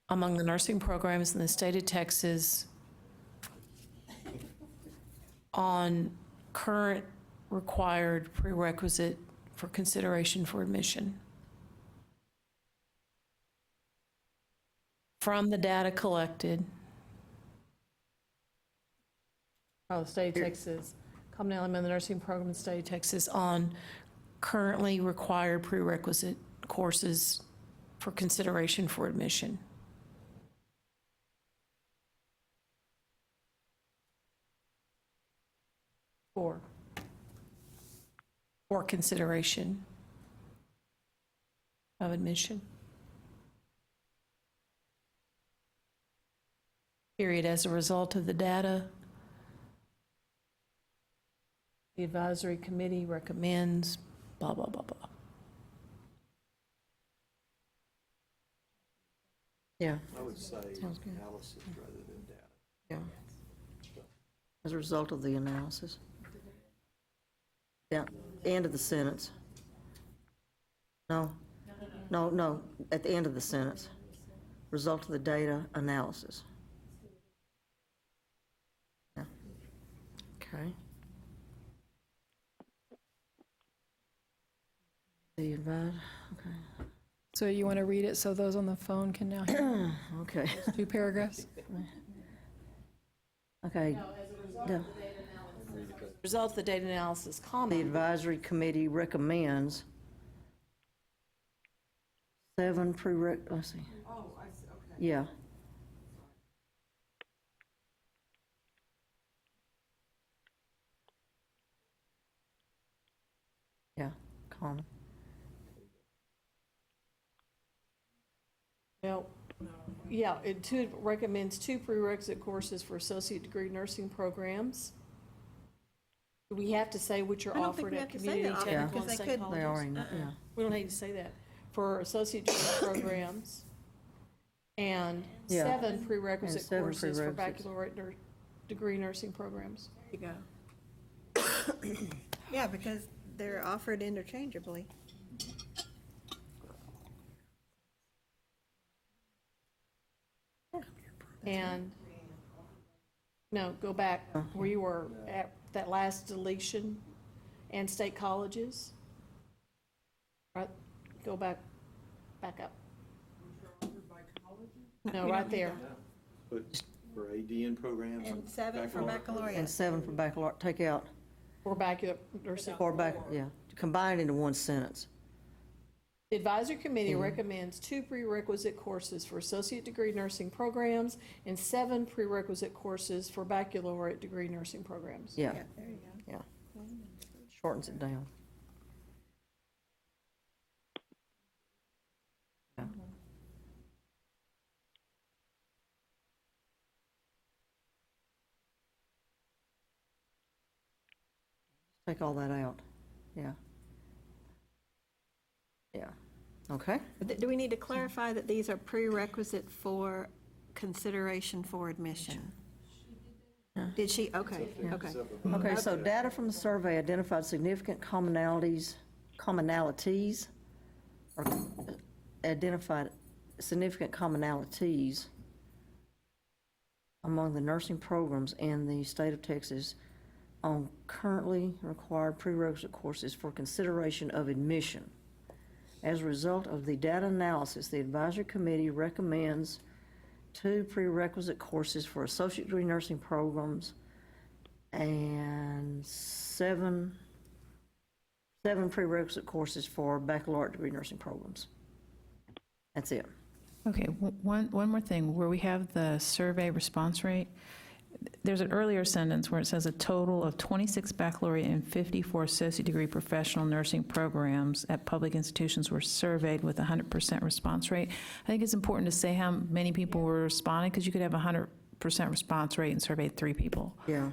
I: among the nursing programs in the state of Texas on current required prerequisite for consideration for admission. From the data collected, the state of Texas, commonality among the nursing program in the state of Texas on currently required prerequisite courses for consideration for admission. For consideration of admission. Period. As a result of the data, the advisory committee recommends blah, blah, blah, blah.
A: Yeah,
F: I would say
A: Sounds good.
F: analysis rather than data.
A: yeah. As a result of the analysis. Yeah, end of the sentence. No, at the end of the sentence. Result of the data analysis. Yeah. Okay. The advice, okay.
J: so you want to read it so those on the phone can now hear
A: Okay,
J: 2 paragraphs?
A: okay. Yeah.
I: Result of the data analysis,
A: The
I: comma.
A: advisory committee recommends 7 let's see. Oh, I see, okay. Yeah. Yeah, common.
J: Well, yeah, recommends 2 prerequisite courses for associate degree nursing programs. Do we have to say which are
C: I don't think
J: offered
C: we
J: at
C: have to say
J: community
C: that,
J: technical
C: because
J: and
C: they
J: state
C: could-
A: They
J: colleges?
A: already, know, yeah.
J: We don't need to say that. For associate degree programs, and
A: Yeah.
J: 7 prerequisite
A: And 7
J: courses for
A: prerequisites.
J: baccalaureate degree nursing programs.
C: You go. Yeah, because they're offered interchangeably.
J: And, no, go back where you were at that last deletion, and state colleges. Right, go back up. No, right there.
F: For ADN programs?
C: And 7 for baccalaureate.
A: And 7 for baccalaureate, take out,
J: For baccalaureate nursing.
A: or back, yeah, combine into one sentence.
J: The advisory committee recommends 2 prerequisite courses for associate degree nursing programs and 7 prerequisite courses for baccalaureate degree nursing programs.
A: Yeah,
C: There you go.
A: yeah. Shortens it down. Yeah. Take all that out, yeah. Yeah, okay.
C: But do we need to clarify that these are prerequisite for consideration for admission? Did she? Okay, okay.
A: Okay, so data from the survey identified significant commonalities, or identified significant commonalities among the nursing programs in the state of Texas on currently required prerequisite courses for consideration of admission. As a result of the data analysis, the advisory committee recommends 2 prerequisite courses for associate degree nursing programs and 7 prerequisite courses for baccalaureate degree nursing programs. That's it.
E: Okay, one more thing, where we have the survey response rate, there's an earlier sentence where it says a total of 26 baccalaureate and 54 associate degree professional nursing programs at public institutions were surveyed with 100% response rate. I think it's important to say how many people were responding, because you could have 100% response rate and surveyed 3 people.
A: Yeah,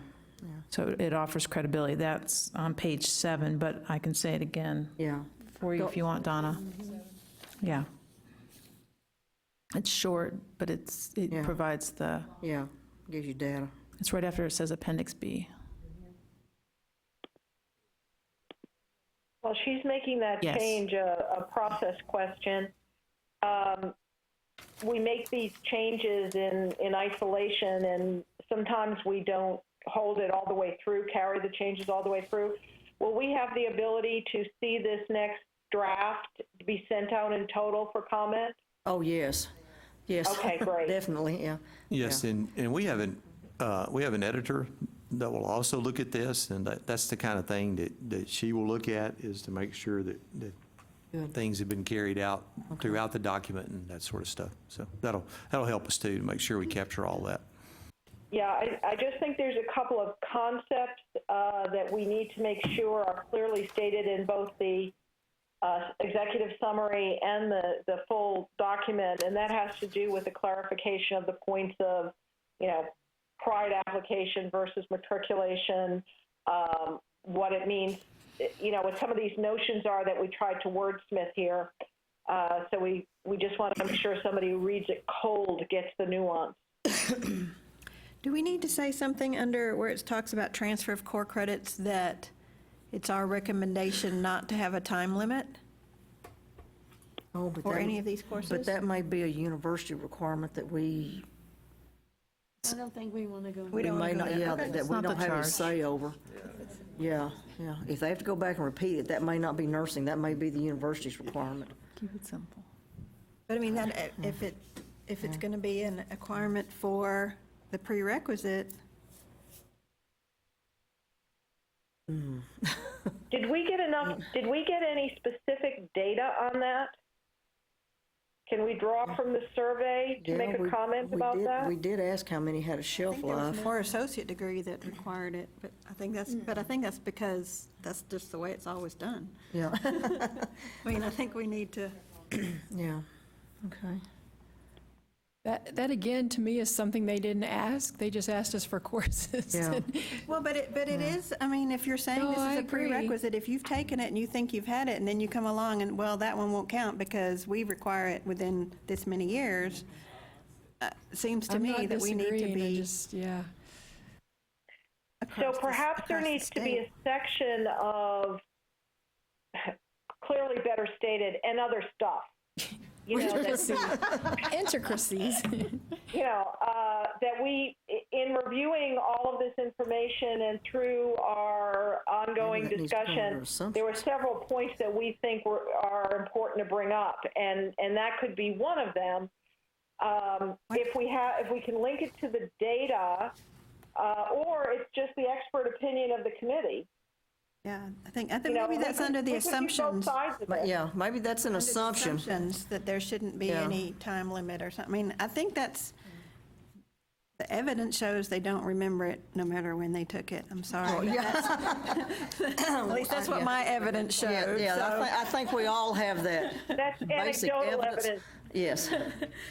E: So it offers credibility. That's on page 7, but I can say it again
A: yeah.
E: for you if you want, Donna. Yeah. It's short, but it
A: Yeah.
E: provides the,
A: Yeah, gives you data.
E: it's right after it says Appendix B.
B: Well, she's making that
E: Yes.
B: change a process question. We make these changes in isolation, and sometimes we don't hold it all the way through, carry the changes all the way through. Will we have the ability to see this next draft be sent out in total for comment?
A: Oh, yes, yes.
B: Okay, great.
A: Definitely, yeah.
F: Yes, and we have an editor that will also look at this, and that's the kind of thing that she will look at, is to make sure that
A: Good.
F: things have been carried out throughout the document and that sort of stuff. So that'll help us too, to make sure we capture all that.
B: Yeah, I just think there's a couple of concepts that we need to make sure are clearly stated in both the executive summary and the full document, and that has to do with the clarification of the points of, pride application versus matriculation, what it means, what some of these notions are that we tried to wordsmith here. So we just want to make sure somebody who reads it cold gets the nuance.
C: Do we need to say something under where it talks about transfer of core credits that it's our recommendation not to have a time limit
A: Oh, but
C: for
A: that-
C: any of these courses?
A: But that may be a university requirement that we
L: I don't think we want to go.
C: We don't
A: may
C: wanna go
A: not,
C: there.
A: yeah,
C: Okay.
A: that we
E: not
A: don't
E: the
A: have any
E: charge.
A: say over. Yeah, yeah. If they have to go back and repeat it, that may not be nursing, that may be the university's requirement.
E: Keep it simple.
C: But I mean, that, if it's going to be an acquirement for the prerequisite,
B: Did we get any specific data on that? Can we draw from the survey to
A: Yeah,
B: make a comment about that?
A: We did ask how many had a
C: I
A: shelf
C: think there was
A: life.
C: more associate degree that required it, but I think that's because that's just the way it's always done.
A: Yeah,
C: I mean, I think we need to,
A: yeah, okay.
J: That again, to me, is something they didn't ask. They just asked us for courses.
A: Yeah.
C: well, but it is, I mean, if you're saying
J: No,
C: this
J: I
C: is a
J: agree.
C: prerequisite, if you've taken it and you think you've had it, and then you come along and, well, that one won't count because we require it within this many years, seems to
J: I'm
C: me
J: not
C: that we need to
J: disagreeing, I
C: be.
J: just, yeah.
B: So perhaps there needs to be a section of, clearly better stated, and other stuff. You know, that,
J: Intricacies.
B: that we, in reviewing all of this information and through our ongoing
A: Maybe that needs to come under
B: discussion,
A: assumptions.
B: there were several points that we think are important to bring up, and that could be one of them. If we can link it to the data, or it's just the expert opinion of the committee.
C: Yeah, I think
B: You
C: maybe that's under the
B: we could do both
C: assumptions.
B: sides of
A: But
B: it.
A: yeah, maybe that's an assumption.
C: Assumptions that there shouldn't be
A: Yeah.
C: any time limit or something. I mean, I think that's, the evidence shows they don't remember it no matter when they took it. I'm sorry. but that's- At least that's what my evidence showed.
A: Yeah,
C: so-
A: I think we all have that
B: That's
A: basic
B: anecdotal
A: evidence.
B: evidence.
A: Yes,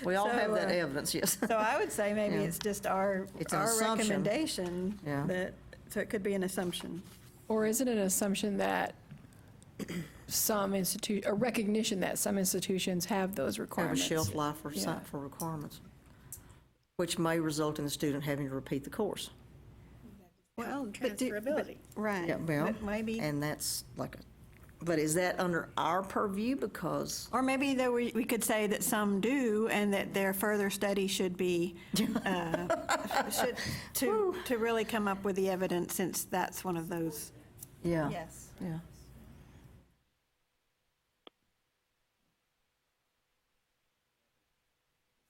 A: we all have that
C: So,
A: evidence, yes.
C: So I would say maybe
A: Yeah.
C: it's just our
A: It's an assumption.
C: recommendation
A: Yeah.
C: that, so it could be an assumption.
J: Or is it an assumption that a recognition that some institutions have those
A: Have a
J: requirements?
A: shelf life for,
J: Yeah.
A: for requirements, which may result in the student having to repeat the course.
C: Well,
M: Transferability.
C: right.
A: Yeah, well,
C: But maybe,
A: and that's like but is that under our purview because?
C: or maybe that we could say that some do and that their further study should be, to really come up with the evidence, since that's one of those.
A: Yeah.
C: Yes.
A: Yeah.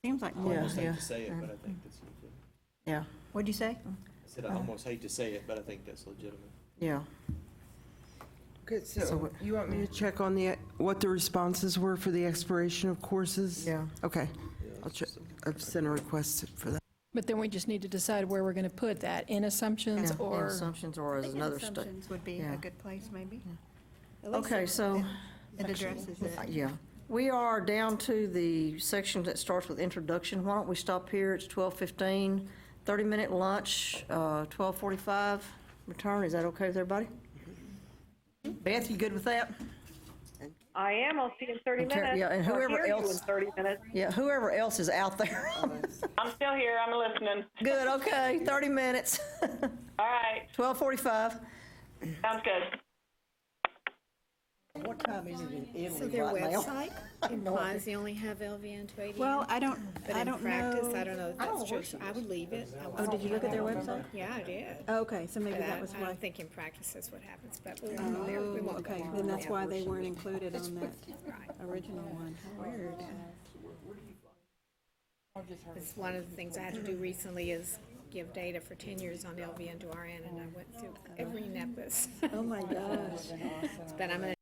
C: Seems like more.
A: Yeah,
H: almost hate
A: yeah,
H: to say it, but I think that's legitimate.
A: yeah,
C: What'd you say?
H: I said I almost hate to say it, but I think that's legitimate.
A: yeah.
G: Okay,
A: So
G: so
A: what-
G: you want me to check on what the responses were for the expiration of courses?
A: Yeah.
G: Okay. I'll check, I've sent a request for that.
J: But then we just need to decide where we're going to put that, in assumptions
A: Yeah, in
J: or?
A: assumptions or as another state.
C: Assumptions would be
A: Yeah.
C: a good place, maybe. At least
A: Okay, so,
C: It addresses it.
A: yeah. We are down to the section that starts with introduction. Why don't we stop here? It's 12:15, 30-minute lunch, 12:45 return. Is that okay with everybody? Beth, you good with that?
B: I am. I'll see you in 30
A: Okay,
B: minutes.
A: yeah, and
B: Or
A: whoever
B: hear you
A: else-
B: in 30 minutes.
A: Yeah, whoever else is out there.
O: I'm still here. I'm listening.
A: Good, okay, 30 minutes.
O: All right.
A: 12:45.
O: Sounds good.
A: What time is it in Italy
M: So their
A: right now?
M: website implies they only have LVN to ADN?
C: Well, I don't
M: But in
C: know.
M: practice, I don't know if that's true, so I would leave it.
C: Oh, did you look at their website?
M: Yeah, I did.
C: Okay, so maybe
M: But
C: that was
M: I
C: why.
M: don't think in practice that's what happens, but we
C: Oh,
M: won't go
C: okay,
M: on
C: then that's
M: that.
C: why they weren't included on that
M: Right.
C: original one. Weird.
M: It's one of the things I had to do recently is give data for 10 years on LVN to RN, and I went through every NEPIS.
C: Oh, my gosh.
M: But I'm gonna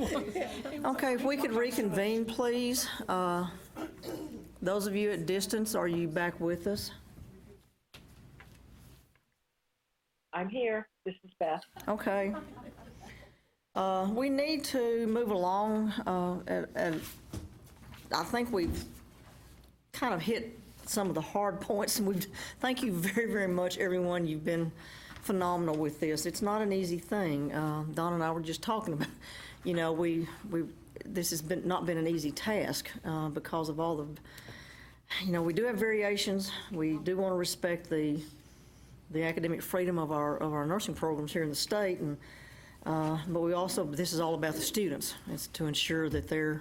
A: Okay, if we could reconvene, please. Those of you at distance, are you back with us?
B: I'm here. This is Beth.
A: Okay. We need to move along, and I think we've kind of hit some of the hard points, and thank you very, very much, everyone. You've been phenomenal with this. It's not an easy thing. Don and I were just talking about, this has not been an easy task because of all the, we do have variations. We do want to respect the academic freedom of our nursing programs here in the state, and but we also, this is all about the students. It's to ensure that their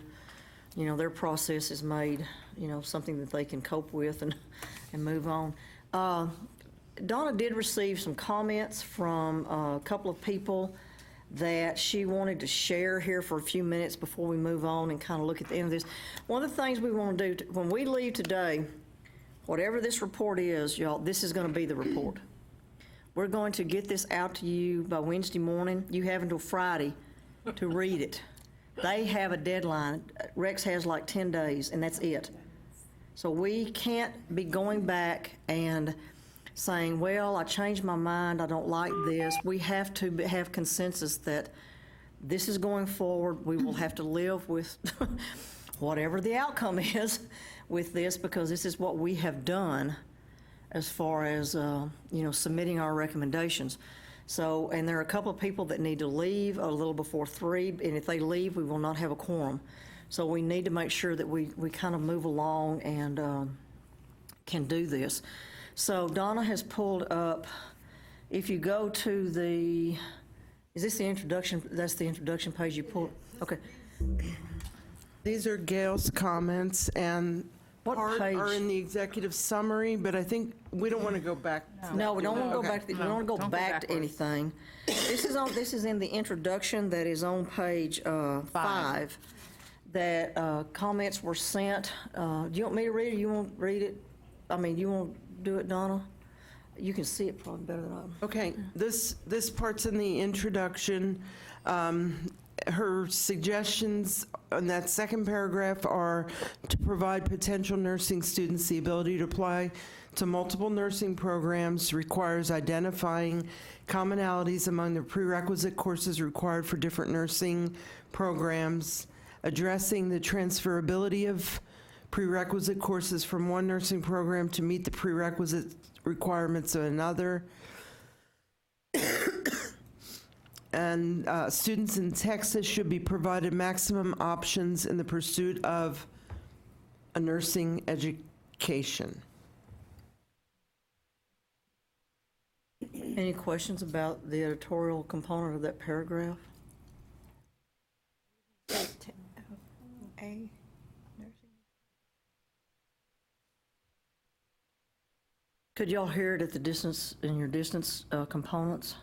A: process is made, something that they can cope with and move on. Donna did receive some comments from a couple of people that she wanted to share here for a few minutes before we move on and kind of look at the end of this. One of the things we want to do, when we leave today, whatever this report is, y'all, this is going to be the report. We're going to get this out to you by Wednesday morning. You have until Friday to read it. They have a deadline. Rex has like 10 days, and that's it. So we can't be going back and saying, well, I changed my mind, I don't like this. We have to have consensus that this is going forward. We will have to live with whatever the outcome is with this, because this is what we have done as far as, submitting our recommendations. So, and there are a couple of people that need to leave a little before 3, and if they leave, we will not have a quorum. So we need to make sure that we kind of move along and can do this. So Donna has pulled up, if you go to is this the introduction? That's the introduction page you pulled? Okay.
G: These are Gail's comments, and
A: What
G: part
A: page?
G: are in the executive summary, but I think we don't want to go back.
A: No, we don't want to go
G: Okay.
A: back, we don't want to go back to anything. This is in the introduction that is on page 5, that comments were sent. Do you want me to read it, or you want to read it? I mean, you want to do it, Donna? You can see it probably better than I do.
G: Okay, this part's in the introduction. Her suggestions in that second paragraph are to provide potential nursing students the ability to apply to multiple nursing programs, requires identifying commonalities among the prerequisite courses required for different nursing programs, addressing the transferability of prerequisite courses from one nursing program to meet the prerequisite requirements of another. And students in Texas should be provided maximum options in the pursuit of a nursing education.
A: Any questions about the editorial component of that paragraph?
C: A.
A: Could y'all hear it at the distance, in your distance components?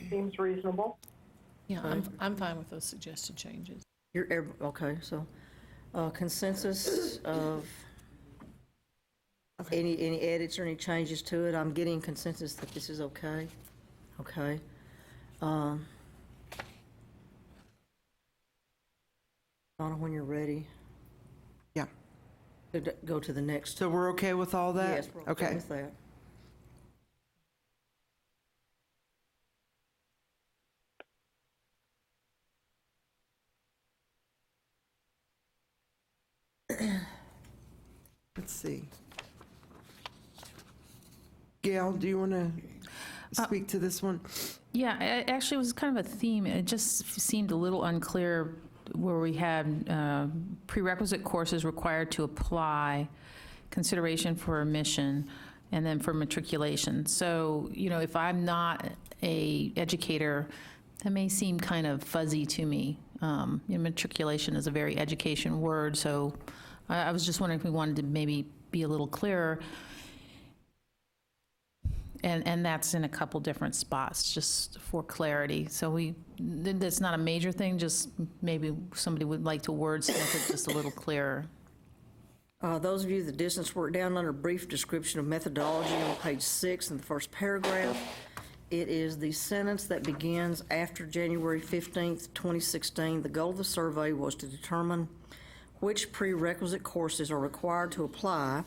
B: Seems reasonable.
I: Yeah, I'm fine with those suggested changes.
A: Okay, so consensus of any edits or any changes to it? I'm getting consensus that this is okay. Okay. Donna, when you're ready.
G: Yeah.
A: Go to the next.
G: So we're okay with all that?
A: Yes, we're okay with that.
G: Let's see. Gail, do you want to speak to this one?
E: Yeah, actually, it was kind of a theme. It just seemed a little unclear where we had prerequisite courses required to apply, consideration for admission, and then for matriculation. So, if I'm not a educator, that may seem kind of fuzzy to me. Matriculation is a very education word, so I was just wondering if we wanted to maybe be a little clearer. And that's in a couple different spots, just for clarity. So that's not a major thing, just maybe somebody would like to wordsmith it just a little clearer.
A: Those of you that distance work down under brief description of methodology on page 6 in the first paragraph, it is the sentence that begins after January 15th, 2016. The goal of the survey was to determine which prerequisite courses are required to apply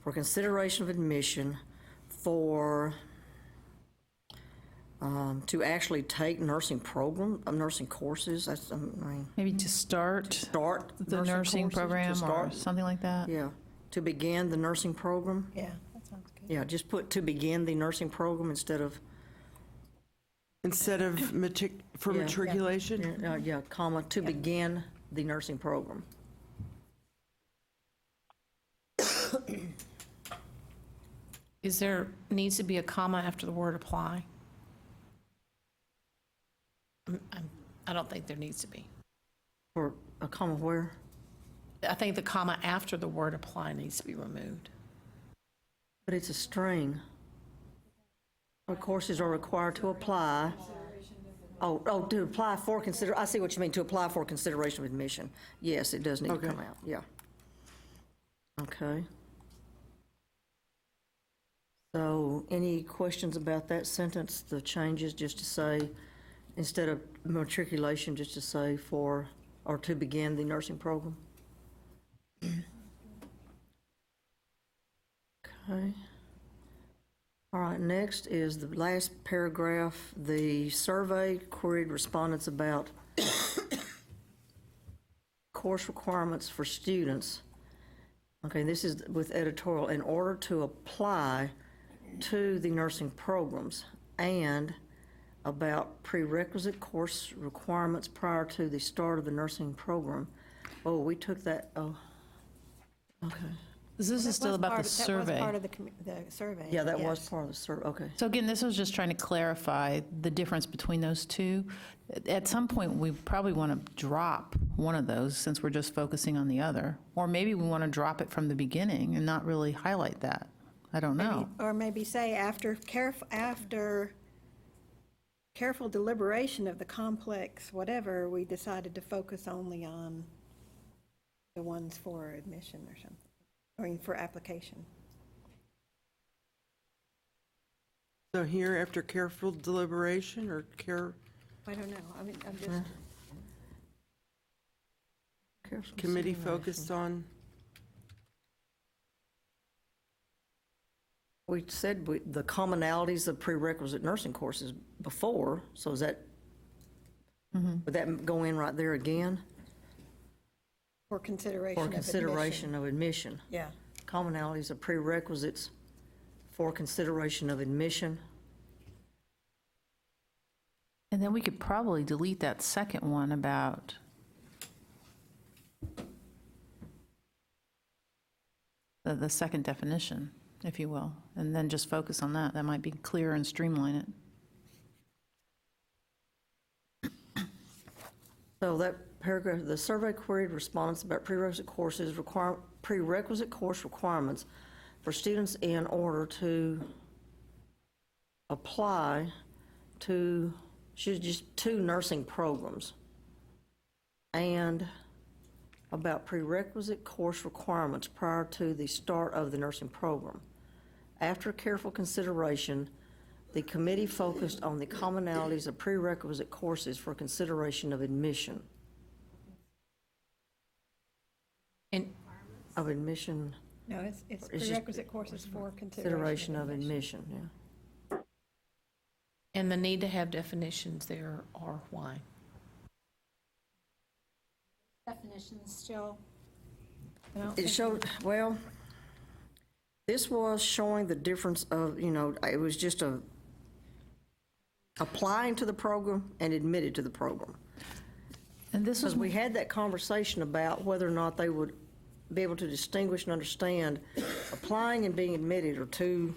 A: for consideration of admission for to actually take nursing courses. That's, I mean,
E: Maybe to start the nursing
A: courses, to
E: program or
A: start.
E: something like that?
A: Yeah, to begin the nursing program.
L: Yeah, that sounds good.
A: Yeah, just put to begin the nursing program instead of,
G: For
A: Yeah.
G: matriculation?
A: yeah, comma, to begin the nursing program.
I: Is there, needs to be a comma after the word apply? I don't think there needs to be.
A: Or a comma where?
I: I think the comma after the word apply needs to be removed.
A: But it's a string. What courses are required to apply? Oh, to apply for I see what you mean, to apply for consideration of admission. Yes, it does need to
G: Okay.
A: come out, yeah. Okay. So, any questions about that sentence, the changes, just to say, instead of matriculation, just to say for, or to begin the nursing program? Okay. All right, next is the last paragraph. The survey queried respondents about course requirements for students. Okay, this is with editorial. In order to apply to the nursing programs, and about prerequisite course requirements prior to the start of the nursing program. Oh, we took that, oh, okay.
E: This is still about the survey.
C: That was part of the survey.
A: Yeah, that was
C: yes.
A: part of the survey, okay.
E: So again, this was just trying to clarify the difference between those two. At some point, we probably want to drop one of those since we're just focusing on the other. Or maybe we want to drop it from the beginning and not really highlight that. I don't know.
C: Or maybe say after careful deliberation of the complex whatever, we decided to focus only on the ones for admission or something, I mean, for application.
G: So here, after careful deliberation or
C: I don't know, I mean, I'm just,
A: Careful
G: committee
A: consideration.
G: focused on?
A: We said the commonalities of prerequisite nursing courses before, so is that, would that go in right there again?
C: for consideration
A: For
C: of admission.
A: consideration of admission.
C: Yeah.
A: Commonalities of prerequisites for consideration of admission.
E: And then we could probably delete that second one about the second definition, if you will, and then just focus on that. That might be clearer and streamline it.
A: So that paragraph, the survey queried respondents about prerequisite course requirements for students in order to apply to, just two nursing programs, and about prerequisite course requirements prior to the start of the nursing program. After careful consideration, the committee focused on the commonalities of prerequisite courses for consideration of admission. Of admission,
C: No, it's
A: It's just
C: prerequisite courses for
A: consideration of admission, yeah.
I: And the need to have definitions there are why?
M: Definitions still.
A: It showed, well, this was showing the difference of, it was just applying to the program and admitted to the program.
E: And this was,
A: Because we had that conversation about whether or not they would be able to distinguish and understand applying and being admitted are two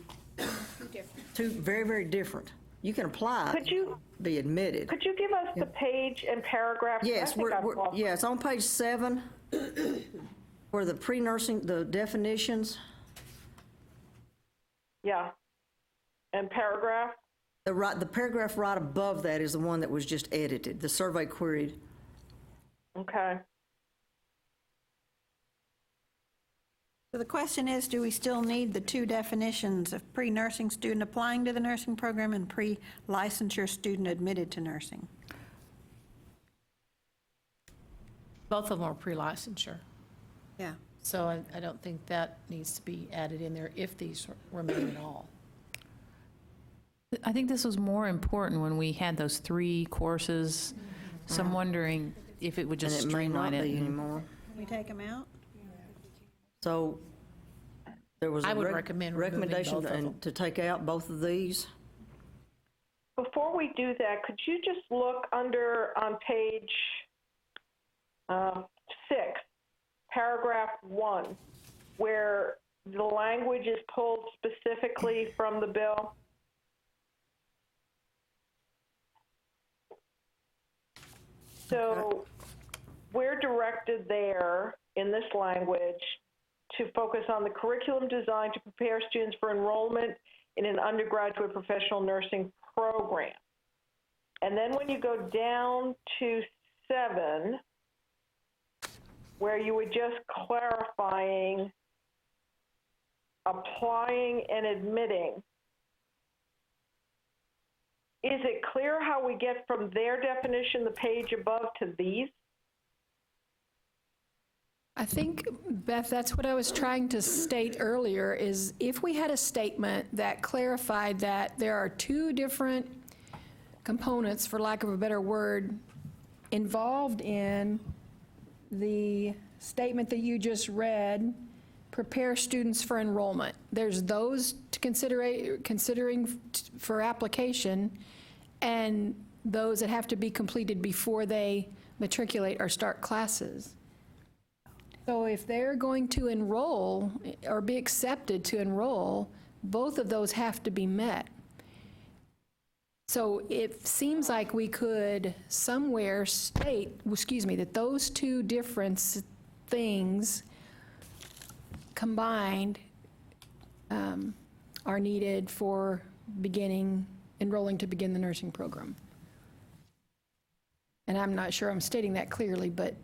A: very, very different. You can apply,
B: Could you
A: be admitted.
B: Could you give us the page and paragraph? I
A: Yes,
B: think I've lost-
A: yeah, it's on page 7, where the pre-nursing, the definitions,
B: Yeah. And paragraph?
A: the paragraph right above that is the one that was just edited, the survey queried.
B: Okay.
C: So the question is, do we still need the two definitions of pre-nursing student applying to the nursing program and pre-licensure student admitted to nursing?
I: Both of them are pre-licensure.
C: Yeah.
I: So I don't think that needs to be added in there if these remain at all.
E: I think this was more important when we had those 3 courses, so I'm wondering if it would just
A: And it may not
E: streamline it.
A: be
E: and-
A: anymore.
C: Can we take them out?
A: So there was a
I: I would recommend removing
A: recommendation
I: both of them.
A: to take out both of these.
B: Before we do that, could you just look under on page 6, paragraph 1, where the language is pulled specifically from the bill? So we're directed there in this language to focus on the curriculum designed to prepare students for enrollment in an undergraduate professional nursing program. And then when you go down to 7, where you were just clarifying applying and admitting, is it clear how we get from their definition, the page above, to these?
J: I think, Beth, that's what I was trying to state earlier, is if we had a statement that clarified that there are 2 different components, for lack of a better word, involved in the statement that you just read, prepare students for enrollment. There's those to considering for application, and those that have to be completed before they matriculate or start classes. So if they're going to enroll or be accepted to enroll, both of those have to be met. So it seems like we could somewhere state, that those 2 different things combined are needed for enrolling to begin the nursing program. And I'm not sure I'm stating that clearly, but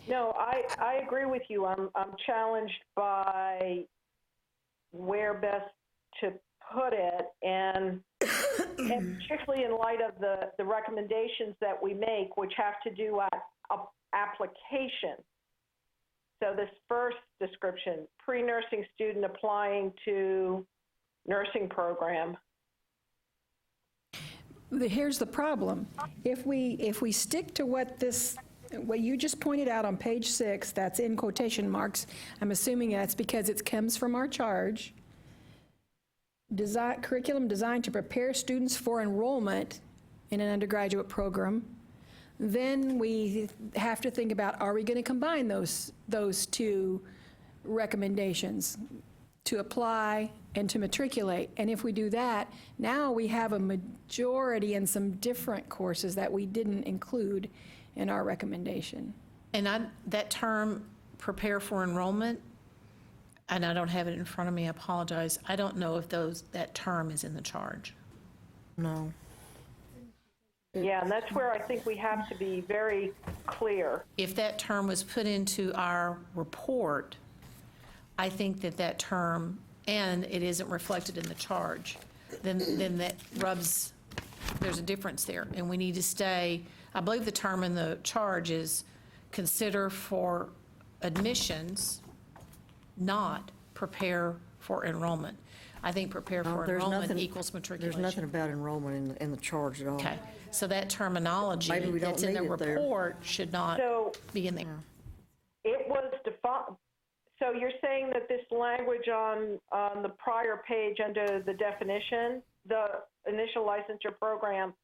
B: No, I agree with you. I'm challenged by where best to put it, and particularly in light of the recommendations that we make, which have to do at application. So this first description, pre-nursing student applying to nursing program.
J: here's the problem. If we stick to what you just pointed out on page 6, that's in quotation marks, I'm assuming that's because it comes from our charge, curriculum designed to prepare students for enrollment in an undergraduate program, then we have to think about, are we going to combine those 2 recommendations, to apply and to matriculate? And if we do that, now we have a majority in some different courses that we didn't include in our recommendation.
I: And that term, prepare for enrollment, and I don't have it in front of me, I apologize. I don't know if that term is in the charge.
A: No.
B: Yeah, and that's where I think we have to be very clear.
I: If that term was put into our report, I think that term, and it isn't reflected in the charge, then that there's a difference there. And we need to stay, I believe the term in the charge is consider for admissions, not prepare for enrollment. I think prepare for
A: There's
I: enrollment
A: nothing-
I: equals matriculation.
A: There's nothing about enrollment in the charge at all.
I: Okay, so that terminology
A: Maybe we don't
I: that's in the
A: need it there.
I: report should not
B: So
I: be in there.
B: it was defined. So you're saying that this language on the prior page under the definition, the initial licensure program,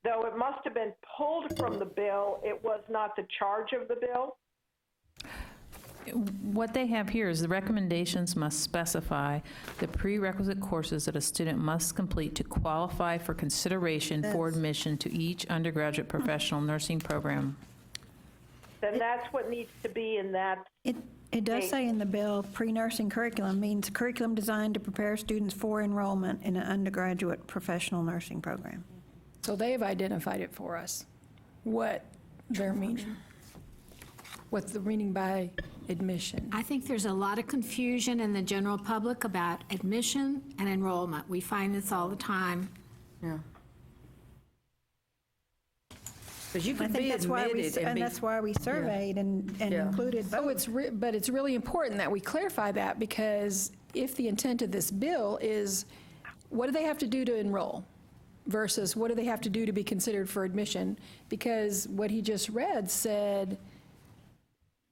B: though it must have been pulled from the bill, it was not the charge of the bill?
E: What they have here is the recommendations must specify the prerequisite courses that a student must complete to qualify for consideration for admission to each undergraduate professional nursing program.
B: Then that's what needs to be in that.
C: It does say in the bill, pre-nursing curriculum means curriculum designed to prepare students for enrollment in an undergraduate professional nursing program.
J: So they've identified it for us, what they're meaning, what the meaning by admission.
D: I think there's a lot of confusion in the general public about admission and enrollment. We find this all the time.
A: Yeah. Because you
C: I
A: could
C: think
A: be
C: that's why we,
A: admitted and
C: and
A: be.
C: that's why we surveyed and
A: Yeah.
C: included
J: So
C: both.
J: but it's really important that we clarify that, because if the intent of this bill is, what do they have to do to enroll versus what do they have to do to be considered for admission? Because what he just read said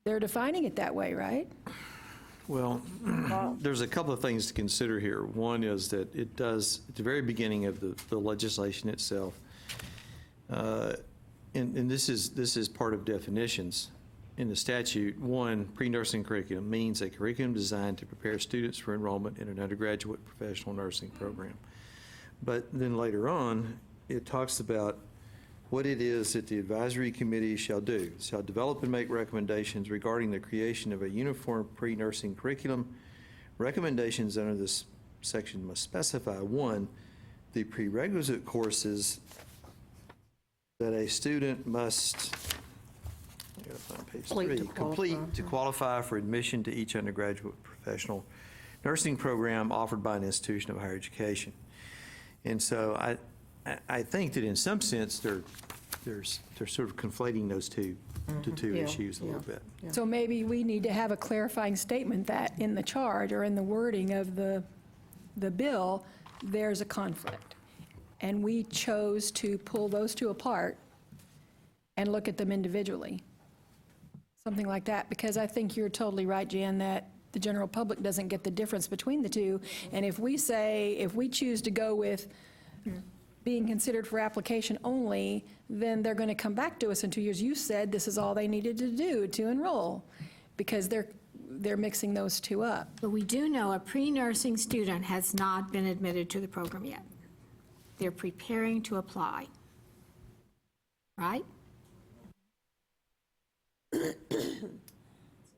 J: they're defining it that way, right?
F: Well, there's a couple of things to consider here. One is that it does, at the very beginning of the legislation itself, and this is part of definitions in the statute. One, pre-nursing curriculum means a curriculum designed to prepare students for enrollment in an undergraduate professional nursing program. But then later on, it talks about what it is that the advisory committee shall do. Shall develop and make recommendations regarding the creation of a uniform pre-nursing curriculum. Recommendations under this section must specify, one, the prerequisite courses that a student must, I gotta find page
A: Complete to
F: 3, complete to qualify for admission to each undergraduate professional nursing program offered by an institution of higher education. And so I think that in some sense, they're sort of conflating those two
A: Yeah,
F: issues a little
A: yeah.
F: bit.
J: So maybe we need to have a clarifying statement that in the charge or in the wording of the bill, there's a conflict. And we chose to pull those two apart and look at them individually. Something like that, because I think you're totally right, Jan, that the general public doesn't get the difference between the two. And if we choose to go with being considered for application only, then they're going to come back to us in 2 years. You said this is all they needed to do to enroll, because they're mixing those two up.
D: But we do know a pre-nursing student has not been admitted to the program yet. They're preparing to apply, right?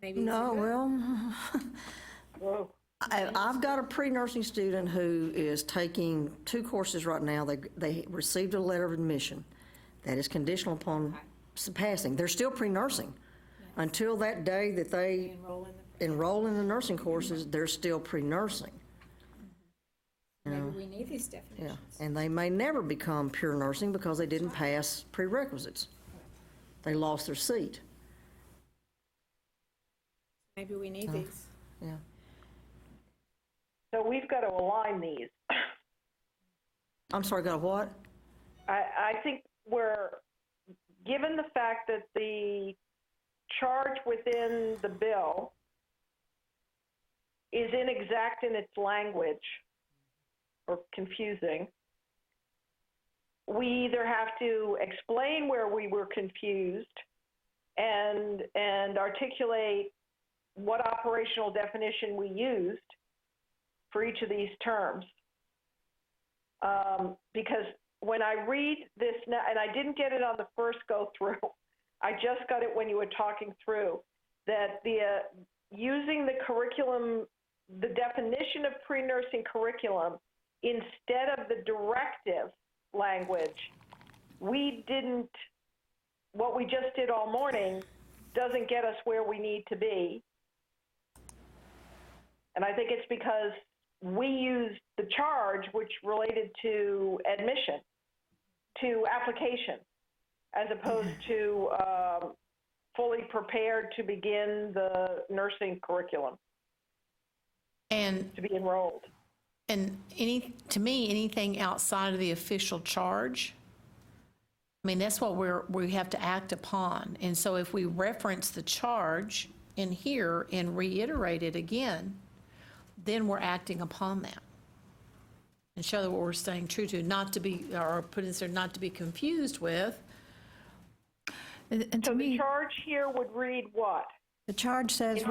M: Maybe
A: No, well, I've got a pre-nursing student who is taking 2 courses right now. They received a letter of admission that is conditional upon passing. They're still pre-nursing. Until that day that they enroll in the nursing courses, they're still pre-nursing.
M: Maybe we need these
A: Yeah,
M: definitions.
A: and they may never become pure nursing because they didn't pass prerequisites. They lost their seat.
M: Maybe we need these.
A: Yeah.
B: So we've got to align these.
A: I'm sorry, got a what?
B: I think given the fact that the charge within the bill is inexact in its language or confusing, we either have to explain where we were confused and articulate what operational definition we used for each of these terms. Because when I read this now, and I didn't get it on the first go through, I just got it when you were talking through, that using the curriculum, the definition of pre-nursing curriculum, instead of the directive language, what we just did all morning doesn't get us where we need to be. And I think it's because we used the charge, which related to admission, to application, as opposed to fully prepared to begin the nursing curriculum,
I: And
B: to be enrolled.
I: And to me, anything outside of the official charge, I mean, that's what we have to act upon. And so if we reference the charge in here and reiterate it again, then we're acting upon that. And show that what we're staying true to, not to be, or put in there, not to be confused with.
E: And
B: So
E: to
B: the
E: me,
B: charge here would read what?
C: The charge says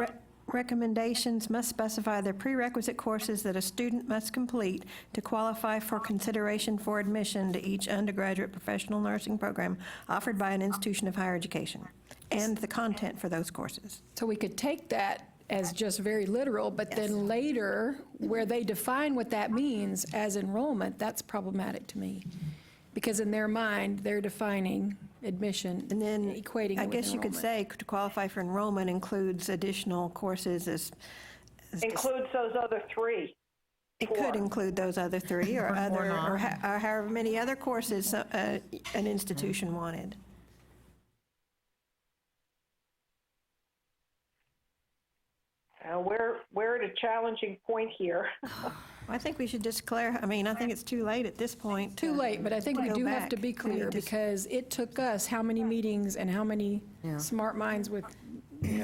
C: recommendations must specify the prerequisite courses that a student must complete to qualify for consideration for admission to each undergraduate professional nursing program offered by an institution of higher education, and the content for those courses.
J: So we could take that as just very literal, but then later, where they define what that means as enrollment, that's problematic to me. Because in their mind, they're defining admission
C: And then,
J: equating it
C: I
J: with
C: guess you could
J: enrollment.
C: say to qualify for enrollment includes additional courses as.
B: Includes those other three.
C: It could include those other three or other,
E: not.
C: or however many other courses an institution wanted.
B: We're at a challenging point here.
C: I think we should just I mean, I think it's too late at this point.
J: Too late, but I think we
C: go
J: do have to
C: back.
J: be
C: We
J: clear,
C: need to-
J: because it took us how many meetings and how many
A: Yeah.
J: smart minds with,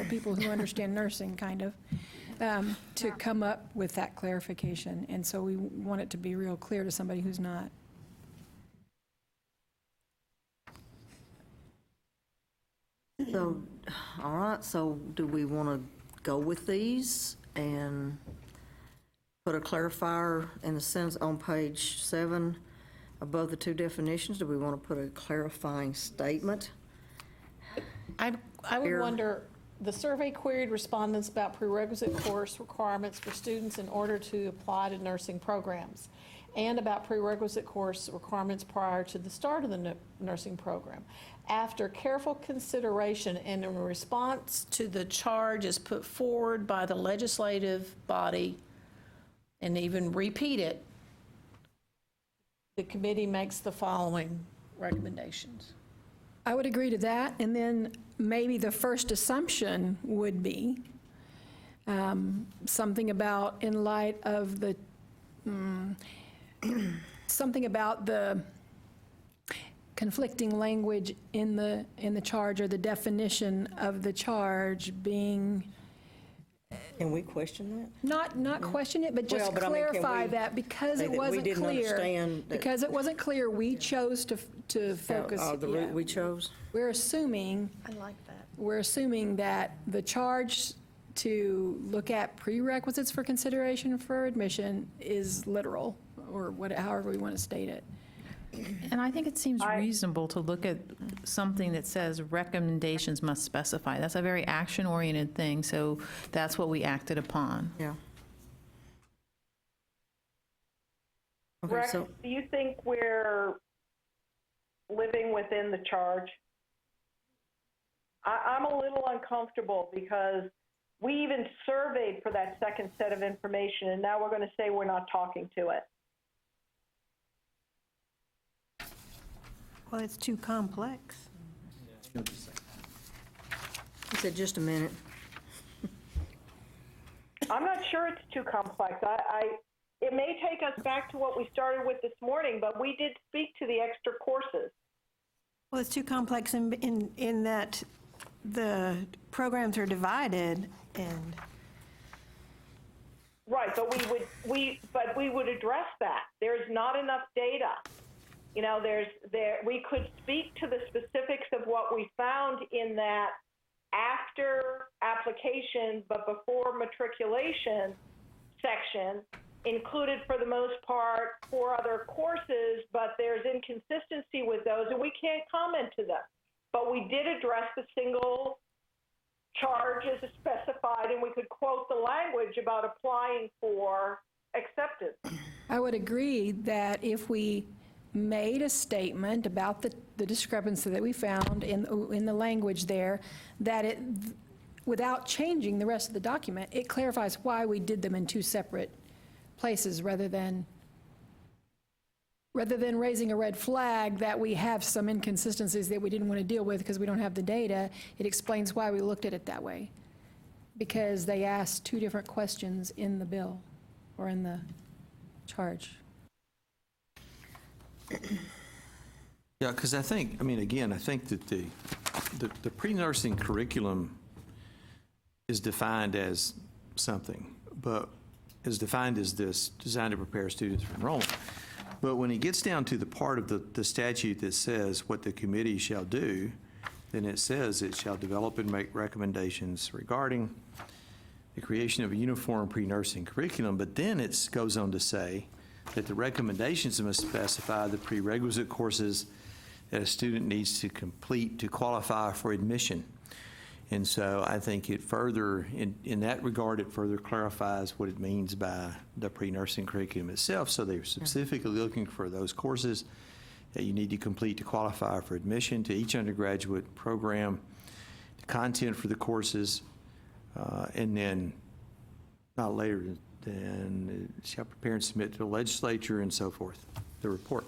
J: people who understand nursing, kind of, to come up with that clarification. And so we want it to be real clear to somebody who's not.
A: So, all right, so do we want to go with these and put a clarifier in the sentence on page 7 above the two definitions? Do we want to put a clarifying statement?
I: I would
A: Here.
I: wonder, the survey queried respondents about prerequisite course requirements for students in order to apply to nursing programs, and about prerequisite course requirements prior to the start of the nursing program. After careful consideration and in response to the charges put forward by the legislative body, and even repeat it, the committee makes the following recommendations.
J: I would agree to that, and then maybe the first assumption would be something about, in light of the, something about the conflicting language in the charge, or the definition of the charge being,
A: Can we question that?
J: not question it, but just
A: Well, but I mean, can
J: clarify
A: we
J: that because
A: say
J: it
A: that we
J: wasn't
A: didn't
J: clear.
A: understand that-
J: Because it wasn't clear, we chose to focus.
A: The
J: yeah.
A: route we chose?
J: We're assuming
I: I like that.
J: we're assuming that the charge to look at prerequisites for consideration for admission is literal, or however we want to state it.
E: And I think it seems reasonable to look at something that says recommendations must specify. That's a very action-oriented thing, so that's what we acted upon.
A: Yeah. Okay,
B: Rex,
A: so,
B: do you think we're living within the charge? I'm a little uncomfortable because we even surveyed for that second set of information, and now we're going to say we're not talking to it.
C: Well, it's too complex.
A: he said just a minute.
B: I'm not sure it's too complex. It may take us back to what we started with this morning, but we did speak to the extra courses.
C: Well, it's too complex in that the programs are divided and.
B: Right, but we would address that. There's not enough data. You know, we could speak to the specifics of what we found in that after application but before matriculation section, included for the most part 4 other courses, but there's inconsistency with those and we can't comment to them. But we did address the single charge as specified, and we could quote the language about applying for acceptance.
J: I would agree that if we made a statement about the discrepancy that we found in the language there, that it, without changing the rest of the document, it clarifies why we did them in 2 separate places rather than raising a red flag that we have some inconsistencies that we didn't want to deal with because we don't have the data. It explains why we looked at it that way, because they asked 2 different questions in the bill or in the charge.
F: Yeah, because I think that the pre-nursing curriculum is defined as something, but is defined as this, designed to prepare students for enrollment. But when it gets down to the part of the statute that says what the committee shall do, then it says it shall develop and make recommendations regarding the creation of a uniform pre-nursing curriculum, but then it goes on to say that the recommendations must specify the prerequisite courses that a student needs to complete to qualify for admission. And so I think it further, in that regard, it further clarifies what it means by the pre-nursing curriculum itself. So they're specifically looking for those courses that you need to complete to qualify for admission to each undergraduate program, the content for the courses, and then not later than shall prepare and submit to the legislature and so forth, the report.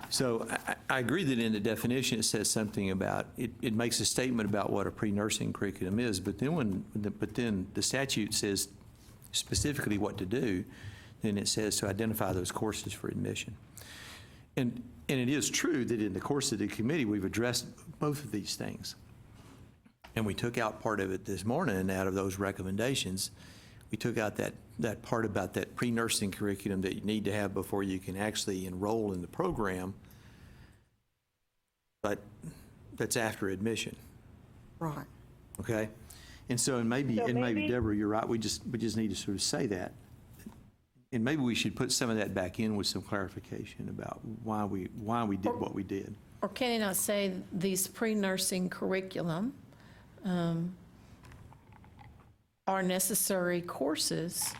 F: So I agree that in the definition it says something about, it makes a statement about what a pre-nursing curriculum is, but then then the statute says specifically what to do, then it says to identify those courses for admission. And it is true that in the course of the committee, we've addressed both of these things. And we took out part of it this morning out of those recommendations. We took out that part about that pre-nursing curriculum that you need to have before you can actually enroll in the program, but that's after admission,
A: Right.
F: okay? And so, and maybe Deborah, you're right, we just need to sort of say that. And maybe we should put some of that back in with some clarification about why we did what we did.
I: Or can it not say these pre-nursing curriculum are necessary courses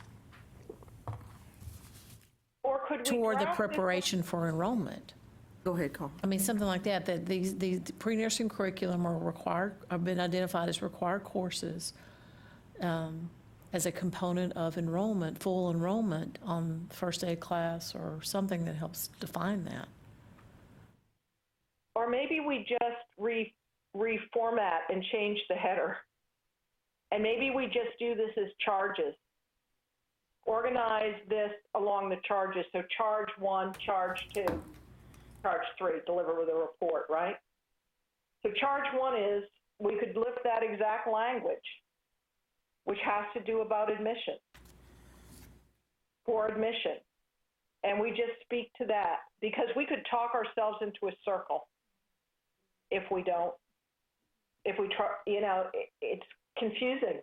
B: Or could we
I: toward the
B: draft it-
I: preparation for enrollment?
A: Go ahead, Carl.
I: I mean, something like that, that these pre-nursing curriculum are required, have been identified as required courses as a component of enrollment, full enrollment on first aid class or something that helps define that.
B: Or maybe we just reformat and change the header. And maybe we just do this as charges. Organize this along the charges. So charge 1, charge 2, charge 3, deliver with a report, right? So charge 1 is, we could lift that exact language, which has to do about admission, for admission. And we just speak to that, because we could talk ourselves into a circle if we don't. If we try, it's confusing.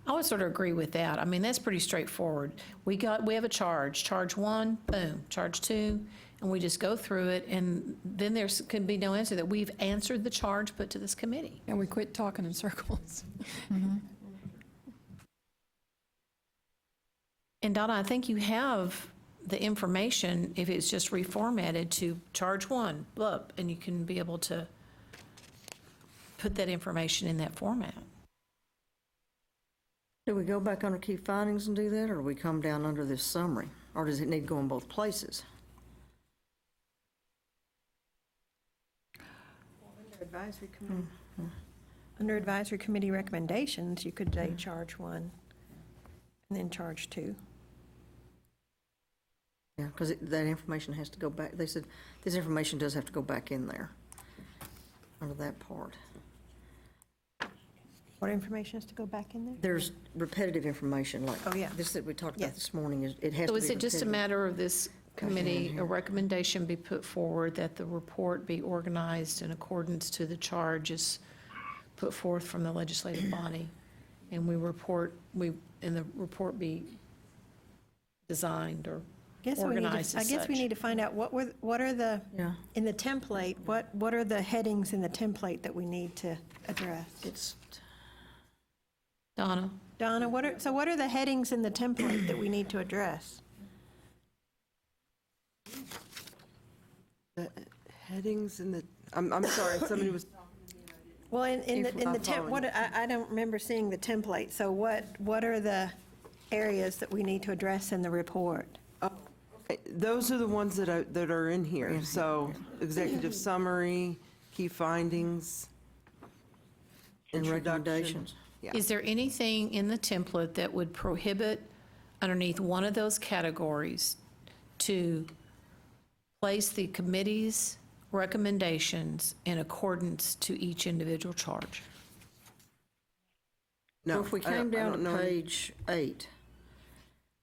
I: I would sort of agree with that. I mean, that's pretty straightforward. We have a charge 1, boom, charge 2, and we just go through it, and then can be no answer that we've answered the charge put to this committee.
J: And we quit talking in circles.
I: And Donna, I think you have the information, if it's just reformatted to charge 1, blah, and you can be able to put that information in that format.
A: Do we go back under key findings and do that, or do we come down under this summary? Or does it need to go in both places?
C: Under advisory committee recommendations, you could say charge 1 and then charge 2.
A: Yeah, because that information has to go back. They said this information does have to go back in there, under that part.
C: What information has to go back in there?
A: There's repetitive information, like this that we talked about this morning, it has to
I: So
A: be
I: is it just a
A: repetitive.
I: matter of this committee, a recommendation be put forward that the report be organized in accordance to the charges put forth from the legislative body? And the report be designed or organized
C: I
I: as
C: guess we
I: such?
C: need to find out what are the, in the template, what are the headings in the template that we need to address?
I: Donna?
C: Donna, what are the headings in the template that we need to address?
G: The headings in the, I'm sorry, somebody was.
C: Well, in the I don't remember seeing the template, so what are the areas that we need to address in the report?
G: Those are the ones that are in here. So executive summary, key findings,
A: And
G: introduction.
A: recommendations.
G: Yeah.
I: Is there anything in the template that would prohibit underneath one of those categories to place the committee's recommendations in accordance to each individual charge?
G: No,
A: So if we
G: I
A: came down
G: don't
A: to
G: know.
A: page 8,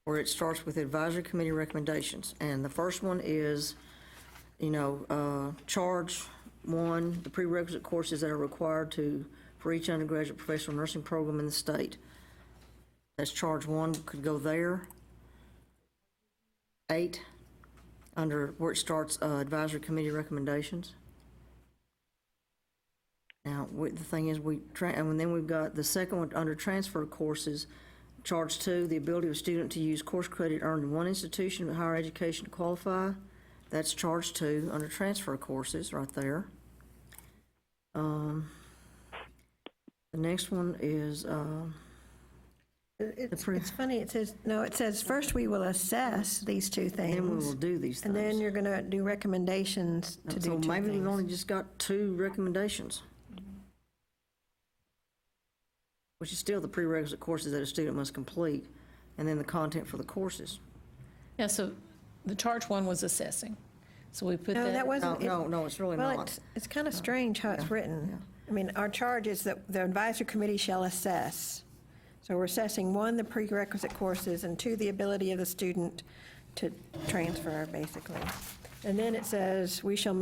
A: where it starts with advisory committee recommendations, and the first one is, charge 1, the prerequisite courses that are required for each undergraduate professional nursing program in the state. That's charge 1, could go there. 8, under where it starts, advisory committee recommendations. Now, the thing is, and then we've got the second one, under transfer courses, charge 2, the ability of a student to use course credit earned in one institution of higher education to qualify. That's charge 2 under transfer courses, right there. The next one is,
L: It's funny, it says, first we will assess these two things.
A: then we will do these things.
L: And then you're going to do recommendations to do two
A: So maybe we've
L: things.
A: only just got 2 recommendations, which is still the prerequisite courses that a student must complete, and then the content for the courses.
I: Yeah, so the charge 1 was assessing. So we put
L: No,
I: that.
L: that wasn't.
A: No, it's really
L: Well,
A: not.
L: it's kind of strange how it's written. I mean, our charge is that the advisory committee shall assess. So we're assessing, 1, the prerequisite courses, and 2, the ability of the student to transfer, basically. And then it says, we shall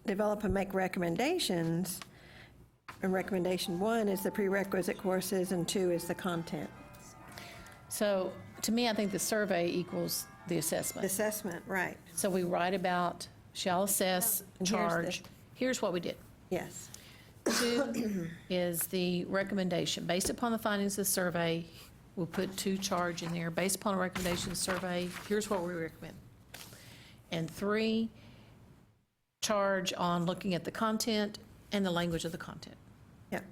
L: develop and make recommendations. And recommendation 1 is the prerequisite courses, and 2 is the content.
I: So to me, I think the survey equals the assessment.
L: Assessment, right,
I: So we write about shall assess,
L: And here's the-
I: charge. Here's what we did.
L: yes.
I: 2 is the recommendation. Based upon the findings of the survey, we'll put 2 charge in there. Based upon a recommendation survey, here's what we recommend. And 3, charge on looking at the content and the language of the content.
L: Yep.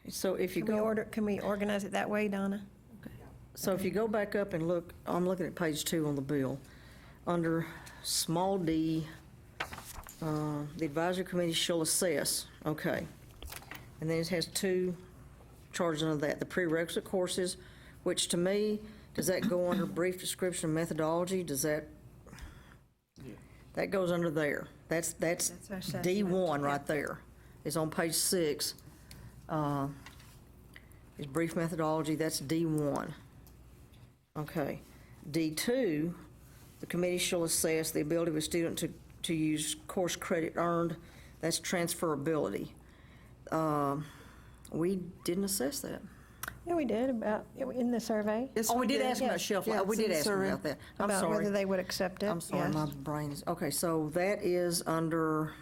A: So if you
L: Can we organize it that way, Donna?
A: So if you go back up and look, I'm looking at page 2 on the bill, under small d, the advisory committee shall assess, okay. And then it has 2 charges under that, the prerequisite courses, which to me, does that go under brief description of methodology? Does that goes under there. That's
L: our assessment.
A: D1 right there. It's on page 6. Is brief methodology, that's D1. Okay. D2, the committee shall assess the ability of a student to use course credit earned. That's transferability. We didn't assess that.
L: Yeah, we did, in the survey.
G: Yes,
A: Oh, we did ask them about
L: Yes.
A: shelf
G: Yeah,
A: life. We
G: it's in
A: did
G: the
A: ask them
G: survey.
A: about that. I'm
L: About whether
A: sorry.
L: they would accept it.
A: I'm sorry,
L: yes.
A: my brain is, okay, so that is under,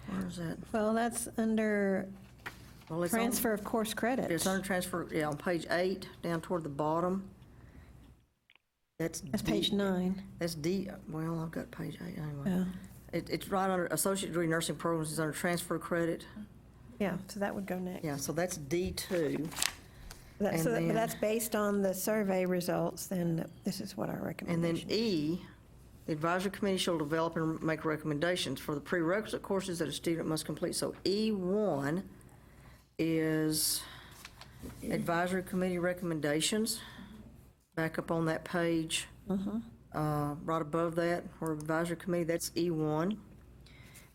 A: where is that?
L: Well, that's under
A: Well, it's on-
L: transfer of course credits.
A: It's under transfer, yeah, on page 8, down toward the bottom. That's
L: Page 9.
A: That's D, well, I've got page 8 anyway.
L: Yeah.
A: It's right under associate degree nursing programs, it's under transfer credit.
L: Yeah, so that would go next.
A: Yeah, so that's D2.
L: But
A: and then-
L: that's based on the survey results, then this is what our
A: And
L: recommendation.
A: then E, the advisory committee shall develop and make recommendations for the prerequisite courses that a student must complete. So E1 is advisory committee recommendations. Back up on that page, right above that, where advisory committee, that's E1.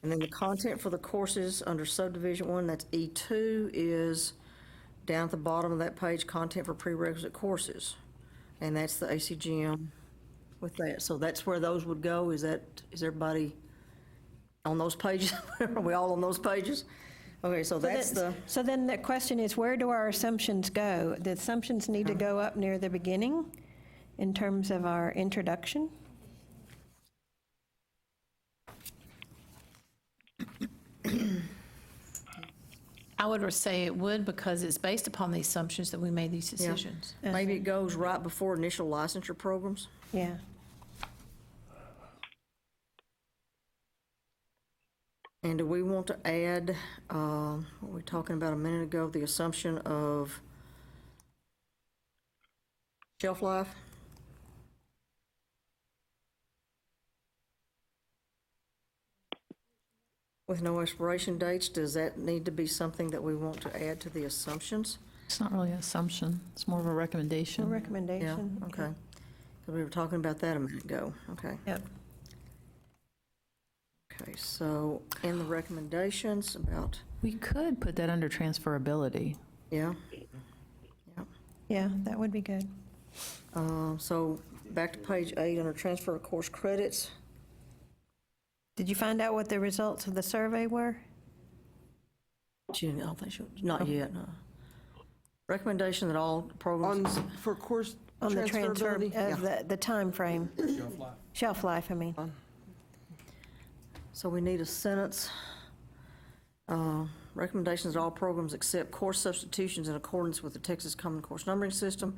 A: And then the content for the courses under subdivision 1, that's E2, is down at the bottom of that page, content for prerequisite courses. And that's the ACGM with that. So that's where those would go. Is everybody on those pages? Are we all on those pages? Okay, so that's the,
L: So then the question is, where do our assumptions go? The assumptions need to go up near the beginning in terms of our introduction?
I: I would say it would because it's based upon the assumptions that we made these decisions.
A: maybe it goes right before initial licensure programs.
L: Yeah.
A: And do we want to add, what were we talking about a minute ago, the assumption of shelf life? With no expiration dates, does that need to be something that we want to add to the assumptions?
E: It's not really an assumption, it's more of a
L: A
E: recommendation.
A: Yeah,
L: recommendation.
A: okay. Because we were talking about that a minute ago, okay.
L: Yep.
A: Okay, so in the recommendations about,
E: We could put that under transferability.
A: yeah,
L: Yeah, that would be good.
A: so back to page 8, under transfer of course credits.
L: Did you find out what the results of the survey were?
A: I don't think she, not yet, no. Recommendation that all programs.
G: For course
L: On the transfer
G: transferability?
L: of the timeframe. Shelf life, I mean.
A: So we need a sentence. Recommendations that all programs accept course substitutions in accordance with the Texas Common Course Numbering System,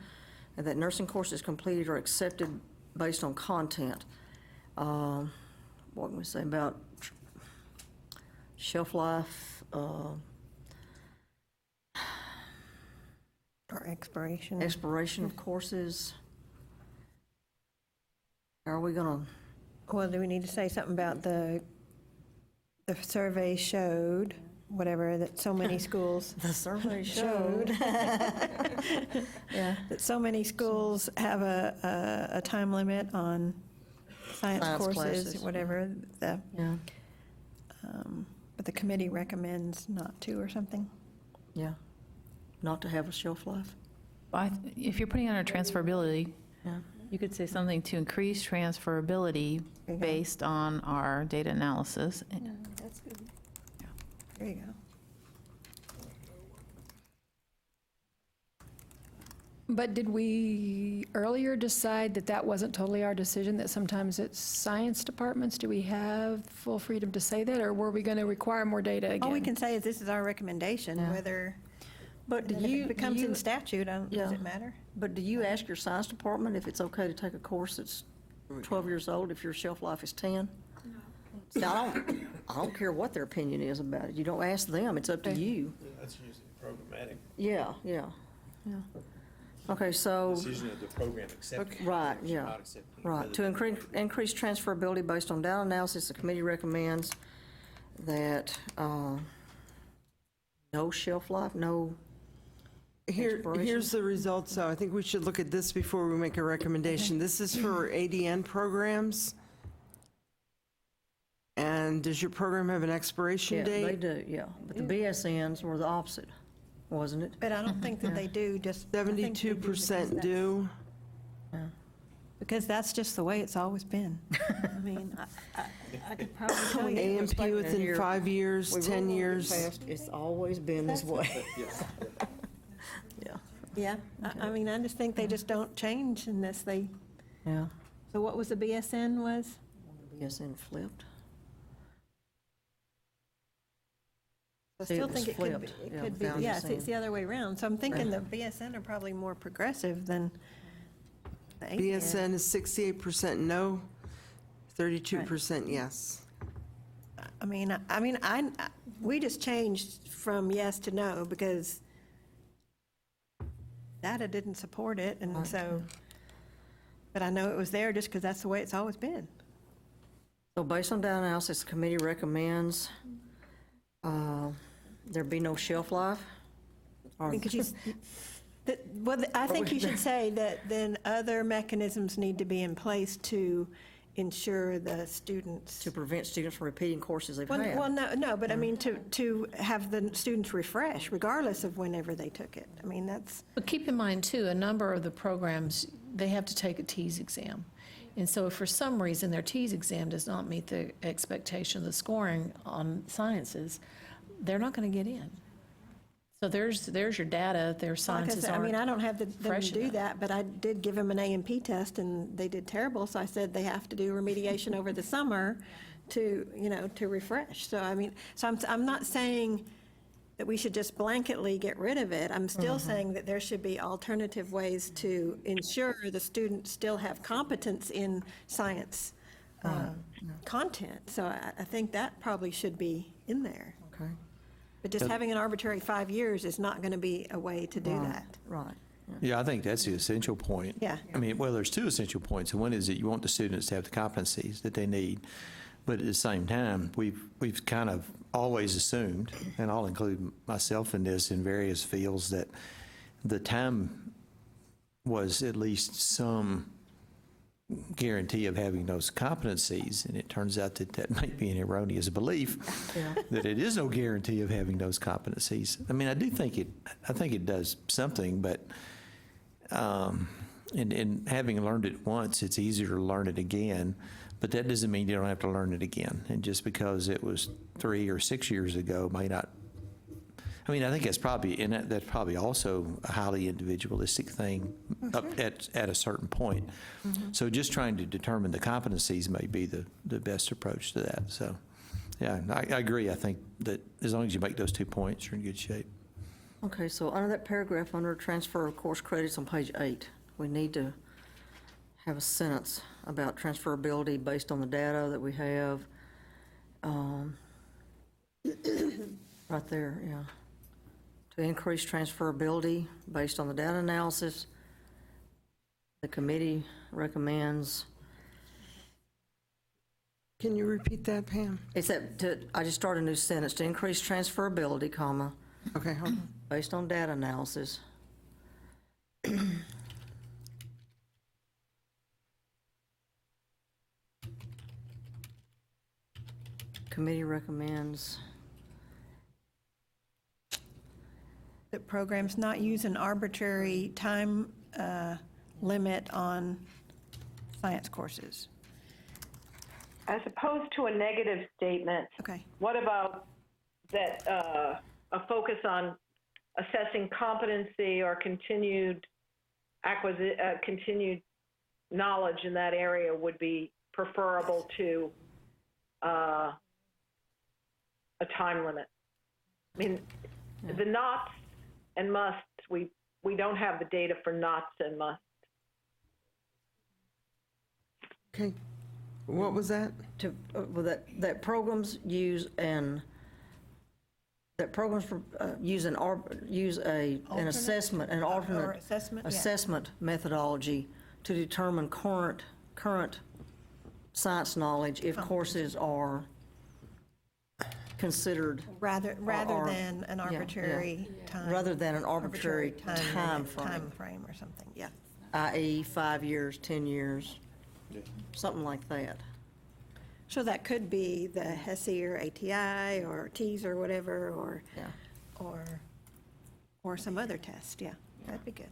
A: and that nursing courses completed are accepted based on content. What can we say about shelf life?
L: Or expiration.
A: Expiration of courses. Are we gonna,
L: Well, do we need to say something about the survey showed, whatever, that so many schools
A: the survey showed.
L: yeah, that so many schools have a time limit on science courses,
A: classes.
L: whatever,
A: Yeah,
L: but the committee recommends not to or something?
A: yeah. Not to have a shelf life.
E: If you're putting under transferability,
A: Yeah.
E: you could say something to increase transferability
L: There you go.
E: based on our data analysis.
L: That's good. There you go.
J: But did we earlier decide that that wasn't totally our decision, that sometimes it's science departments? Do we have full freedom to say that, or were we going to require more data again?
L: All we can say is this is our recommendation,
A: Yeah.
L: whether,
A: But do
L: if
A: you?
L: it becomes
A: do you-
L: in statute, does
A: Yeah.
L: it matter?
A: But do you ask your science department if it's okay to take a course that's 12 years old if your shelf life is 10? No. See, I don't care what their opinion is about it. You don't ask them, it's up to you.
H: That's usually programmatic.
A: Yeah. Okay, so,
H: Decision of the program accepting.
A: right,
H: it,
A: yeah.
H: not accepting it,
A: Right,
H: rather
A: to
H: than-
A: increase transferability based on data analysis, the committee recommends that no shelf life, no,
G: Here's the results, though. I think we should look at this before we make a recommendation. This is for ADN programs. And does your program have an expiration
A: yeah,
G: date?
A: they do, yeah. But the BSNs were the opposite, wasn't it?
L: But I don't think that they do, just. I think they do
G: 72%
L: because
G: do.
L: Because that's just the way it's always been. I mean, I could probably tell you.
G: AMP within
A: here.
G: 5 years,
A: We
G: 10
A: will
G: years.
A: past, it's always been this way. Yeah,
L: Yeah, I mean, I just think they just don't change unless they,
A: yeah.
L: so what was the BSN was?
A: BSN flipped.
L: I
A: See,
L: still
A: it
L: think
A: was
L: it could be,
A: flipped,
L: it
A: yeah,
L: could be,
A: found
L: yes,
A: the
L: it's the other way around. So I'm thinking the BSN are probably more progressive than the ADN.
G: BSN is 68% no, 32% yes.
L: We just changed from yes to no because data didn't support it, and so, but I know it was there just because that's the way it's always been.
A: So based on data analysis, the committee recommends there be no shelf life? Or-
L: Because I think you should say that then other mechanisms need to be in place to ensure the students.
A: To prevent students from repeating courses they've
L: Well,
A: had.
L: no, but I mean, to have the students refresh regardless of whenever they took it. I mean, that's,
I: But keep in mind, too, a number of the programs, they have to take a TEAS exam. And so if for some reason their TEAS exam does not meet the expectation of the scoring on sciences, they're not going to get in. So there's your data, their
L: like I
I: sciences
L: said, I mean, I
I: aren't.
L: don't have them
I: fresh
L: to do
I: enough.
L: that, but I did give them an A&P test and they did terrible. So I said they have to do remediation over the summer to refresh. So I mean, I'm not saying that we should just blanketly get rid of it. I'm still saying that there should be alternative ways to ensure the students still have competence in science content. So I think that probably should be in there.
A: Okay,
L: But just having an arbitrary 5 years is not going to be a way to do that.
A: right.
F: Yeah, I think that's the essential point.
L: Yeah.
F: I mean, well, there's two essential points. And one is that you want the students to have the competencies that they need. But at the same time, we've kind of always assumed, and I'll include myself in this, in various fields, that the time was at least some guarantee of having those competencies, and it turns out that that might be an erroneous belief, that it is no guarantee of having those competencies. I mean, I think it does something, but in having learned it once, it's easier to learn it again, but that doesn't mean you don't have to learn it again. And just because it was 3 or 6 years ago may not, I mean, I think that's probably, and that's probably also a highly individualistic thing up at a certain point. So just trying to determine the competencies may be the best approach to that, so. Yeah, I agree. I think that as long as you make those 2 points, you're in good shape.
A: Okay, so under that paragraph, under transfer of course credits on page 8, we need to have a sentence about transferability based on the data that we have. Right there, yeah. To increase transferability based on the data analysis, the committee recommends.
G: Can you repeat that, Pam?
A: It's that, I just started a new sentence, to increase transferability, comma,
G: Okay, hold on.
A: based on data analysis. Committee recommends,
C: That programs not use an arbitrary time limit on science courses.
B: As opposed to a negative statement,
C: Okay.
B: what about that, a focus on assessing competency or continued continued knowledge in that area would be preferable to a time limit? I mean, the nots and musts, we don't have the data for nots and musts.
G: Okay, what was that?
A: to, well, that programs use an, that programs for, use an assessment, an
C: Or
A: alternate
C: assessment, yeah.
A: assessment methodology to determine current science knowledge if courses are considered.
C: Rather
A: or-
C: than an
A: yeah,
C: arbitrary time.
A: Rather than an arbitrary time frame,
C: Time frame or something, yeah.
A: i.e. 5 years, 10 years, something like that.
C: So that could be the HESI or ATI or TEAS or whatever, or,
A: Yeah.
B: or
C: some other test, yeah, that'd be good.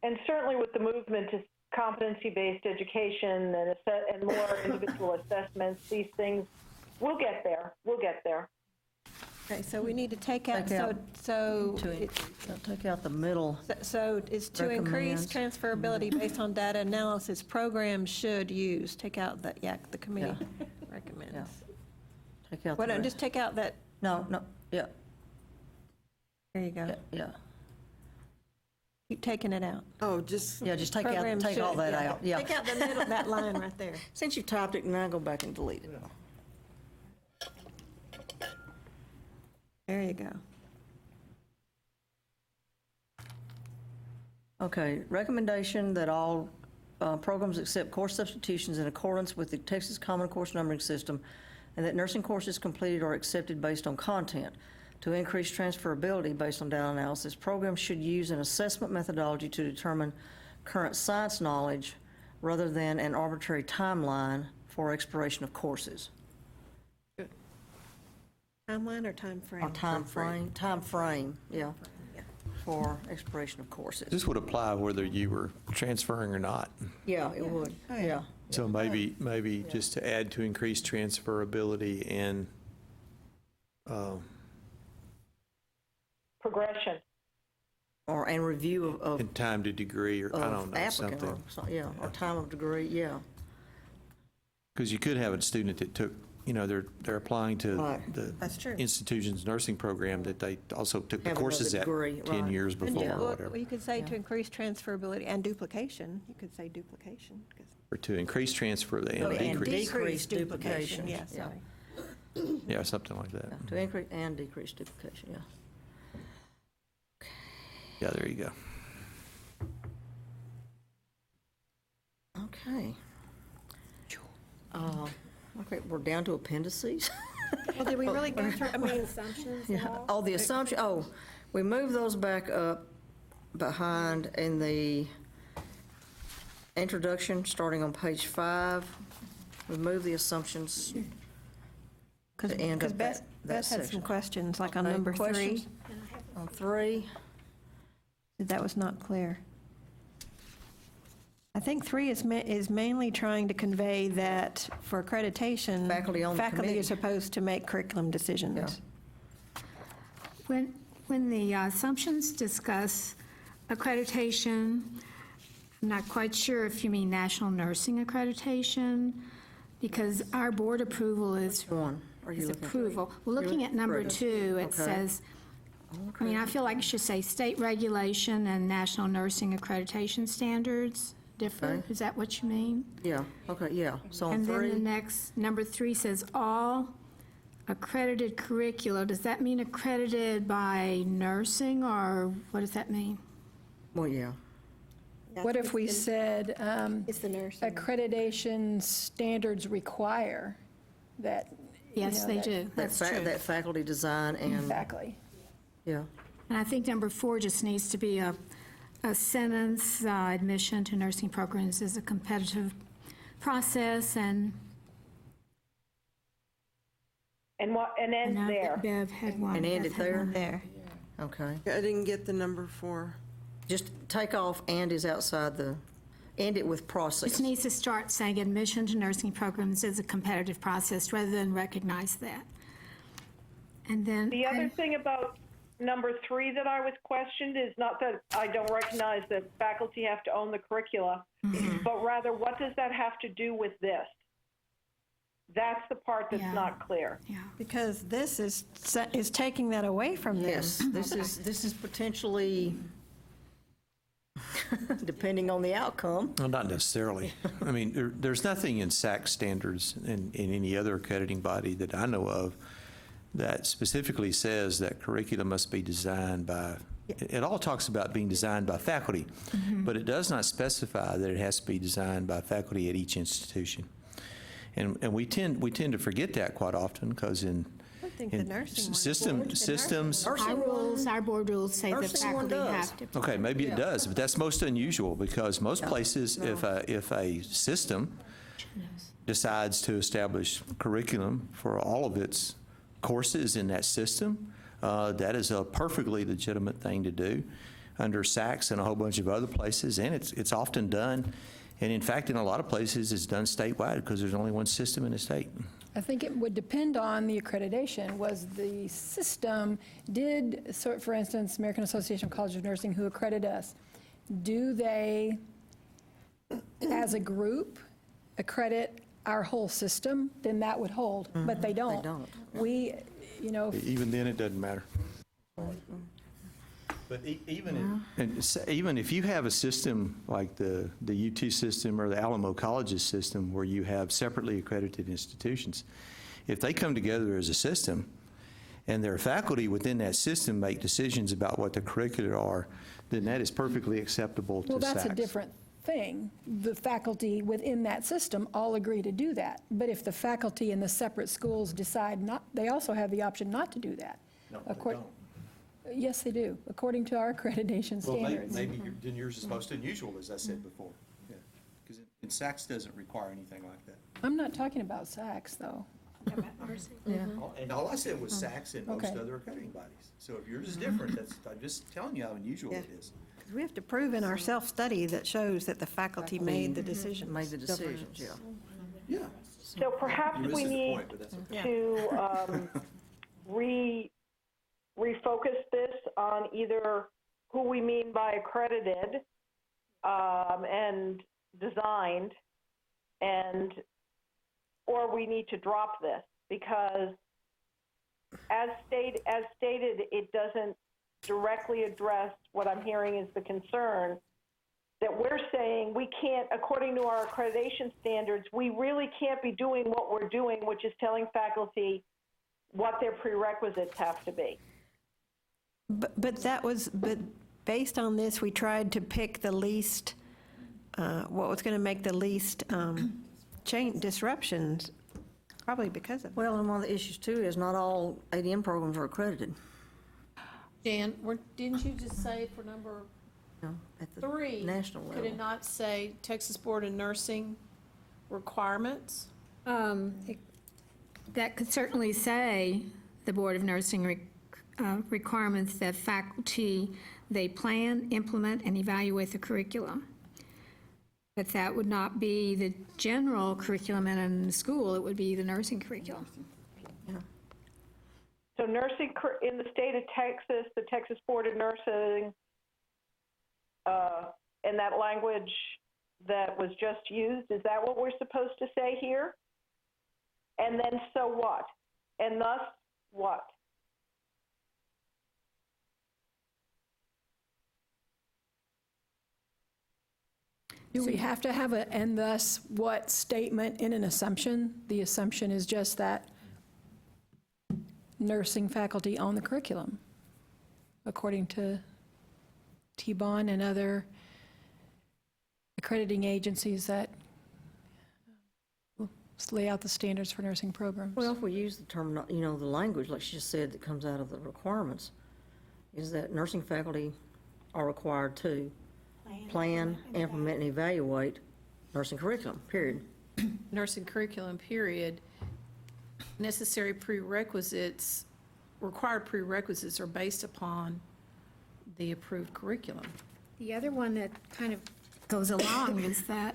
B: And certainly with the movement to competency-based education and more individual assessments, these things, we'll get there.
C: Okay, so we need to take out,
A: Take out
C: so,
A: Take out the middle.
C: so it's to increase
A: Recommends.
C: transferability based on data analysis, programs should use, take out that, the committee recommends.
A: Take out
C: Why
A: the
C: don't,
A: rest.
C: just take out that,
A: No, yeah,
C: there you go.
A: yeah.
C: Keep taking it out.
G: Oh, just,
A: Yeah, just take
C: Programs
A: all
C: should,
A: that out, yeah.
C: Take out the middle, that line right there.
A: Since you typed it, now go back and delete it.
C: There you go.
A: Okay, recommendation that all programs accept course substitutions in accordance with the Texas Common Course Numbering System, and that nursing courses completed are accepted based on content. To increase transferability based on data analysis, programs should use an assessment methodology to determine current science knowledge rather than an arbitrary timeline for expiration of courses.
C: Timeline or time frame?
A: Or time frame, yeah, for expiration of courses.
F: This would apply whether you were transferring or not.
A: Yeah, it would, yeah.
F: So maybe just to add to increase transferability and,
B: Progression.
A: And review of
F: and time to degree, or I don't
A: of
F: know,
A: applicant,
F: something.
A: yeah, or time of degree, yeah.
F: Because you could have a student that took, they're applying to
A: Right.
F: the
C: That's true.
F: institution's nursing program that they also took the
A: Have another
F: courses at
A: degree,
F: 10
A: right.
F: years before or
C: Well,
F: whatever.
C: you could say to increase transferability and duplication. You could say duplication. 'Cause-
F: Or to increase transfer and
A: And
F: decrease.
A: decrease duplication.
C: Yeah,
A: Yeah.
C: sorry.
F: Yeah, something like that.
A: To increase and decrease duplication, yeah.
F: Yeah, there you go.
A: Okay. Okay, we're down to appendices.
C: Well, did we really go through, I mean,
M: Assumptions
A: Yeah.
M: and all?
A: Oh, the assumption, we moved those back up behind in the introduction, starting on page 5. We moved the assumptions
C: because
A: to end up
C: Beth
A: that
C: had some
A: section.
C: questions, like on
A: Okay,
C: number 3.
A: questions? On 3,
C: That was not clear. I think 3 is mainly trying to convey that for accreditation,
A: Faculty on the
C: faculty
A: committee.
C: is supposed to make curriculum decisions.
D: When the assumptions discuss accreditation, I'm not quite sure if you mean national nursing accreditation, because our board approval is
A: one, are you
D: is
A: looking?
D: approval. Well, looking at number
A: Correct.
D: 2, it
A: Okay.
D: says, I mean, I feel like it should say state regulation and national nursing accreditation standards differ.
A: Okay.
D: Is that what you mean?
A: Yeah, okay, yeah. So on
D: And then the
A: 3,
D: next, number 3 says all accredited curricula. Does that mean accredited by nursing, or what does that mean?
A: well, yeah.
J: What if we said
L: It's the nursing.
J: accreditation standards require that? you
D: Yes,
J: know,
D: they
J: that-
D: do. That's true.
A: That faculty design and,
J: Exactly.
A: yeah.
D: And I think number 4 just needs to be a sentence, admission to nursing programs is a competitive process, and
B: ends
D: I know
B: there.
D: that Bev had one.
A: And end
D: Bev
A: it
D: had one
A: there? Okay.
G: I didn't get the number 4.
A: Just take off and is outside the, end it with process.
D: Just needs to start saying admission to nursing programs is a competitive process rather than recognize that. And then.
B: The other thing about number 3 that I was questioned is not that I don't recognize that faculty have to own the curricula, but rather what does that have to do with this? That's the part that's
D: Yeah.
B: not clear.
C: Because this is taking that away from them.
A: Yes, this is potentially, depending on the outcome.
F: Well, not necessarily. I mean, there's nothing in SAC standards in any other accrediting body that I know of that specifically says that curriculum must be designed by, it all talks about being designed by faculty, but it does not specify that it has to be designed by faculty at each institution. And we tend to forget that quite often, because in systems.
D: Our board rules say that
A: Nursing one
D: faculty
A: does.
D: have to.
F: Okay, maybe it does, but that's most unusual, because most places, if a system decides to establish curriculum for all of its courses in that system, that is a perfectly legitimate thing to do under SACS and a whole bunch of other places, and it's often done. And in fact, in a lot of places, it's done statewide because there's only one system in the state.
J: I think it would depend on the accreditation. Was the system, for instance, American Association of Colleges of Nursing, who accredit us, do they, as a group, accredit our whole system? Then that would hold, but they don't.
A: don't.
J: We,
F: Even then, it doesn't matter. But even if you have a system like the UT system or the Alamo Colleges system, where you have separately accredited institutions, if they come together as a system and their faculty within that system make decisions about what the curricula are, then that is perfectly acceptable to
J: well, that's a
F: SACS.
J: different thing. The faculty within that system all agree to do that. But if the faculty in the separate schools decide not, they also have the option not to do that.
F: No, they
J: Accord-
F: don't.
J: Yes, they do, according to our accreditation
F: Well,
J: standards.
F: maybe then yours is most unusual, as I said before. Because SACS doesn't require anything like that.
J: I'm not talking about SACS, though.
F: And all I said was SACS and most
J: Okay.
F: other accrediting bodies. So if yours is different, I'm just telling you how unusual it is.
C: Because we have to prove in our self-study that shows that the faculty made the decision.
A: Made the decisions, yeah.
F: Yeah.
B: So perhaps
F: You
B: we
F: missed the
B: need
F: point, but that's okay.
B: to refocus this on either who we mean by accredited and designed, or we need to drop this, because as stated, it doesn't directly address what I'm hearing is the concern that we're saying we can't, according to our accreditation standards, we really can't be doing what we're doing, which is telling faculty what their prerequisites have to be.
C: But based on this, we tried to pick the least, what was going to make the least disruptions, probably because of.
A: Well, and one of the issues too is not all ADM programs are accredited.
I: Jan, didn't you just say for number
A: At the
I: 3?
A: national
I: Could it
A: level.
I: not say Texas Board of Nursing requirements?
D: That could certainly say the Board of Nursing requirements that faculty, they plan, implement, and evaluate the curriculum. But that would not be the general curriculum in a school, it would be the nursing curriculum.
B: So nursing in the state of Texas, the Texas Board of Nursing, and that language that was just used, is that what we're supposed to say here? And then so what? and thus what?
J: Do we have to have a "and thus what" statement in an assumption? The assumption is just that nursing faculty own the curriculum, according to T-Bond and other accrediting agencies that lay out the standards for nursing programs.
A: Well, if we use the term, you know, the language, like she just said, that comes out of the requirements, is that nursing faculty are required to plan, implement, and evaluate nursing curriculum, period.
I: Nursing curriculum, period. Necessary prerequisites, required prerequisites are based upon the approved curriculum.
D: The other one that kind of goes along is that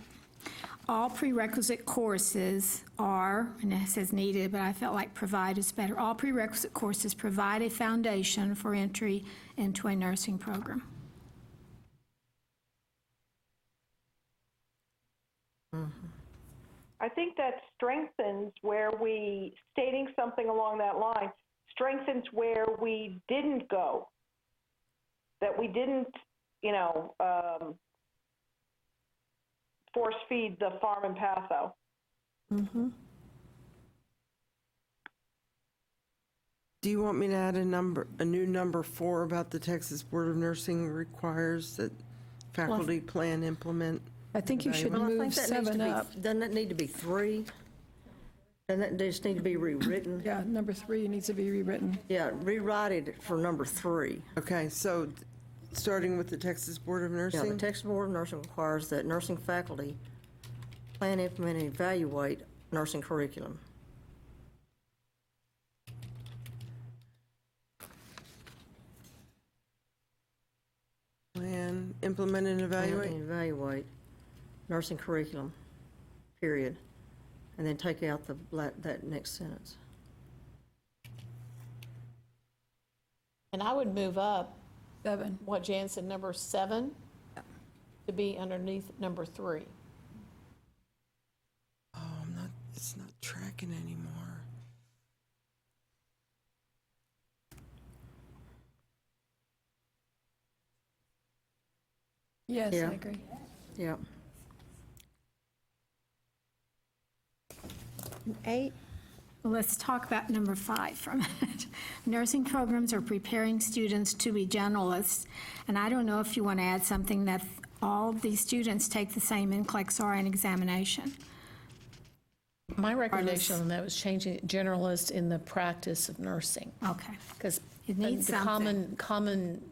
D: all prerequisite courses are, and it says needed, but I felt like provide is better. All prerequisite courses provide a foundation for entry into a nursing program.
B: I think that strengthens where we, stating something along that line, strengthens where we didn't go. That we didn't, you know, force feed the farm in Paso.
G: Do you want me to add a new number 4 about the Texas Board of Nursing requires that faculty plan, implement?
J: I think you should
A: Well, I think
J: move
A: that needs to
J: 7
A: be,
J: up.
A: doesn't that need to be 3? Doesn't that just need to be rewritten?
J: Yeah, number 3 needs to be rewritten.
A: Yeah, rewrite it for number 3.
G: Okay, so starting with the Texas Board of
A: Yeah, the
G: Nursing?
A: Texas Board of Nursing requires that nursing faculty plan, implement, and evaluate nursing curriculum.
G: Plan, implement, and
A: Plan
G: evaluate?
A: and evaluate nursing curriculum, period. And then take out that next sentence.
I: And I would move up
J: 7.
I: what Jan said, number 7, to be underneath number 3.
G: Oh, it's not tracking anymore.
J: Yes,
A: Yeah.
J: I agree.
A: Yeah.
L: 8,
D: Well, let's talk about number 5 for a minute. Nursing programs are preparing students to be generalists, and I don't know if you want to add something that all these students take the same NCLEX RN examination.
I: My recommendation on that was changing it generalist in the practice of nursing.
D: Okay.
I: Because
D: It needs
I: the common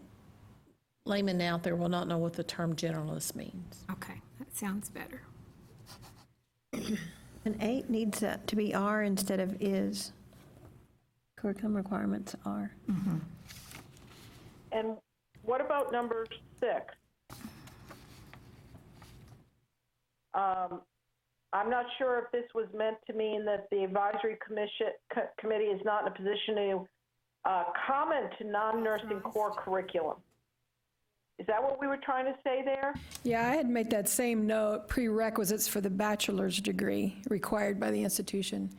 I: layman out there will not know what the term generalist means.
D: Okay, that sounds better.
L: and 8 needs to be are instead of is. Curriculum requirements are.
B: And what about number 6? I'm not sure if this was meant to mean that the advisory committee is not in a position to comment to non-nursing core curriculum. Is that what we were trying to say there?
J: Yeah, I had made that same note, prerequisites for the bachelor's degree required by the institution.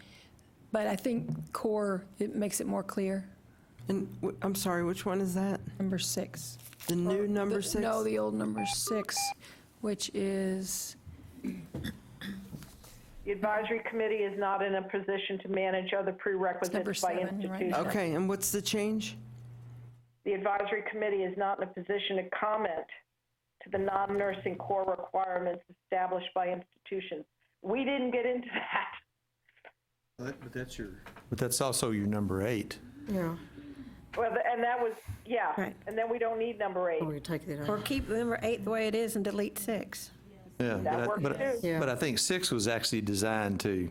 J: But I think core, it makes it more clear.
G: And, I'm sorry, which one is that?
J: Number 6.
G: The new number 6?
J: No, the old number 6, which is,
B: The advisory committee is not in a position to manage other
J: number
B: prerequisites by
J: 7, you're right.
B: institution.
G: Okay, and what's the change?
B: The advisory committee is not in a position to comment to the non-nursing core requirements established by institutions. We didn't get into that.
F: But that's also your number 8.
A: Yeah.
B: Well, and that was, yeah.
L: Right.
B: And then we don't need number 8.
A: Or we take that
L: Or
A: out.
L: keep number 8 the way it is and delete 6.
F: Yeah,
B: That works too.
A: Yeah.
F: but I think 6 was actually designed to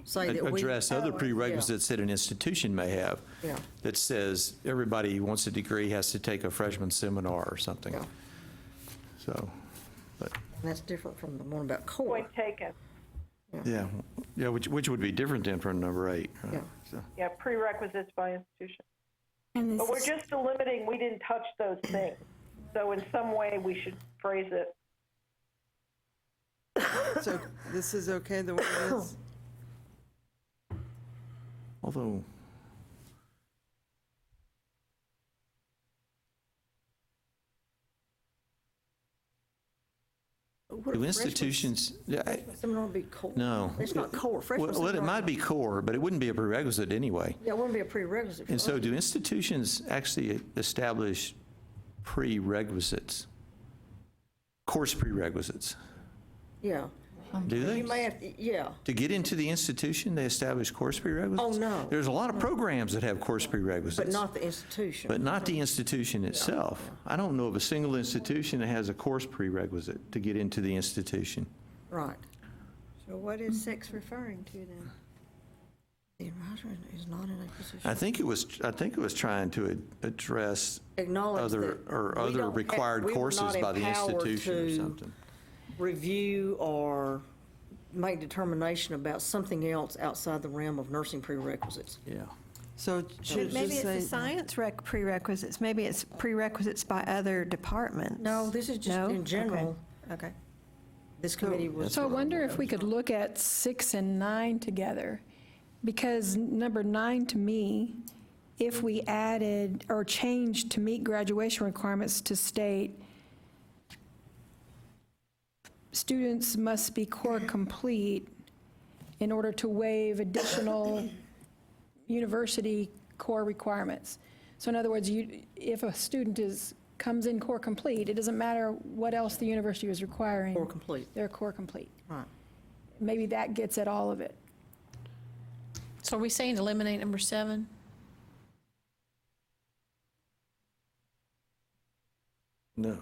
A: Say that we.
F: address other prerequisites that an institution may have.
A: Yeah.
F: That says everybody who wants a degree has to take a freshman seminar or something.
A: Yeah.
F: So, but,
A: That's different from the one about core.
B: Point taken.
F: yeah, which would be different than from number 8. right?
A: Yeah.
F: So,
B: Yeah, prerequisites by institution.
D: And this
B: But we're
D: is-
B: just delimiting, we didn't touch those things. So in some way, we should phrase it.
G: So this is okay the way it is?
F: Although,
A: What
F: Do
A: if freshmen-
F: institutions,
A: Seminar would be core.
F: no.
A: It's not core. Freshman
F: Well, it
A: seminar-
F: might be core, but it wouldn't be a prerequisite anyway.
A: Yeah, it wouldn't be a prerequisite for
F: And so
A: us.
F: do institutions actually establish prerequisites? Course prerequisites?
A: Yeah.
F: Do they?
A: You may have, yeah.
F: To get into the institution, they establish course prerequisites?
A: Oh, no.
F: There's a lot of programs that have course prerequisites.
A: But not the institution.
F: But not the institution itself. I don't know of a single institution that has a course prerequisite to get into the institution.
A: Right.
C: So what is 6 referring to then?
A: The advisor is not in a position.
F: I think it was trying to address
A: Acknowledge
F: other,
A: that
F: or
A: we
F: other
A: don't have-
F: required
A: we were
F: courses
A: not
F: by the
A: empowered
F: institution or
A: to
F: something.
A: Review or make determination about something else outside the realm of nursing prerequisites.
F: Yeah.
G: So should it
C: Maybe
G: just
C: it's the
G: say,
C: science prerequisites, maybe it's prerequisites by other departments.
A: No, this is just
C: No?
A: in general.
C: Okay.
A: This committee was.
J: So I wonder if we could look at 6 and 9 together, because number 9 to me, if we added or changed to meet graduation requirements to state, students must be core complete in order to waive additional university core requirements. So in other words, if a student comes in core complete, it doesn't matter what else the university is requiring.
A: Core complete.
J: They're core complete.
A: Right.
J: Maybe that gets at all of it.
I: So are we saying eliminate number 7?
F: No.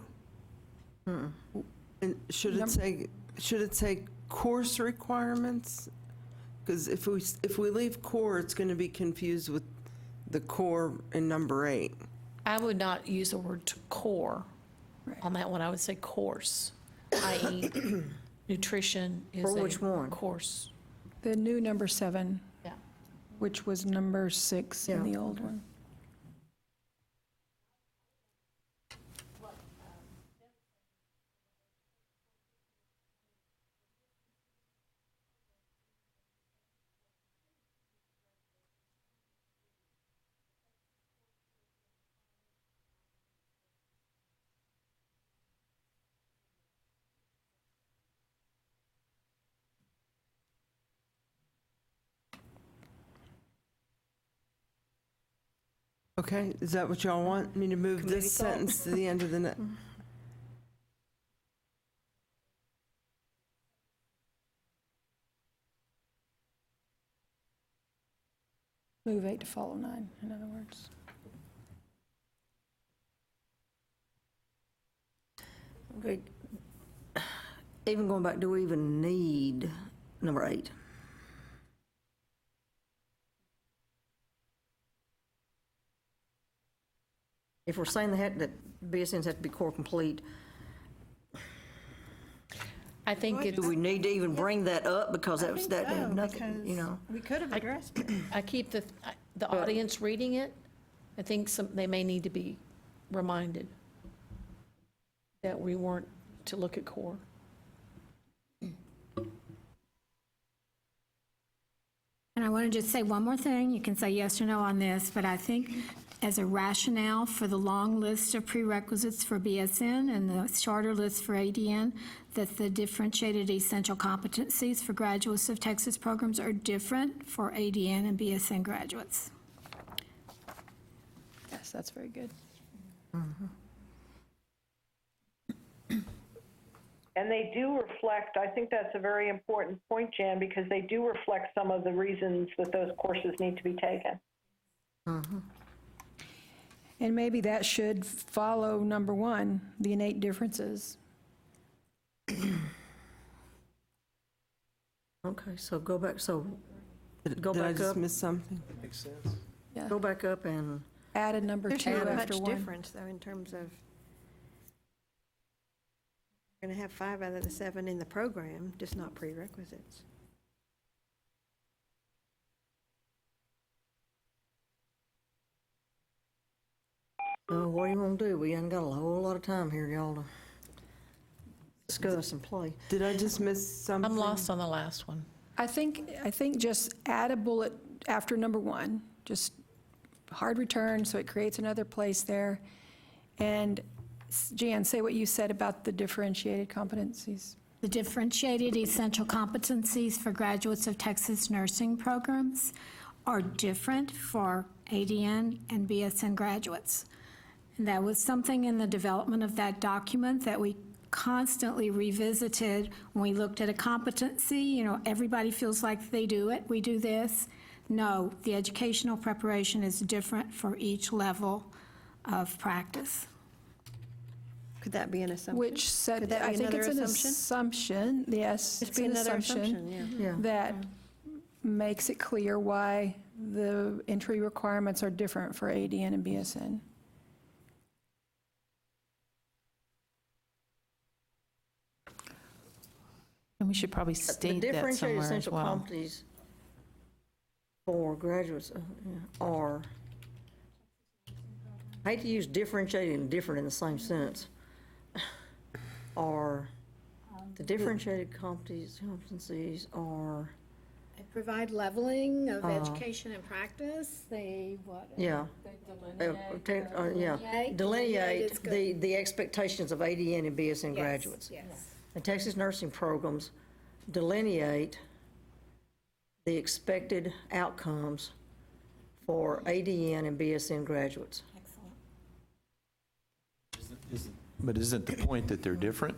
G: and should it say course requirements? Because if we leave core, it's going to be confused with the core in number 8.
I: I would not use the word core on that one. I would say course, i.e. nutrition is
A: For which
I: a
A: one?
I: course.
J: The new number 7,
I: Yeah.
J: which was number 6 in
A: Yeah.
J: the old one.
G: Okay, is that what y'all want me to move
A: Committee
G: this
A: thought?
G: sentence to the end of the
J: Move 8 to follow 9, in other words.
A: Okay. Even going back, do we even need number 8? If we're saying that BSNs have to be core complete,
I: I think it's,
A: do we need to even bring that up? Because that was,
C: think
A: that
C: so,
A: had nothing, you know.
C: We could have addressed it.
I: I keep the audience reading it. I think they may need to be reminded that we weren't to look at core.
D: And I want to just say one more thing. You can say yes or no on this, but I think as a rationale for the long list of prerequisites for BSN and the shorter list for ADN, that the differentiated essential competencies for graduates of Texas programs are different for ADN and BSN graduates.
J: Yes, that's very good.
B: And they do reflect, I think that's a very important point, Jan, because they do reflect some of the reasons that those courses need to be taken.
J: And maybe that should follow number 1, the innate differences.
A: Okay, so go back, so
G: Did
A: Go
G: I
A: back
G: just
A: up.
G: miss something?
H: Makes sense.
J: Yeah.
A: go back up and,
J: Added number 2
C: There's not
J: after
C: much
J: 1.
C: difference, though, in terms of, we're going to have 5 out of the 7 in the program, just not prerequisites.
A: what do you want to do? We ain't got a whole lot of time here, y'all, to discuss and play.
G: Did I just miss something?
I: I'm lost on the last one.
J: I think just add a bullet after number 1, just hard return, so it creates another place there. And Jan, say what you said about the differentiated competencies.
D: The differentiated essential competencies for graduates of Texas nursing programs are different for ADN and BSN graduates. And that was something in the development of that document that we constantly revisited when we looked at a competency. You know, everybody feels like they do it, we do this. No, the educational preparation is different for each level of practice.
C: Could that be an assumption?
J: Which said,
C: Could that
J: I
C: be
J: think it's
C: another
J: an
C: assumption?
J: assumption, yes,
C: It's
J: it's an
C: another
J: assumption
A: Yeah.
J: that makes it clear why the entry requirements are different for ADN and BSN.
E: And we should probably
A: The
E: state that
A: differentiated
E: somewhere as
A: essential
E: well.
A: competencies for graduates are, I hate to use differentiated and different in the same sentence, are, the differentiated competencies are,
M: They provide leveling of education and practice. They,
A: yeah. Yeah,
M: Delineate
A: delineate
M: is good.
A: the expectations of ADN and BSN
M: Yes,
A: graduates.
M: yes.
A: The Texas nursing programs delineate the expected outcomes for ADN and BSN graduates.
M: Excellent.
F: But isn't the point that they're different?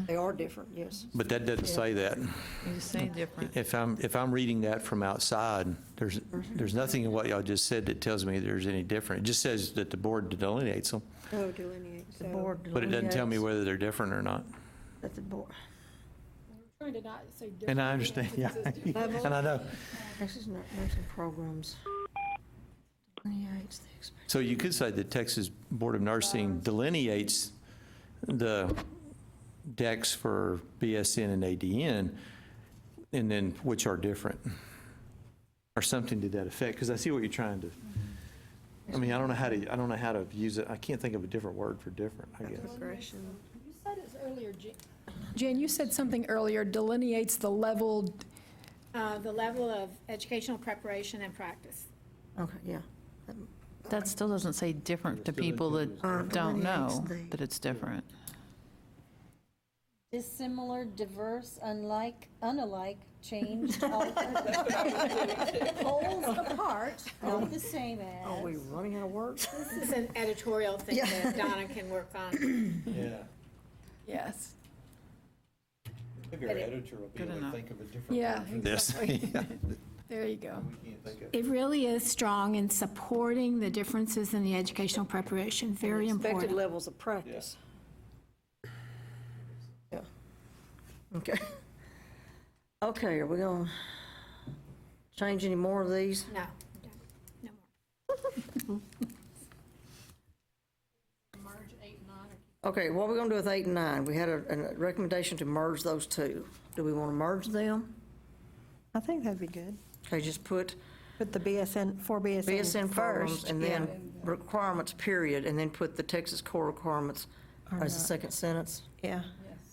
A: They are different, yes.
F: But that doesn't say that.
E: You just say different.
F: If I'm reading that from outside, there's nothing in what y'all just said that tells me there's any different. It just says that the board delineates them,
C: Oh, delineate.
A: The board
F: but it doesn't tell me
A: delineates
F: whether they're different or not.
A: that the board,
M: Trying to not say different.
F: And I understand, yeah, and I know.
A: Texas nursing programs delineates the expected.
F: So you could say the Texas Board of Nursing delineates the decks for BSN and ADN, and then which are different, or something to that effect, because I see what you're trying to, I mean, I don't know how to use it, I can't think of a different word for different, I guess.
C: Progression.
J: You said it earlier, Jan, you said something earlier, delineates the level.
M: The level of educational preparation and practice.
A: Okay, yeah.
E: That still doesn't say different to people that don't know
A: delineates
E: that it's different.
P: Dissimilar, diverse, unalike, changed, altered, poles apart, not the same as.
A: Are we running out of words?
M: This is an editorial thing that Donna can work on.
H: Yeah.
J: Yes.
H: Maybe our editor will be
E: Good
H: able to
E: enough.
H: think of a different.
J: Yeah,
F: Yes.
J: exactly. There you go.
H: We can't think of.
D: It really is strong in supporting the differences in the educational preparation, very
A: Expected
D: important.
A: levels of practice. Yeah. Okay. Okay, are we going to change any more of these?
M: No, no more.
A: Okay, what are we going to do with 8 and 9? We had a recommendation to merge those two. Do we want to merge them?
C: I think that'd be good.
A: Okay, just put
C: Put the BSN, for
A: BSN
C: BSN
A: programs
C: first.
A: and
C: yeah.
A: then requirements, period, and then put the Texas core requirements as the second sentence.
C: Yeah,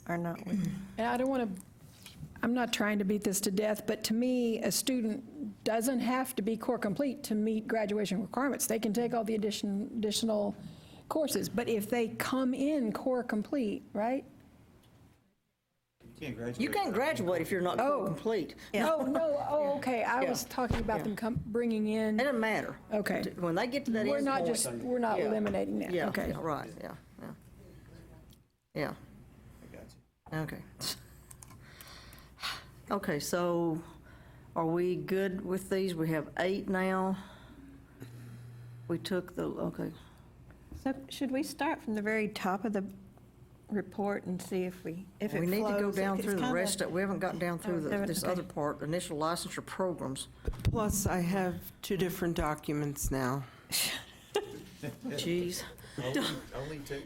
C: or not. with-
J: And I don't want to, I'm not trying to beat this to death, but to me, a student doesn't have to be core complete to meet graduation requirements. They can take all the additional courses, but if they come in core complete, right?
A: You can't graduate if you're not core
J: Oh.
A: complete.
J: Oh, okay, I was talking about them bringing
A: It
J: in,
A: doesn't matter.
J: okay.
A: When they get to that
J: We're
A: end
J: not
A: point.
J: we're not
A: Yeah.
J: eliminating that,
A: Yeah,
J: okay.
A: yeah, right, yeah, yeah. Yeah. Okay. Okay, so are we good with these? We have 8 now. We took the, okay.
C: So should we start from the very top of the report and see if it flows?
A: We need to go down
C: It's
A: through the
C: kinda-
A: rest of, we haven't gotten down through this
C: okay.
A: other part, initial licensure programs.
G: Plus, I have 2 different documents now.
A: Jeez.
H: Only two.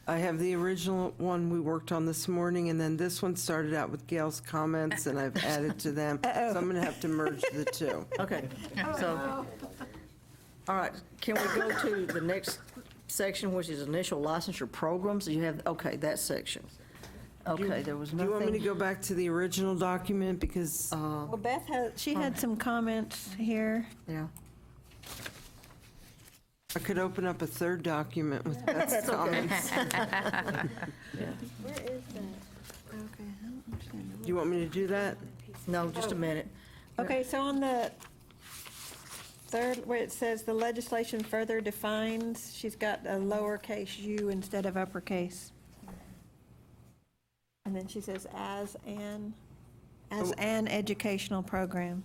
G: I have the original one we worked on this morning, and then this one started out with Gail's comments, and I've added to them. So I'm going to have to merge the two.
A: Okay, so, all right, can we go to the next section, which is initial licensure programs? You have, okay, that section. Okay, there was
G: Do you want me to
A: nothing.
G: go back to the original document? Because
C: Well, Beth had some comments here.
A: Yeah.
G: I could open up a third document with Beth's comments.
L: Where is that?
C: Okay, I don't understand.
G: Do you want me to do that?
A: No, just a minute.
C: Okay, so on the third, where it says the legislation further defines, she's got a lowercase u instead of uppercase. And then she says as an educational program.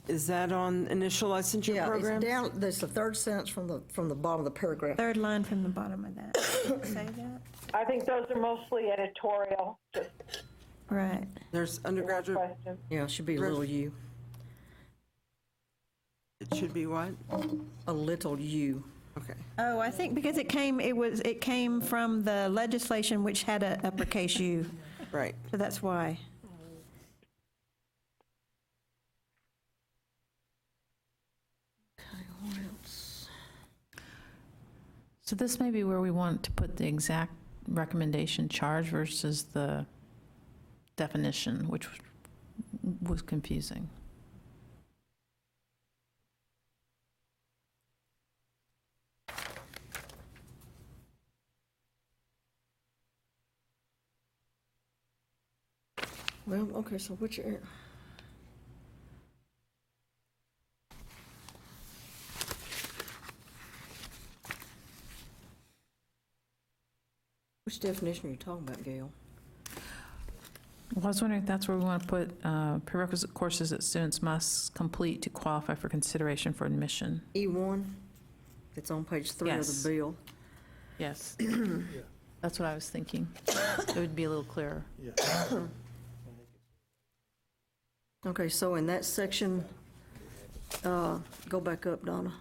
G: Is that on initial licensure
A: Yeah,
G: program?
A: it's down, there's the third sentence from the bottom of the paragraph.
C: Third line from the bottom of that. Say that?
B: I think those are mostly editorial, just
C: Right.
G: There's undergraduate,
B: questions.
A: Yeah, it should be a little u.
G: it should be what?
A: A little u.
G: Okay.
C: Oh, I think because it came from the legislation which had a uppercase u,
G: Right.
C: so that's why.
A: Okay, what else?
E: So this may be where we want to put the exact recommendation charge versus the definition, which was confusing.
A: Well, okay, so which area? Which definition are you talking about, Gail?
E: Well, I was wondering if that's where we want to put prerequisite courses that students must complete to qualify for consideration for admission.
A: E1, it's on page 3 of
E: Yes.
A: the bill.
E: Yes. That's what I was thinking. It would be a little clearer.
A: Okay, so in that section, go back up, Donna.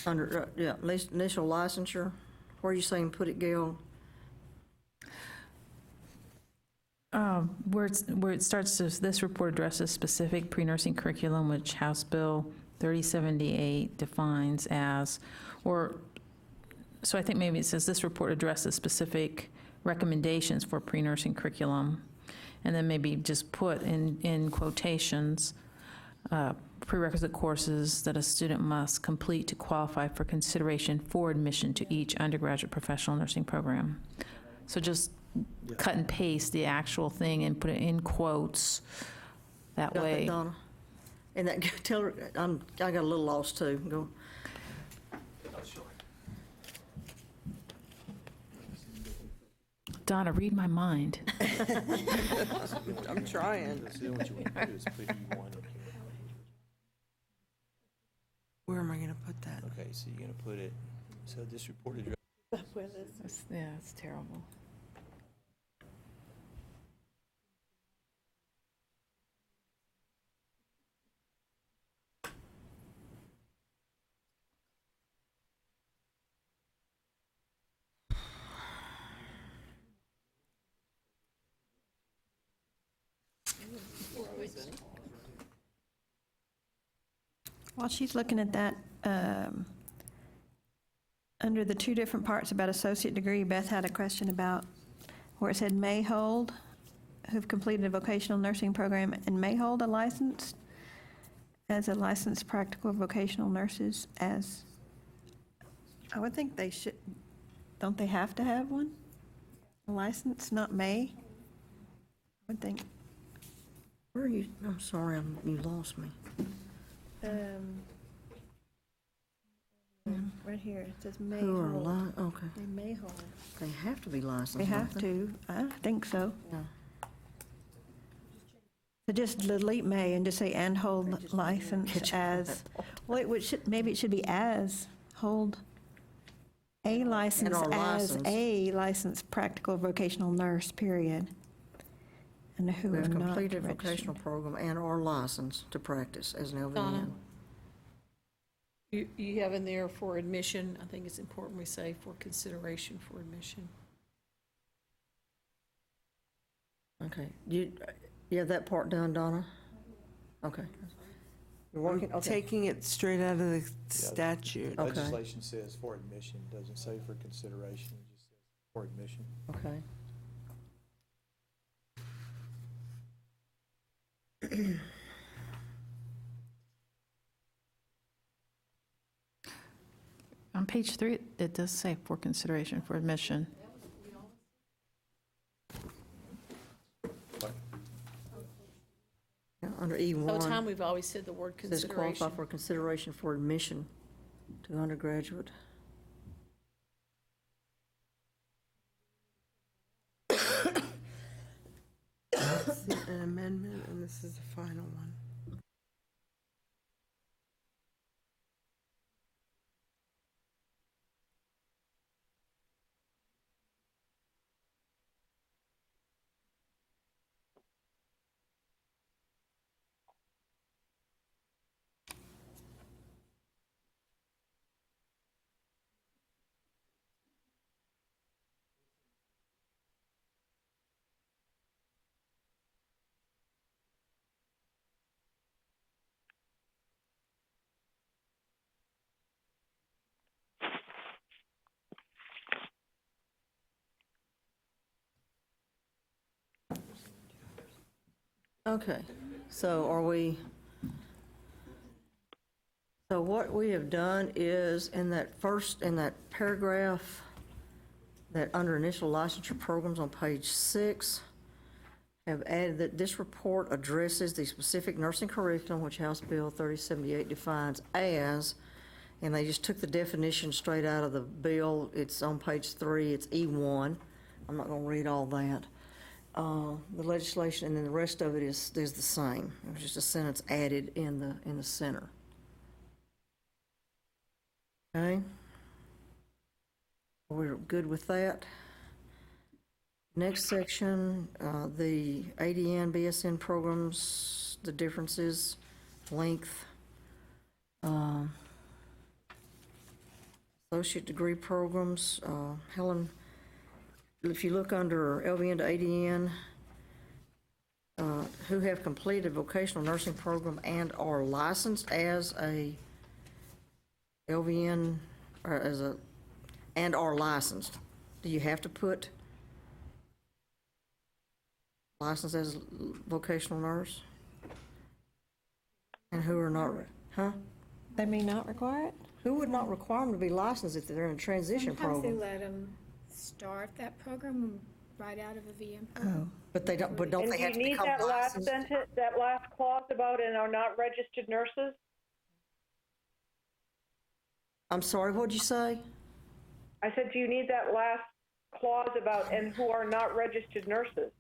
A: Under, initial licensure, where are you saying put it, Gail?
E: Where it starts, this report addresses specific pre-nursing curriculum, which House Bill 3078 defines as, so I think maybe it says this report addresses specific recommendations for pre-nursing curriculum, and then maybe just put in quotations, prerequisite courses that a student must complete to qualify for consideration for admission to each undergraduate professional nursing program. So just cut and paste the actual thing and put it in quotes that
A: Got that,
E: way.
A: Donna? And that, tell her, I got a little lost too. Go.
E: Donna, read my mind.
G: I'm trying.
H: So then what you want to do is put E1 in here.
G: Where am I going to put that?
F: Okay, so you're going to put it, so this report address.
E: Yeah, it's terrible.
C: While she's looking at that, under the two different parts about associate degree, Beth had a question about where it said may hold, who've completed a vocational nursing program and may hold a license as a licensed practical vocational nurses as, I would think they should, don't they have to have one? A license, not may? I would think.
A: Where are you? I'm sorry, you lost me.
C: Right here, it says may
A: Who are
C: hold.
A: okay.
C: They may hold.
A: They have to be licensed.
C: They
A: don't
C: have to, I think so.
A: Yeah.
C: So just delete may and just say and hold license as, well, maybe it should be as, hold a license
A: or
C: as
A: license.
C: a licensed practical vocational nurse, period. And who
A: We
C: are
A: have
C: not
A: completed
C: registered.
A: vocational program and/or license to practice as an LVN.
I: Donna? You have in there for admission, I think it's important we say for consideration for admission.
A: Okay, you have that part done, Donna? Okay. You're working, okay.
G: Taking it straight out of the statute.
A: Okay.
H: Legislation says for admission, doesn't say for consideration, it just says for admission.
A: Okay.
E: On page 3, it does say for consideration for admission.
A: Yeah, under E1.
I: So time we've always said the word
A: Says qualify
I: consideration.
A: for consideration for admission to undergraduate.
G: An amendment, and this is the final one.
A: Okay, so so what we have done is in that paragraph, that under initial licensure programs on page 6, have added that this report addresses the specific nursing curriculum which House Bill 3078 defines as, and they just took the definition straight out of the bill. It's on page 3, it's E1. I'm not going to read all that. The legislation, and then the rest of it is the same. It was just a sentence added in the center. Okay? We're good with that. Next section, the ADN, BSN programs, the differences, length, associate degree programs. Helen, if you look under LVN to ADN, who have completed a vocational nursing program and are licensed as a LVN, or and are licensed, do you have to put licensed as a vocational nurse? And who are not, huh?
L: They may not require it?
A: Who would not require them to be licensed if they're in a transition
M: Sometimes they
A: program?
M: let them start that program right out of a VM.
L: Oh.
A: But they don't, but don't
B: And
A: they
B: do
A: have
B: you
A: to
B: need
A: become
B: that last
A: licensed?
B: sentence, that last clause about and are not registered nurses?
A: I'm sorry, what'd you say?
B: I said, do you need that last clause about and who are not registered nurses?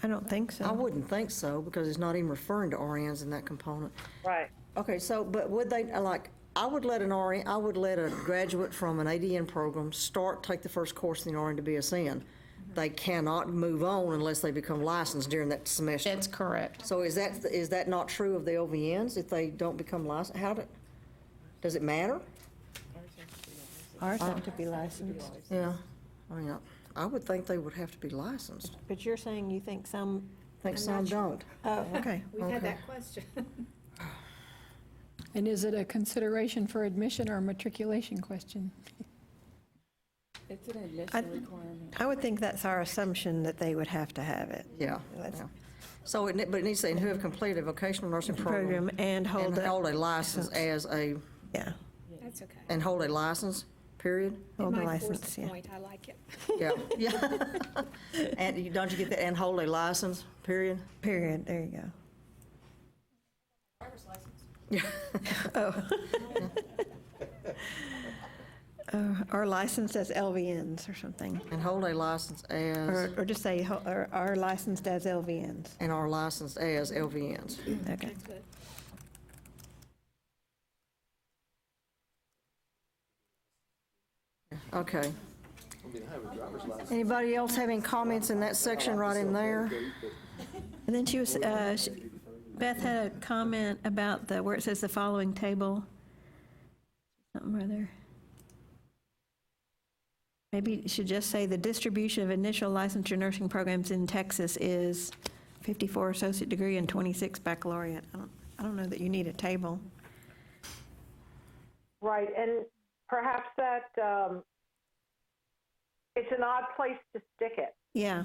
L: I don't think so.
A: I wouldn't think so, because it's not even referring to RNs in that component.
B: Right.
A: Okay, so, but would they, like, I would let a graduate from an ADN program take the first course in the RN to BSN. They cannot move on unless they become licensed during that semester.
E: That's correct.
A: So is that not true of the LVNs, if they don't become licensed? Does it matter?
L: Ours have to be licensed.
A: Yeah, I mean, I would think they would have to be licensed.
L: But you're saying you think some,
A: I think some don't.
L: oh, okay.
M: We've had that question.
J: And is it a consideration for admission or a matriculation question?
N: It's an admission requirement.
L: I would think that's our assumption that they would have to have it.
A: Yeah.
L: That's-
A: Yeah. So, but it needs to say, who have completed a vocational nursing program.
L: Program and hold
A: And hold a
L: a,
A: license as a,
L: yeah,
M: That's okay.
A: and hold a license, period?
L: hold the
M: My fourth
L: license, yeah.
M: point, I like it.
A: Yeah, yeah. And don't you get that, and hold a license, period?
L: Period, there you go. Or licensed as LVNs or something.
A: And hold a license as,
L: Or just say, or are licensed as LVNs.
A: and are licensed as LVNs.
L: Okay.
M: That's good.
A: Okay. Anybody else having comments in that section right in there?
L: And then Beth had a comment about where it says the following table. Something rather. Maybe it should just say the distribution of initial licensure nursing programs in Texas is 54 associate degree and 26 baccalaureate. I don't know that you need a table.
B: Right, and perhaps that, it's an odd place to stick it.
L: Yeah.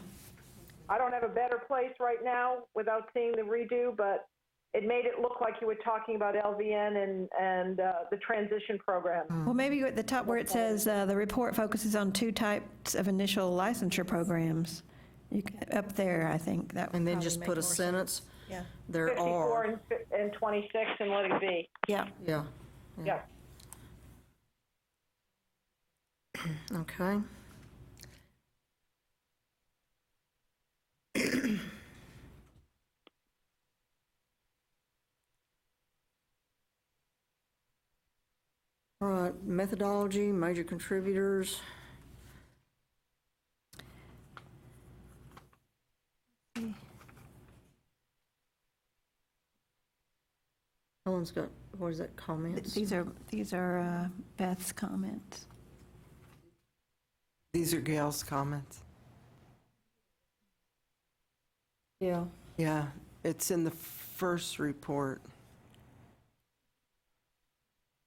B: I don't have a better place right now without seeing the redo, but it made it look like you were talking about LVN and the transition program.
C: Well, maybe at the top where it says, the report focuses on 2 types of initial licensure programs. Up there, I think that would
A: And then
C: probably
A: just
C: make
A: put a
C: more
A: sentence.
C: Yeah.
A: There
B: 54
A: are,
B: and 26 and let it be.
C: Yeah.
A: yeah,
B: Yeah.
A: okay. All right, methodology, major contributors. Helen's got, what is that, comments?
C: These are Beth's comments.
G: These are Gail's comments.
A: Yeah.
G: Yeah, it's in the first report.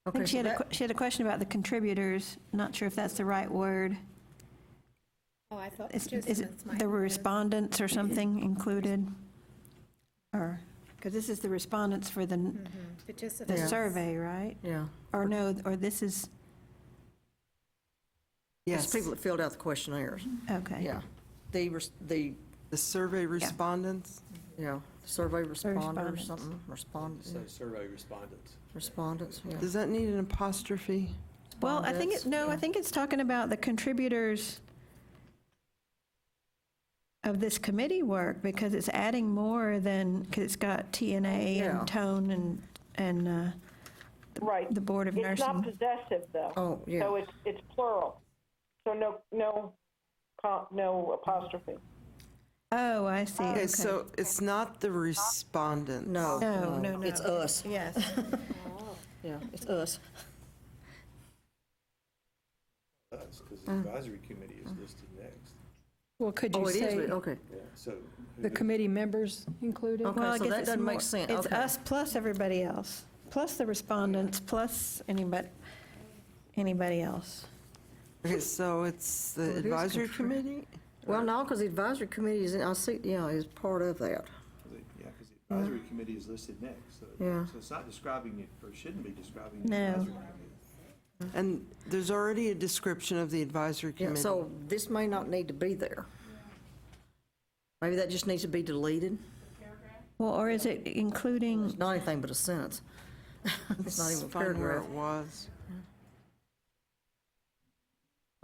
C: I
A: Okay,
C: think she
A: so
C: had
A: that,
C: she had a question about the contributors. Not sure if that's the right word.
M: Oh, I thought
C: Is
M: participants
C: it
M: might
C: the
M: be
C: respondents or something included? Or, because this is the respondents for the
M: participants.
C: survey, right?
A: yeah.
C: Or no, or this is,
A: It's
G: Yes,
A: people that filled out the questionnaires.
C: okay.
A: Yeah. The
G: the survey respondents.
A: yeah, survey responders,
C: Respondents.
A: something, respond,
H: So survey respondents.
A: respondents, yeah.
G: Does that need an apostrophe?
C: Well, I think,
A: Respondents,
C: I think it's talking about the contributors of this committee work, because it's adding more than, because it's got TNA
A: Yeah.
C: and tone and
B: Right.
C: the Board of
B: It's not
C: Nursing.
B: possessive, though.
A: Oh, yeah.
B: So it's plural. So no apostrophe.
C: Oh, I see,
G: Okay,
C: okay.
G: so it's not the respondents.
A: No.
C: No.
A: It's us.
C: Yes.
A: Yeah, it's us.
H: Us, because the advisory committee is listed next.
J: Well, could
A: Oh,
J: you
A: it is,
J: say
A: okay.
H: Yeah, so. who
J: the
H: is-
J: committee members included?
A: Okay,
C: Well, I
A: so
C: guess
A: that
C: it's
A: doesn't make
C: more-
A: sense.
C: It's
A: Okay.
C: us plus everybody else, plus the respondents, plus anybody else.
G: Okay, so it's the
A: Well, it is
G: advisory
A: contrib-
G: committee?
A: Well, no, because the advisory committee is, I see, yeah, is part of that.
H: Yeah, because the advisory committee is listed next, so.
A: Yeah.
H: So it's not describing it, or shouldn't be describing the
C: No.
H: advisory committee.
G: And there's already a description of the advisory
A: Yeah,
G: committee.
A: so this may not need to be there. Maybe that just needs to be deleted.
C: Well, or is it including,
A: It's not anything but a sentence. It's not even a
G: Find where
A: paragraph.
G: it was.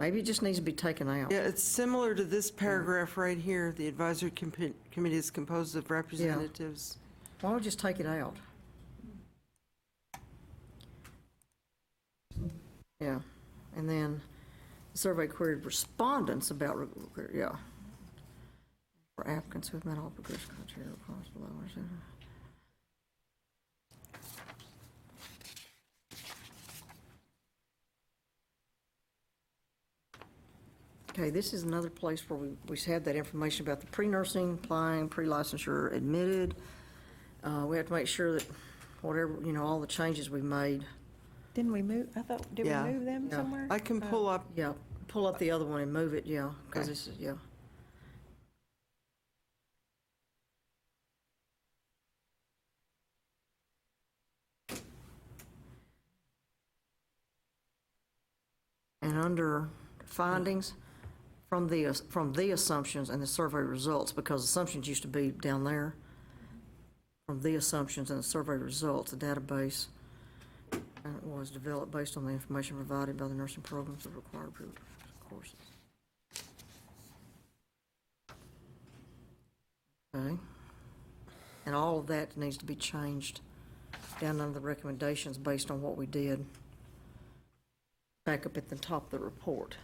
A: Maybe it just needs to be taken out.
G: Yeah, it's similar to this paragraph right here. The advisory committee is composed of representatives.
A: Why don't we just take it out? Yeah, and then the survey queried respondents about, yeah. For applicants who have met all progressive criteria requirements below. Okay, this is another place where we had that information about the pre-nursing, applying, pre-licensure, admitted. We have to make sure that whatever, all the changes we made.
C: didn't we move, I thought, did we
G: Yeah.
C: move them
A: Yeah.
C: somewhere?
G: I can pull up,
A: Yeah, pull up the other one and move it, yeah, because
G: Okay.
A: this is, yeah. And under findings, from the assumptions and the survey results, because assumptions used to be down there. From the assumptions and the survey results, the database was developed based on the information provided by the nursing programs of required courses. Okay. And all of that needs to be changed down under the recommendations based on what we did back up at the top of the report.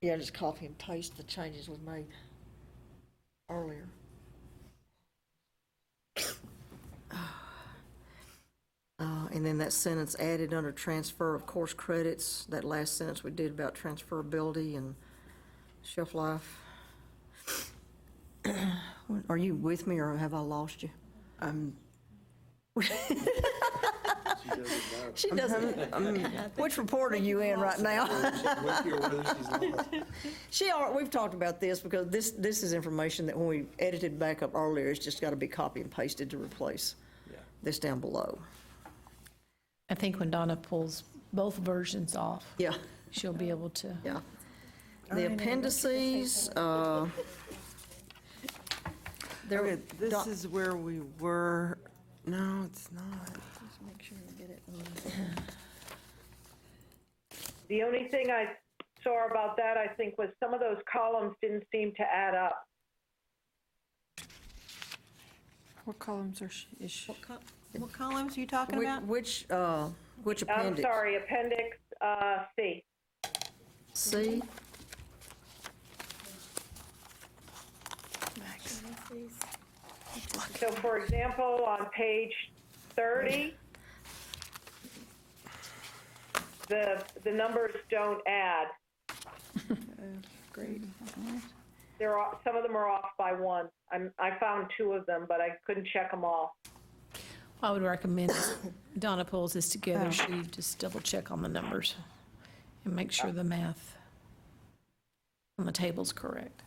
A: Yeah, just copy and paste the changes we made earlier. And then that sentence added under transfer of course credits, that last sentence we did about transferability and shelf life. Are you with me or have I lost you?
G: I'm,
H: She's
A: She doesn't. Which report are you in right now? We've talked about this because this is information that when we edited back up earlier, it's just got to be copy and pasted to replace this down below.
I: I think when Donna pulls both versions off,
A: Yeah.
I: she'll be able to.
A: Yeah. The appendices,
G: Okay, this is where we were, no, it's not.
B: The only thing I saw about that, I think, was some of those columns didn't seem to add up.
N: What columns is she?
C: What columns are you talking about?
A: Which
B: I'm
A: appendix?
B: sorry, Appendix C.
A: C?
B: So for example, on page 30, the numbers don't add.
J: Great.
B: Some of them are off by one. I found 2 of them, but I couldn't check them all.
I: I would recommend Donna pulls this together, she just double check on the numbers and make sure the math on the table's correct.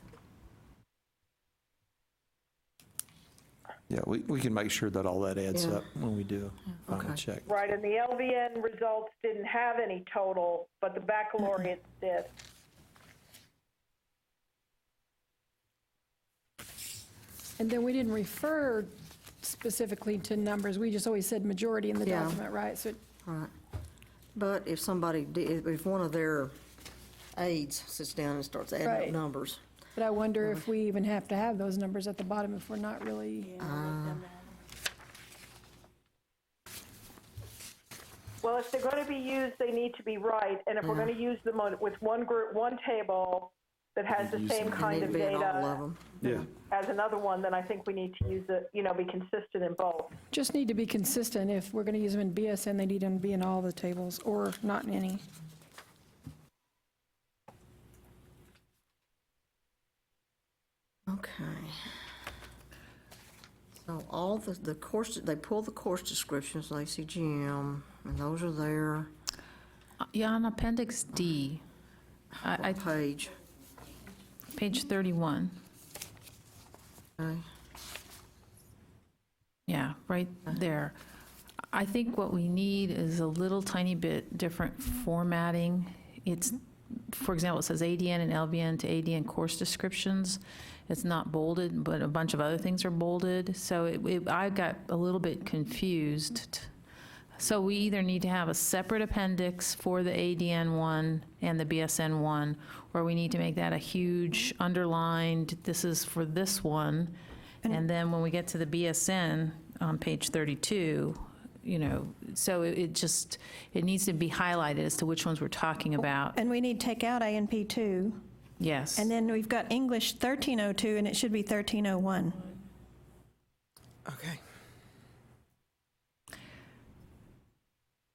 F: Yeah, we can make sure that all that adds up when we do a final
A: Okay.
F: check.
B: Right, and the LVN results didn't have any total, but the baccalaureates did.
J: And then we didn't refer specifically to numbers, we just always said majority in the
A: Yeah.
J: document, right? So
A: Right. But if somebody, if one of their aides sits down and starts adding up
J: Right.
A: numbers,
J: but I wonder if we even have to have those numbers at the bottom if we're not really.
B: Well, if they're going to be used, they need to be right. And if we're going to use them with one group, one table that has the same
A: they
B: kind
A: need
B: of
A: to be in all of
B: data
A: them.
F: Yeah.
B: as another one, then I think we need to use it, be consistent in both.
J: Just need to be consistent. If we're going to use them in BSN, they need to be in all the tables or not in any.
A: Okay. So all the course, they pull the course descriptions, ACGM, and those are there.
E: Yeah, on Appendix D,
A: What page?
E: page 31.
A: Okay.
E: Yeah, right there. I think what we need is a little tiny bit different formatting. It's, for example, it says ADN and LVN to ADN course descriptions. It's not bolded, but a bunch of other things are bolded. So I got a little bit confused. So we either need to have a separate appendix for the ADN one and the BSN one, or we need to make that a huge underlined, this is for this one. And then when we get to the BSN on page 32, so it needs to be highlighted as to which ones we're talking about.
C: And we need to take out ANP 2.
E: Yes.
C: And then we've got English 1302, and it should be 1301.
G: Okay.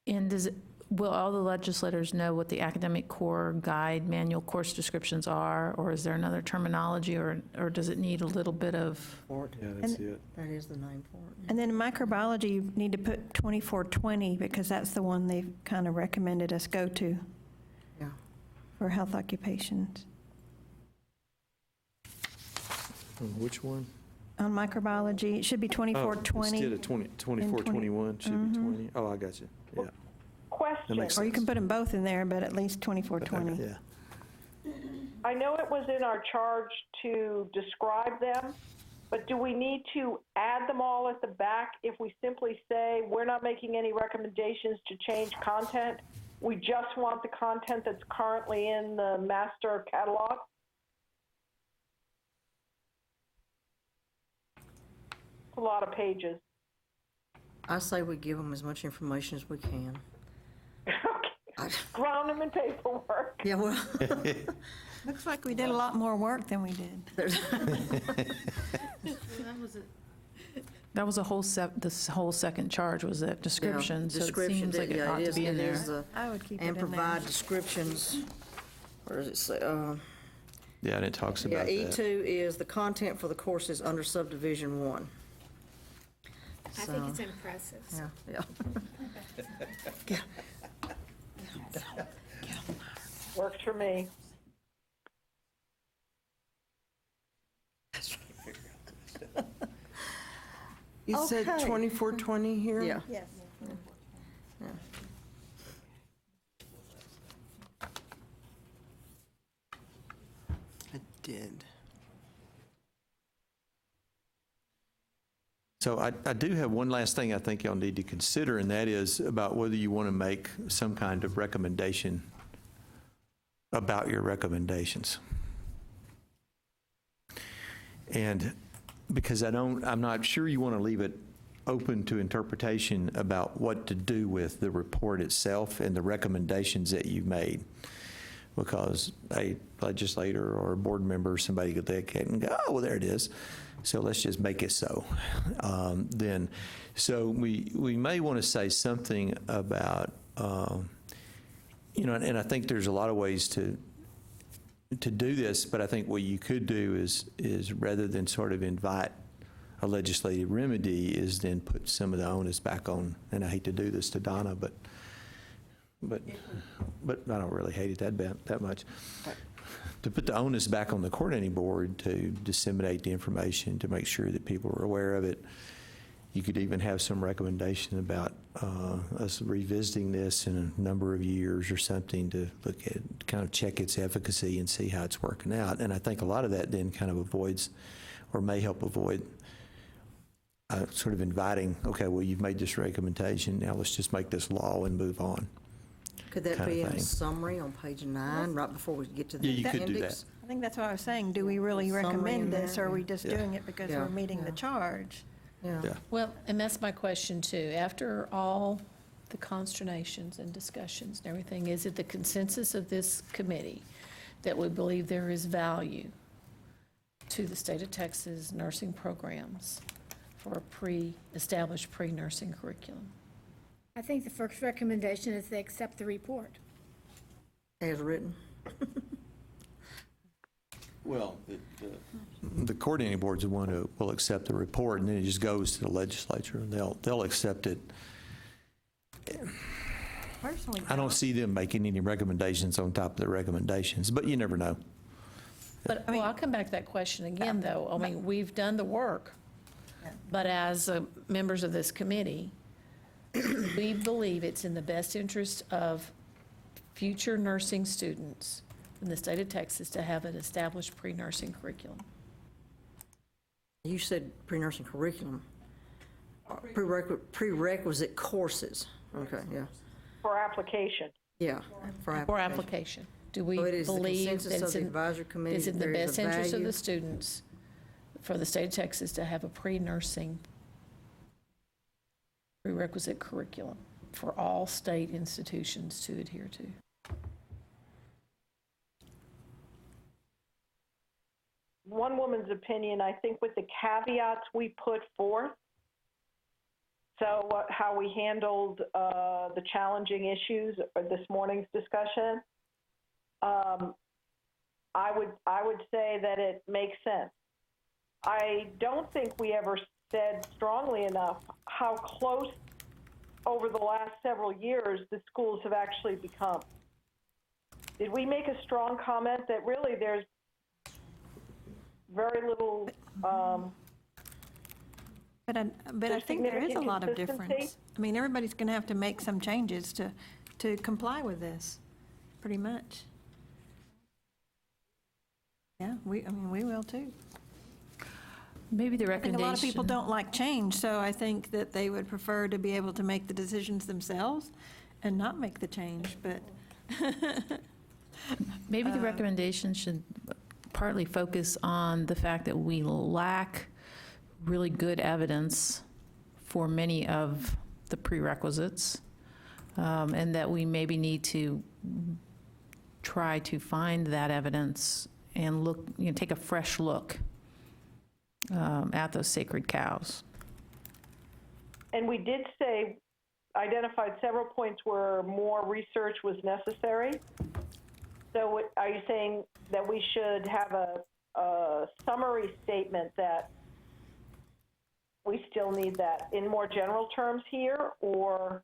E: And will all the legislators know what the academic core guide manual course descriptions are, or is there another terminology, or does it need a little bit of?
H: Yeah, that's it.
A: That is the name for it.
C: And then in microbiology, you need to put 2420 because that's the one they've kind of recommended us go to.
A: Yeah.
C: For health occupations.
H: Which one?
C: On microbiology, it should be 2420.
H: Instead of 2421, should be 20. Oh, I got you. Yeah.
B: Question.
H: makes
C: Or you can
H: sense.
C: put them both in there, but at least 2420.
H: Yeah.
B: I know it was in our charge to describe them, but do we need to add them all at the back if we simply say we're not making any recommendations to change content? We just want the content that's currently in the master catalog? It's a lot of pages.
A: I say we give them as much information as we can.
B: Drown them in paperwork.
A: Yeah, well.
C: Looks like we did a lot more work than we did.
E: That was this whole second charge was that description, so it seems like it ought to be in there.
C: I would keep it in
A: And
C: there.
A: provide descriptions, where does it say?
F: Yeah, and it talks
A: Yeah,
F: about that.
A: E2 is the content for the courses under subdivision 1.
M: I think it's impressive.
A: Yeah, yeah.
B: Works for me.
G: You said
A: Okay.
G: 2420 here?
A: Yeah.
P: Yes.
G: I did.
F: So I do have one last thing I think y'all need to consider, and that is about whether you want to make some kind of recommendation about your recommendations. And because I'm not sure you want to leave it open to interpretation about what to do with the report itself and the recommendations that you've made. Because a legislator or a board member, somebody could look at it and go, oh, well, there it is. So let's just make it so. So we may want to say something about, and I think there's a lot of ways to do this, but I think what you could do is rather than sort of invite a legislative remedy, is then put some of the onus back on, and I hate to do this to Donna, but I don't really hate it that much. To put the onus back on the coordinating board to disseminate the information, to make sure that people are aware of it. You could even have some recommendation about us revisiting this in a number of years or something to look at, kind of check its efficacy and see how it's working out. And I think a lot of that then kind of avoids, or may help avoid, sort of inviting, okay, well, you've made this recommendation, now let's just make this law and move on.
A: Could that
F: kind of
A: be in a
F: thing.
A: summary on page 9, right before we get to the
F: Yeah, you could do
A: appendix?
C: I think that's what I was saying. Do we really
A: Summary in
C: recommend this,
A: there.
C: or are we just
F: Yeah.
C: doing it because
A: Yeah.
C: we're meeting the
A: Yeah.
C: charge?
A: Yeah.
F: Yeah.
I: Well, and that's my question too. After all the consternations and discussions and everything, is it the consensus of this committee that we believe there is value to the state of Texas nursing programs for a established pre-nursing curriculum?
M: I think the first recommendation is they accept the report.
A: As written.
F: Well, the coordinating board's the one who will accept the report, and then it just goes to the legislature, and they'll accept it.
C: Personally,
F: I don't see them making any recommendations on top of the recommendations, but you never know.
I: But, well, I'll come back to that question again, though. I mean, we've done the work, but as members of this committee, we believe it's in the best interest of future nursing students in the state of Texas to have an established pre-nursing curriculum.
A: You said pre-nursing curriculum. Prerequisite courses. Okay, yeah.
B: For application.
A: Yeah, for application.
I: For application. Do we
A: So it is the
I: believe
A: consensus
I: that
A: of
I: it's
A: the
I: in,
A: advisory committee
I: is in
A: that
I: the
A: there is
I: best
A: a
I: interest of
A: value?
I: the students for the state of Texas to have a pre-nursing prerequisite curriculum for all state institutions to adhere to?
B: One woman's opinion, I think with the caveats we put forth, so how we handled the challenging issues of this morning's discussion, I would say that it makes sense. I don't think we ever said strongly enough how close over the last several years the schools have actually become. Did we make a strong comment that really there's very little
C: But I
B: There's
C: think there is a
B: significant
C: lot of
B: consistency?
C: difference. I mean, everybody's going to have to make some changes to comply with this, pretty much. Yeah, we will too.
E: Maybe the
C: I think
E: recommendation.
C: a lot of people don't like change, so I think that they would prefer to be able to make the decisions themselves and not make the change, but.
E: Maybe the recommendation should partly focus on the fact that we lack really good evidence for many of the prerequisites, and that we maybe need to try to find that evidence and look, take a fresh look at those sacred cows.
B: And we did say, identified several points where more research was necessary. So are you saying that we should have a summary statement that we still need that in more general terms here, or?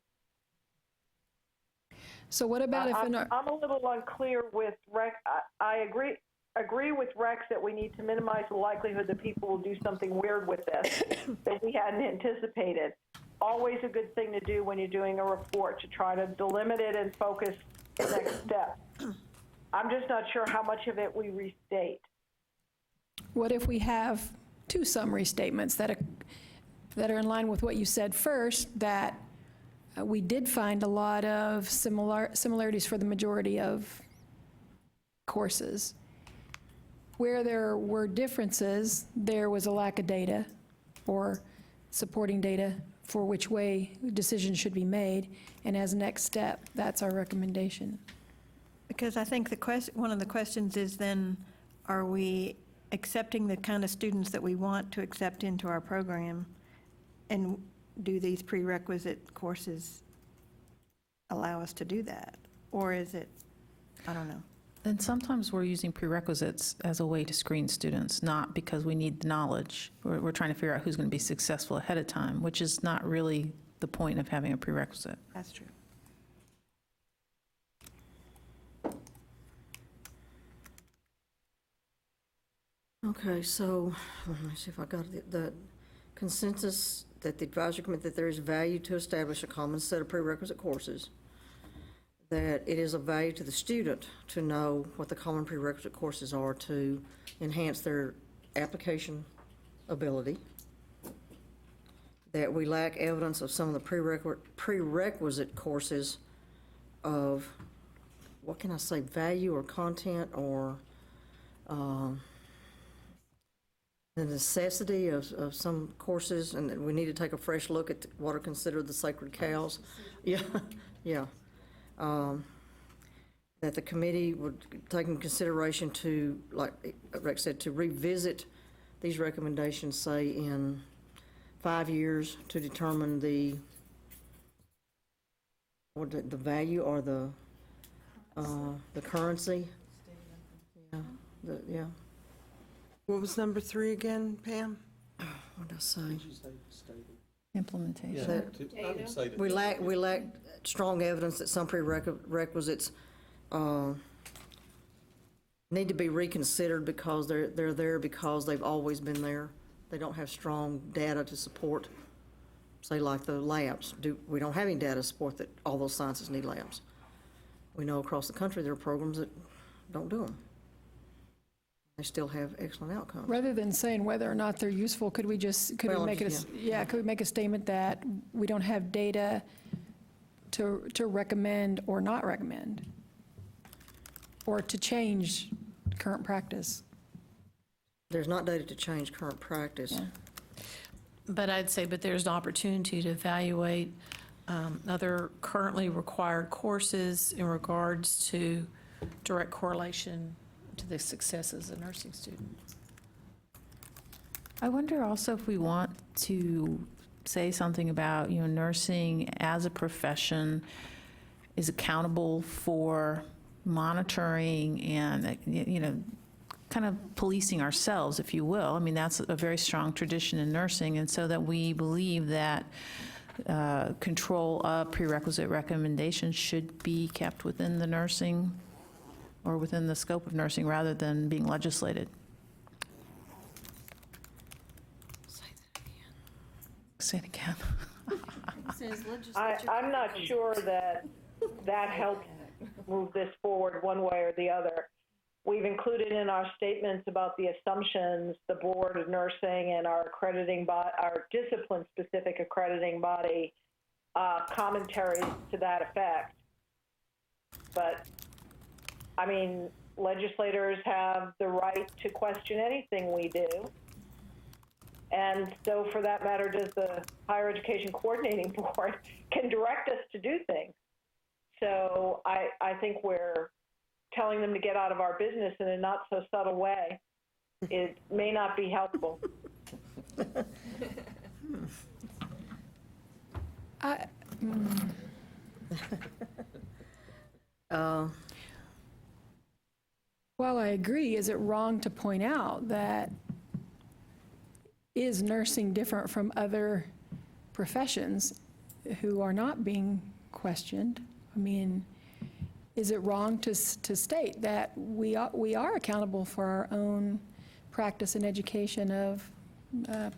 J: So what about if
B: I'm
J: in our,
B: a little unclear with I agree with Rex that we need to minimize the likelihood that people will do something weird with this that we hadn't anticipated. Always a good thing to do when you're doing a report, to try to delimit it and focus the next step. I'm just not sure how much of it we restate.
J: what if we have two summary statements that are in line with what you said first, that we did find a lot of similarities for the majority of courses. Where there were differences, there was a lack of data or supporting data for which way decisions should be made, and as a next step, that's our recommendation.
C: Because I think one of the questions is then, are we accepting the kind of students that we want to accept into our program? And do these prerequisite courses allow us to do that? Or is it, I don't know.
E: And sometimes we're using prerequisites as a way to screen students, not because we need the knowledge. We're trying to figure out who's going to be successful ahead of time, which is not really the point of having a prerequisite.
C: That's true.
A: Okay, so let me see if I got the consensus that the advisory committee, that there is value to establish a common set of prerequisite courses, that it is of value to the student to know what the common prerequisite courses are to enhance their application ability, that we lack evidence of some of the prerequisite courses of, what can I say, value or content or the necessity of some courses, and that we need to take a fresh look at what are considered the sacred cows. Yeah, yeah. That the committee would take into consideration to, like Rex said, to revisit these recommendations, say, in 5 years to determine the value or the currency. Yeah,
G: What was number 3 again, Pam?
A: what did I say?
E: Implementation.
A: We lack strong evidence that some prerequisites need to be reconsidered because they're there because they've always been there. They don't have strong data to support, say, like the labs. We don't have any data to support that all those sciences need labs. We know across the country there are programs that don't do them. They still have excellent outcomes.
J: Rather than saying whether or not they're useful, could we make a statement that we don't have data to recommend or not recommend, or to change current practice?
A: There's not data to change current practice.
J: Yeah.
I: But I'd say, but there's an opportunity to evaluate other currently required courses in regards to direct correlation to the success as a nursing student.
E: I wonder also if we want to say something about, nursing as a profession is accountable for monitoring and, kind of policing ourselves, if you will. I mean, that's a very strong tradition in nursing, and so that we believe that control of prerequisite recommendations should be kept within the nursing or within the scope of nursing rather than being legislated. Say it again.
B: I'm not sure that helps move this forward one way or the other. We've included in our statements about the assumptions, the Board of Nursing and our our discipline-specific accrediting body commentaries to that effect. But, I mean, legislators have the right to question anything we do. And so, for that matter, does the Higher Education Coordinating Board can direct us to do things. So I think we're telling them to get out of our business in a not so subtle way. It may not be helpful.
J: While I agree, is it wrong to point out that is nursing different from other professions who are not being questioned? I mean, is it wrong to state that we are accountable for our own practice and education of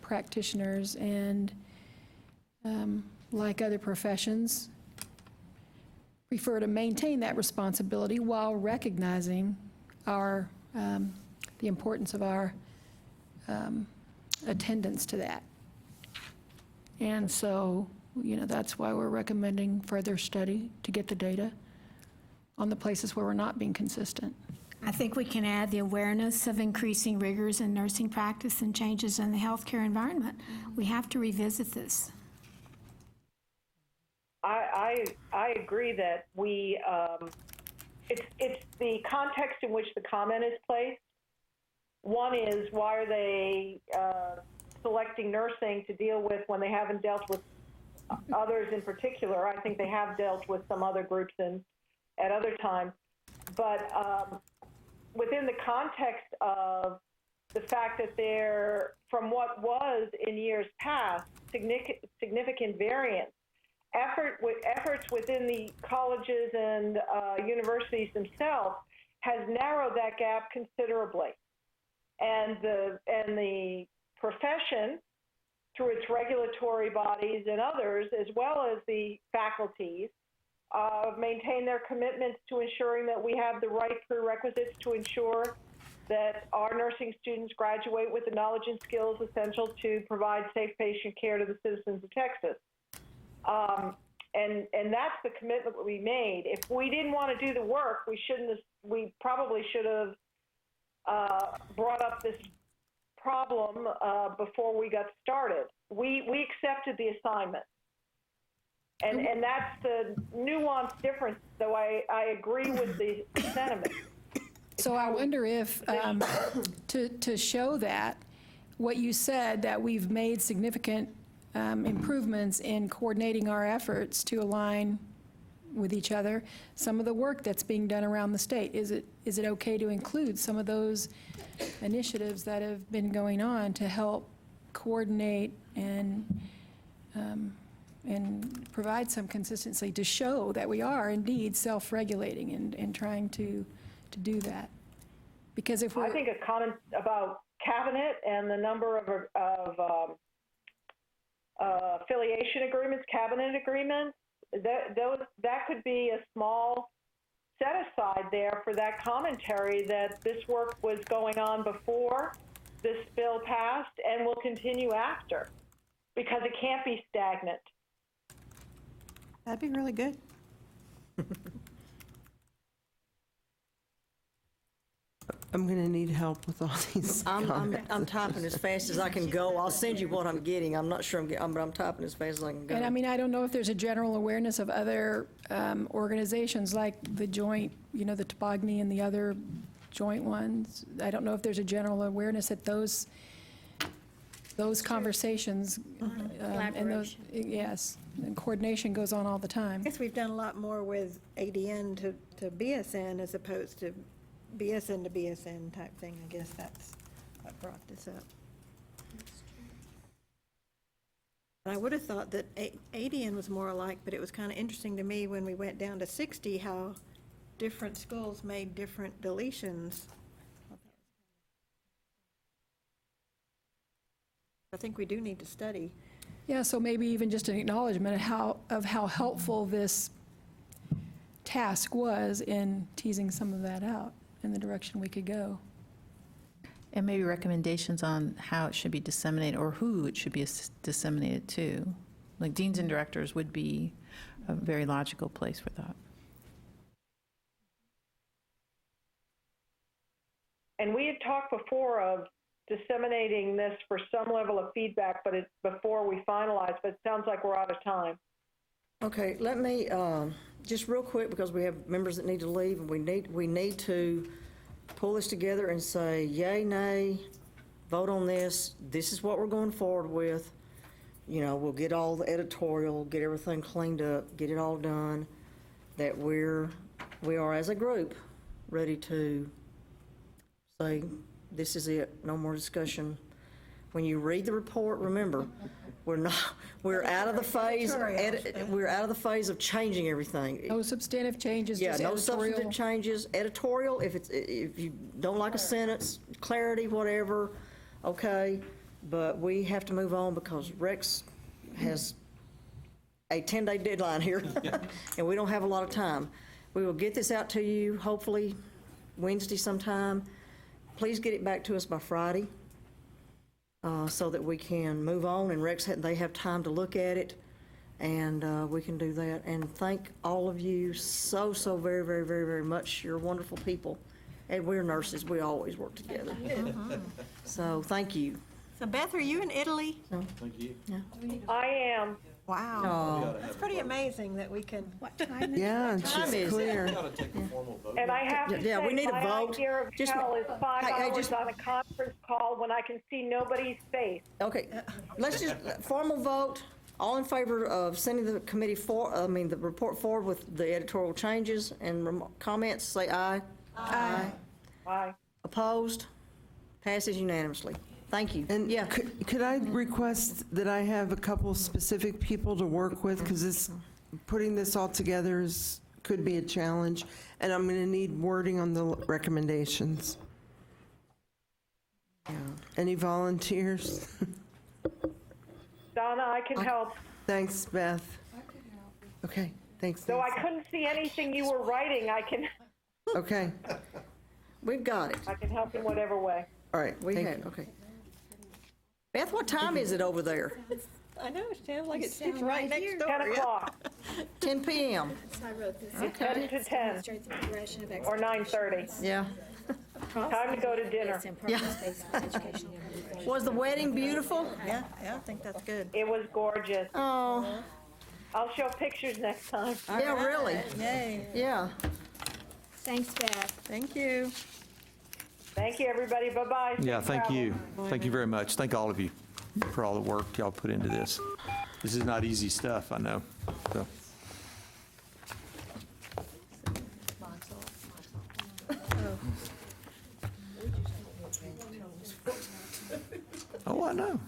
J: practitioners and, like other professions, prefer to maintain that responsibility while recognizing our, the importance of our attendance to that? And so, that's why we're recommending further study to get the data on the places where we're not being consistent.
D: I think we can add the awareness of increasing rigors in nursing practice and changes in the healthcare environment. We have to revisit this.
B: I agree that we, it's the context in which the comment is placed. One is, why are they selecting nursing to deal with when they haven't dealt with others in particular? I think they have dealt with some other groups at other times. But within the context of the fact that there, from what was in years past, significant variance, efforts within the colleges and universities themselves has narrowed that gap considerably. And the profession, through its regulatory bodies and others, as well as the faculties, maintain their commitments to ensuring that we have the right prerequisites to ensure that our nursing students graduate with the knowledge and skills essential to provide safe patient care to the citizens of Texas. And that's the commitment that we made. If we didn't want to do the work, we probably should have brought up this problem before we got started. We accepted the assignment. And that's the nuanced difference, though I agree with the sentiment.
J: So I wonder if, to show that, what you said, that we've made significant improvements in coordinating our efforts to align with each other, some of the work that's being done around the state, is it okay to include some of those initiatives that have been going on to help coordinate and provide some consistency to show that we are indeed self-regulating and trying to do that? Because if we're...
B: I think a comment about cabinet and the number of affiliation agreements, cabinet agreements, that could be a small set aside there for that commentary that this work was going on before this bill passed and will continue after, because it can't be stagnant.
C: That'd be really good.
G: I'm going to need help with all these comments.
A: I'm typing as fast as I can go. I'll send you what I'm getting. I'm not sure but I'm typing as fast as I can go.
J: And I mean, I don't know if there's a general awareness of other organizations like the joint, the Tobogny and the other joint ones. I don't know if there's a general awareness that those conversations and those, yes, and coordination goes on all the time.
C: I guess we've done a lot more with ADN to BSN as opposed to BSN to BSN type thing. I guess that's what brought this up. I would have thought that ADN was more alike, but it was kind of interesting to me when we went down to 60 how different schools made different deletions. I think we do need to study.
J: Yeah, so maybe even just an acknowledgement of how helpful this task was in teasing some of that out in the direction we could go.
E: And maybe recommendations on how it should be disseminated or who it should be disseminated to. Like deans and directors would be a very logical place for that.
B: And we had talked before of disseminating this for some level of feedback, but it's before we finalize, but it sounds like we're out of time.
A: Okay, let me, just real quick, because we have members that need to leave, and we need to pull this together and say yay, nay, vote on this. This is what we're going forward with. We'll get all the editorial, get everything cleaned up, get it all done, that we are as a group ready to say, this is it, no more discussion when you read the report, remember, we're out of the phase, we're out of the phase of changing everything.
J: No substantive changes,
A: Yeah,
J: just
A: no
J: editorial.
A: substantive changes, editorial, if you don't like a sentence, clarity, whatever, okay, but we have to move on because Rex has a 10-day deadline here, and we don't have a lot of time. We will get this out to you, hopefully Wednesday sometime. Please get it back to us by Friday, so that we can move on, and Rex, they have time to look at it, and we can do that. And thank all of you so very, very, very, very much. You're wonderful people. And we're nurses, we always work together. So, thank you.
C: So Beth, are you in Italy?
H: Thank you.
B: I am.
C: Wow. That's pretty amazing that we can.
M: What time is
G: Yeah, and
A: Time
G: she's
A: is-
G: clear.
B: And I have to
A: Yeah, we
B: say,
A: need a
B: my
A: vote.
B: idea of
A: Just-
B: hell is 5
A: Hey,
B: hours
A: just-
B: on a conference call when I can see nobody's face.
A: Okay, let's just, formal vote, all in favor of sending the committee the report forward with the editorial changes and comments, say aye. Aye.
B: Aye.
A: Opposed? Passes unanimously. Thank you.
G: And
A: Yeah.
G: could I request that I have a couple specific people to work with, because putting this all together could be a challenge, and I'm going to need wording on the recommendations. Any volunteers?
B: Donna, I can help.
G: Thanks, Beth. Okay, thanks.
B: Though I
G: Nancy.
B: couldn't see anything you were writing, I can
G: Okay,
A: We've got it.
B: help in whatever way.
G: all right,
A: We
G: thank
A: have,
G: you.
A: okay. Beth, what time is it over there?
C: I know, it sounds like it's right next door.
B: 10 o'clock,
A: 10 p.m.
M: I wrote this.
B: 10 to 10,
M: Demonstrates the progression of
B: or 9:30.
A: Yeah.
B: Time to go to dinner.
A: Was the wedding beautiful?
C: Yeah, I think that's good.
B: It was gorgeous.
A: Oh,
B: I'll show pictures next time.
A: yeah, really.
C: Yay.
A: Yeah.
M: Thanks, Beth.
C: Thank you.
B: Thank you, everybody. Bye-bye.
F: Yeah,
B: Safe
F: thank
B: travel.
F: you. Thank you very much. Thank all of you for all the work y'all put into this. This is not easy stuff, I know. So. Oh, I know.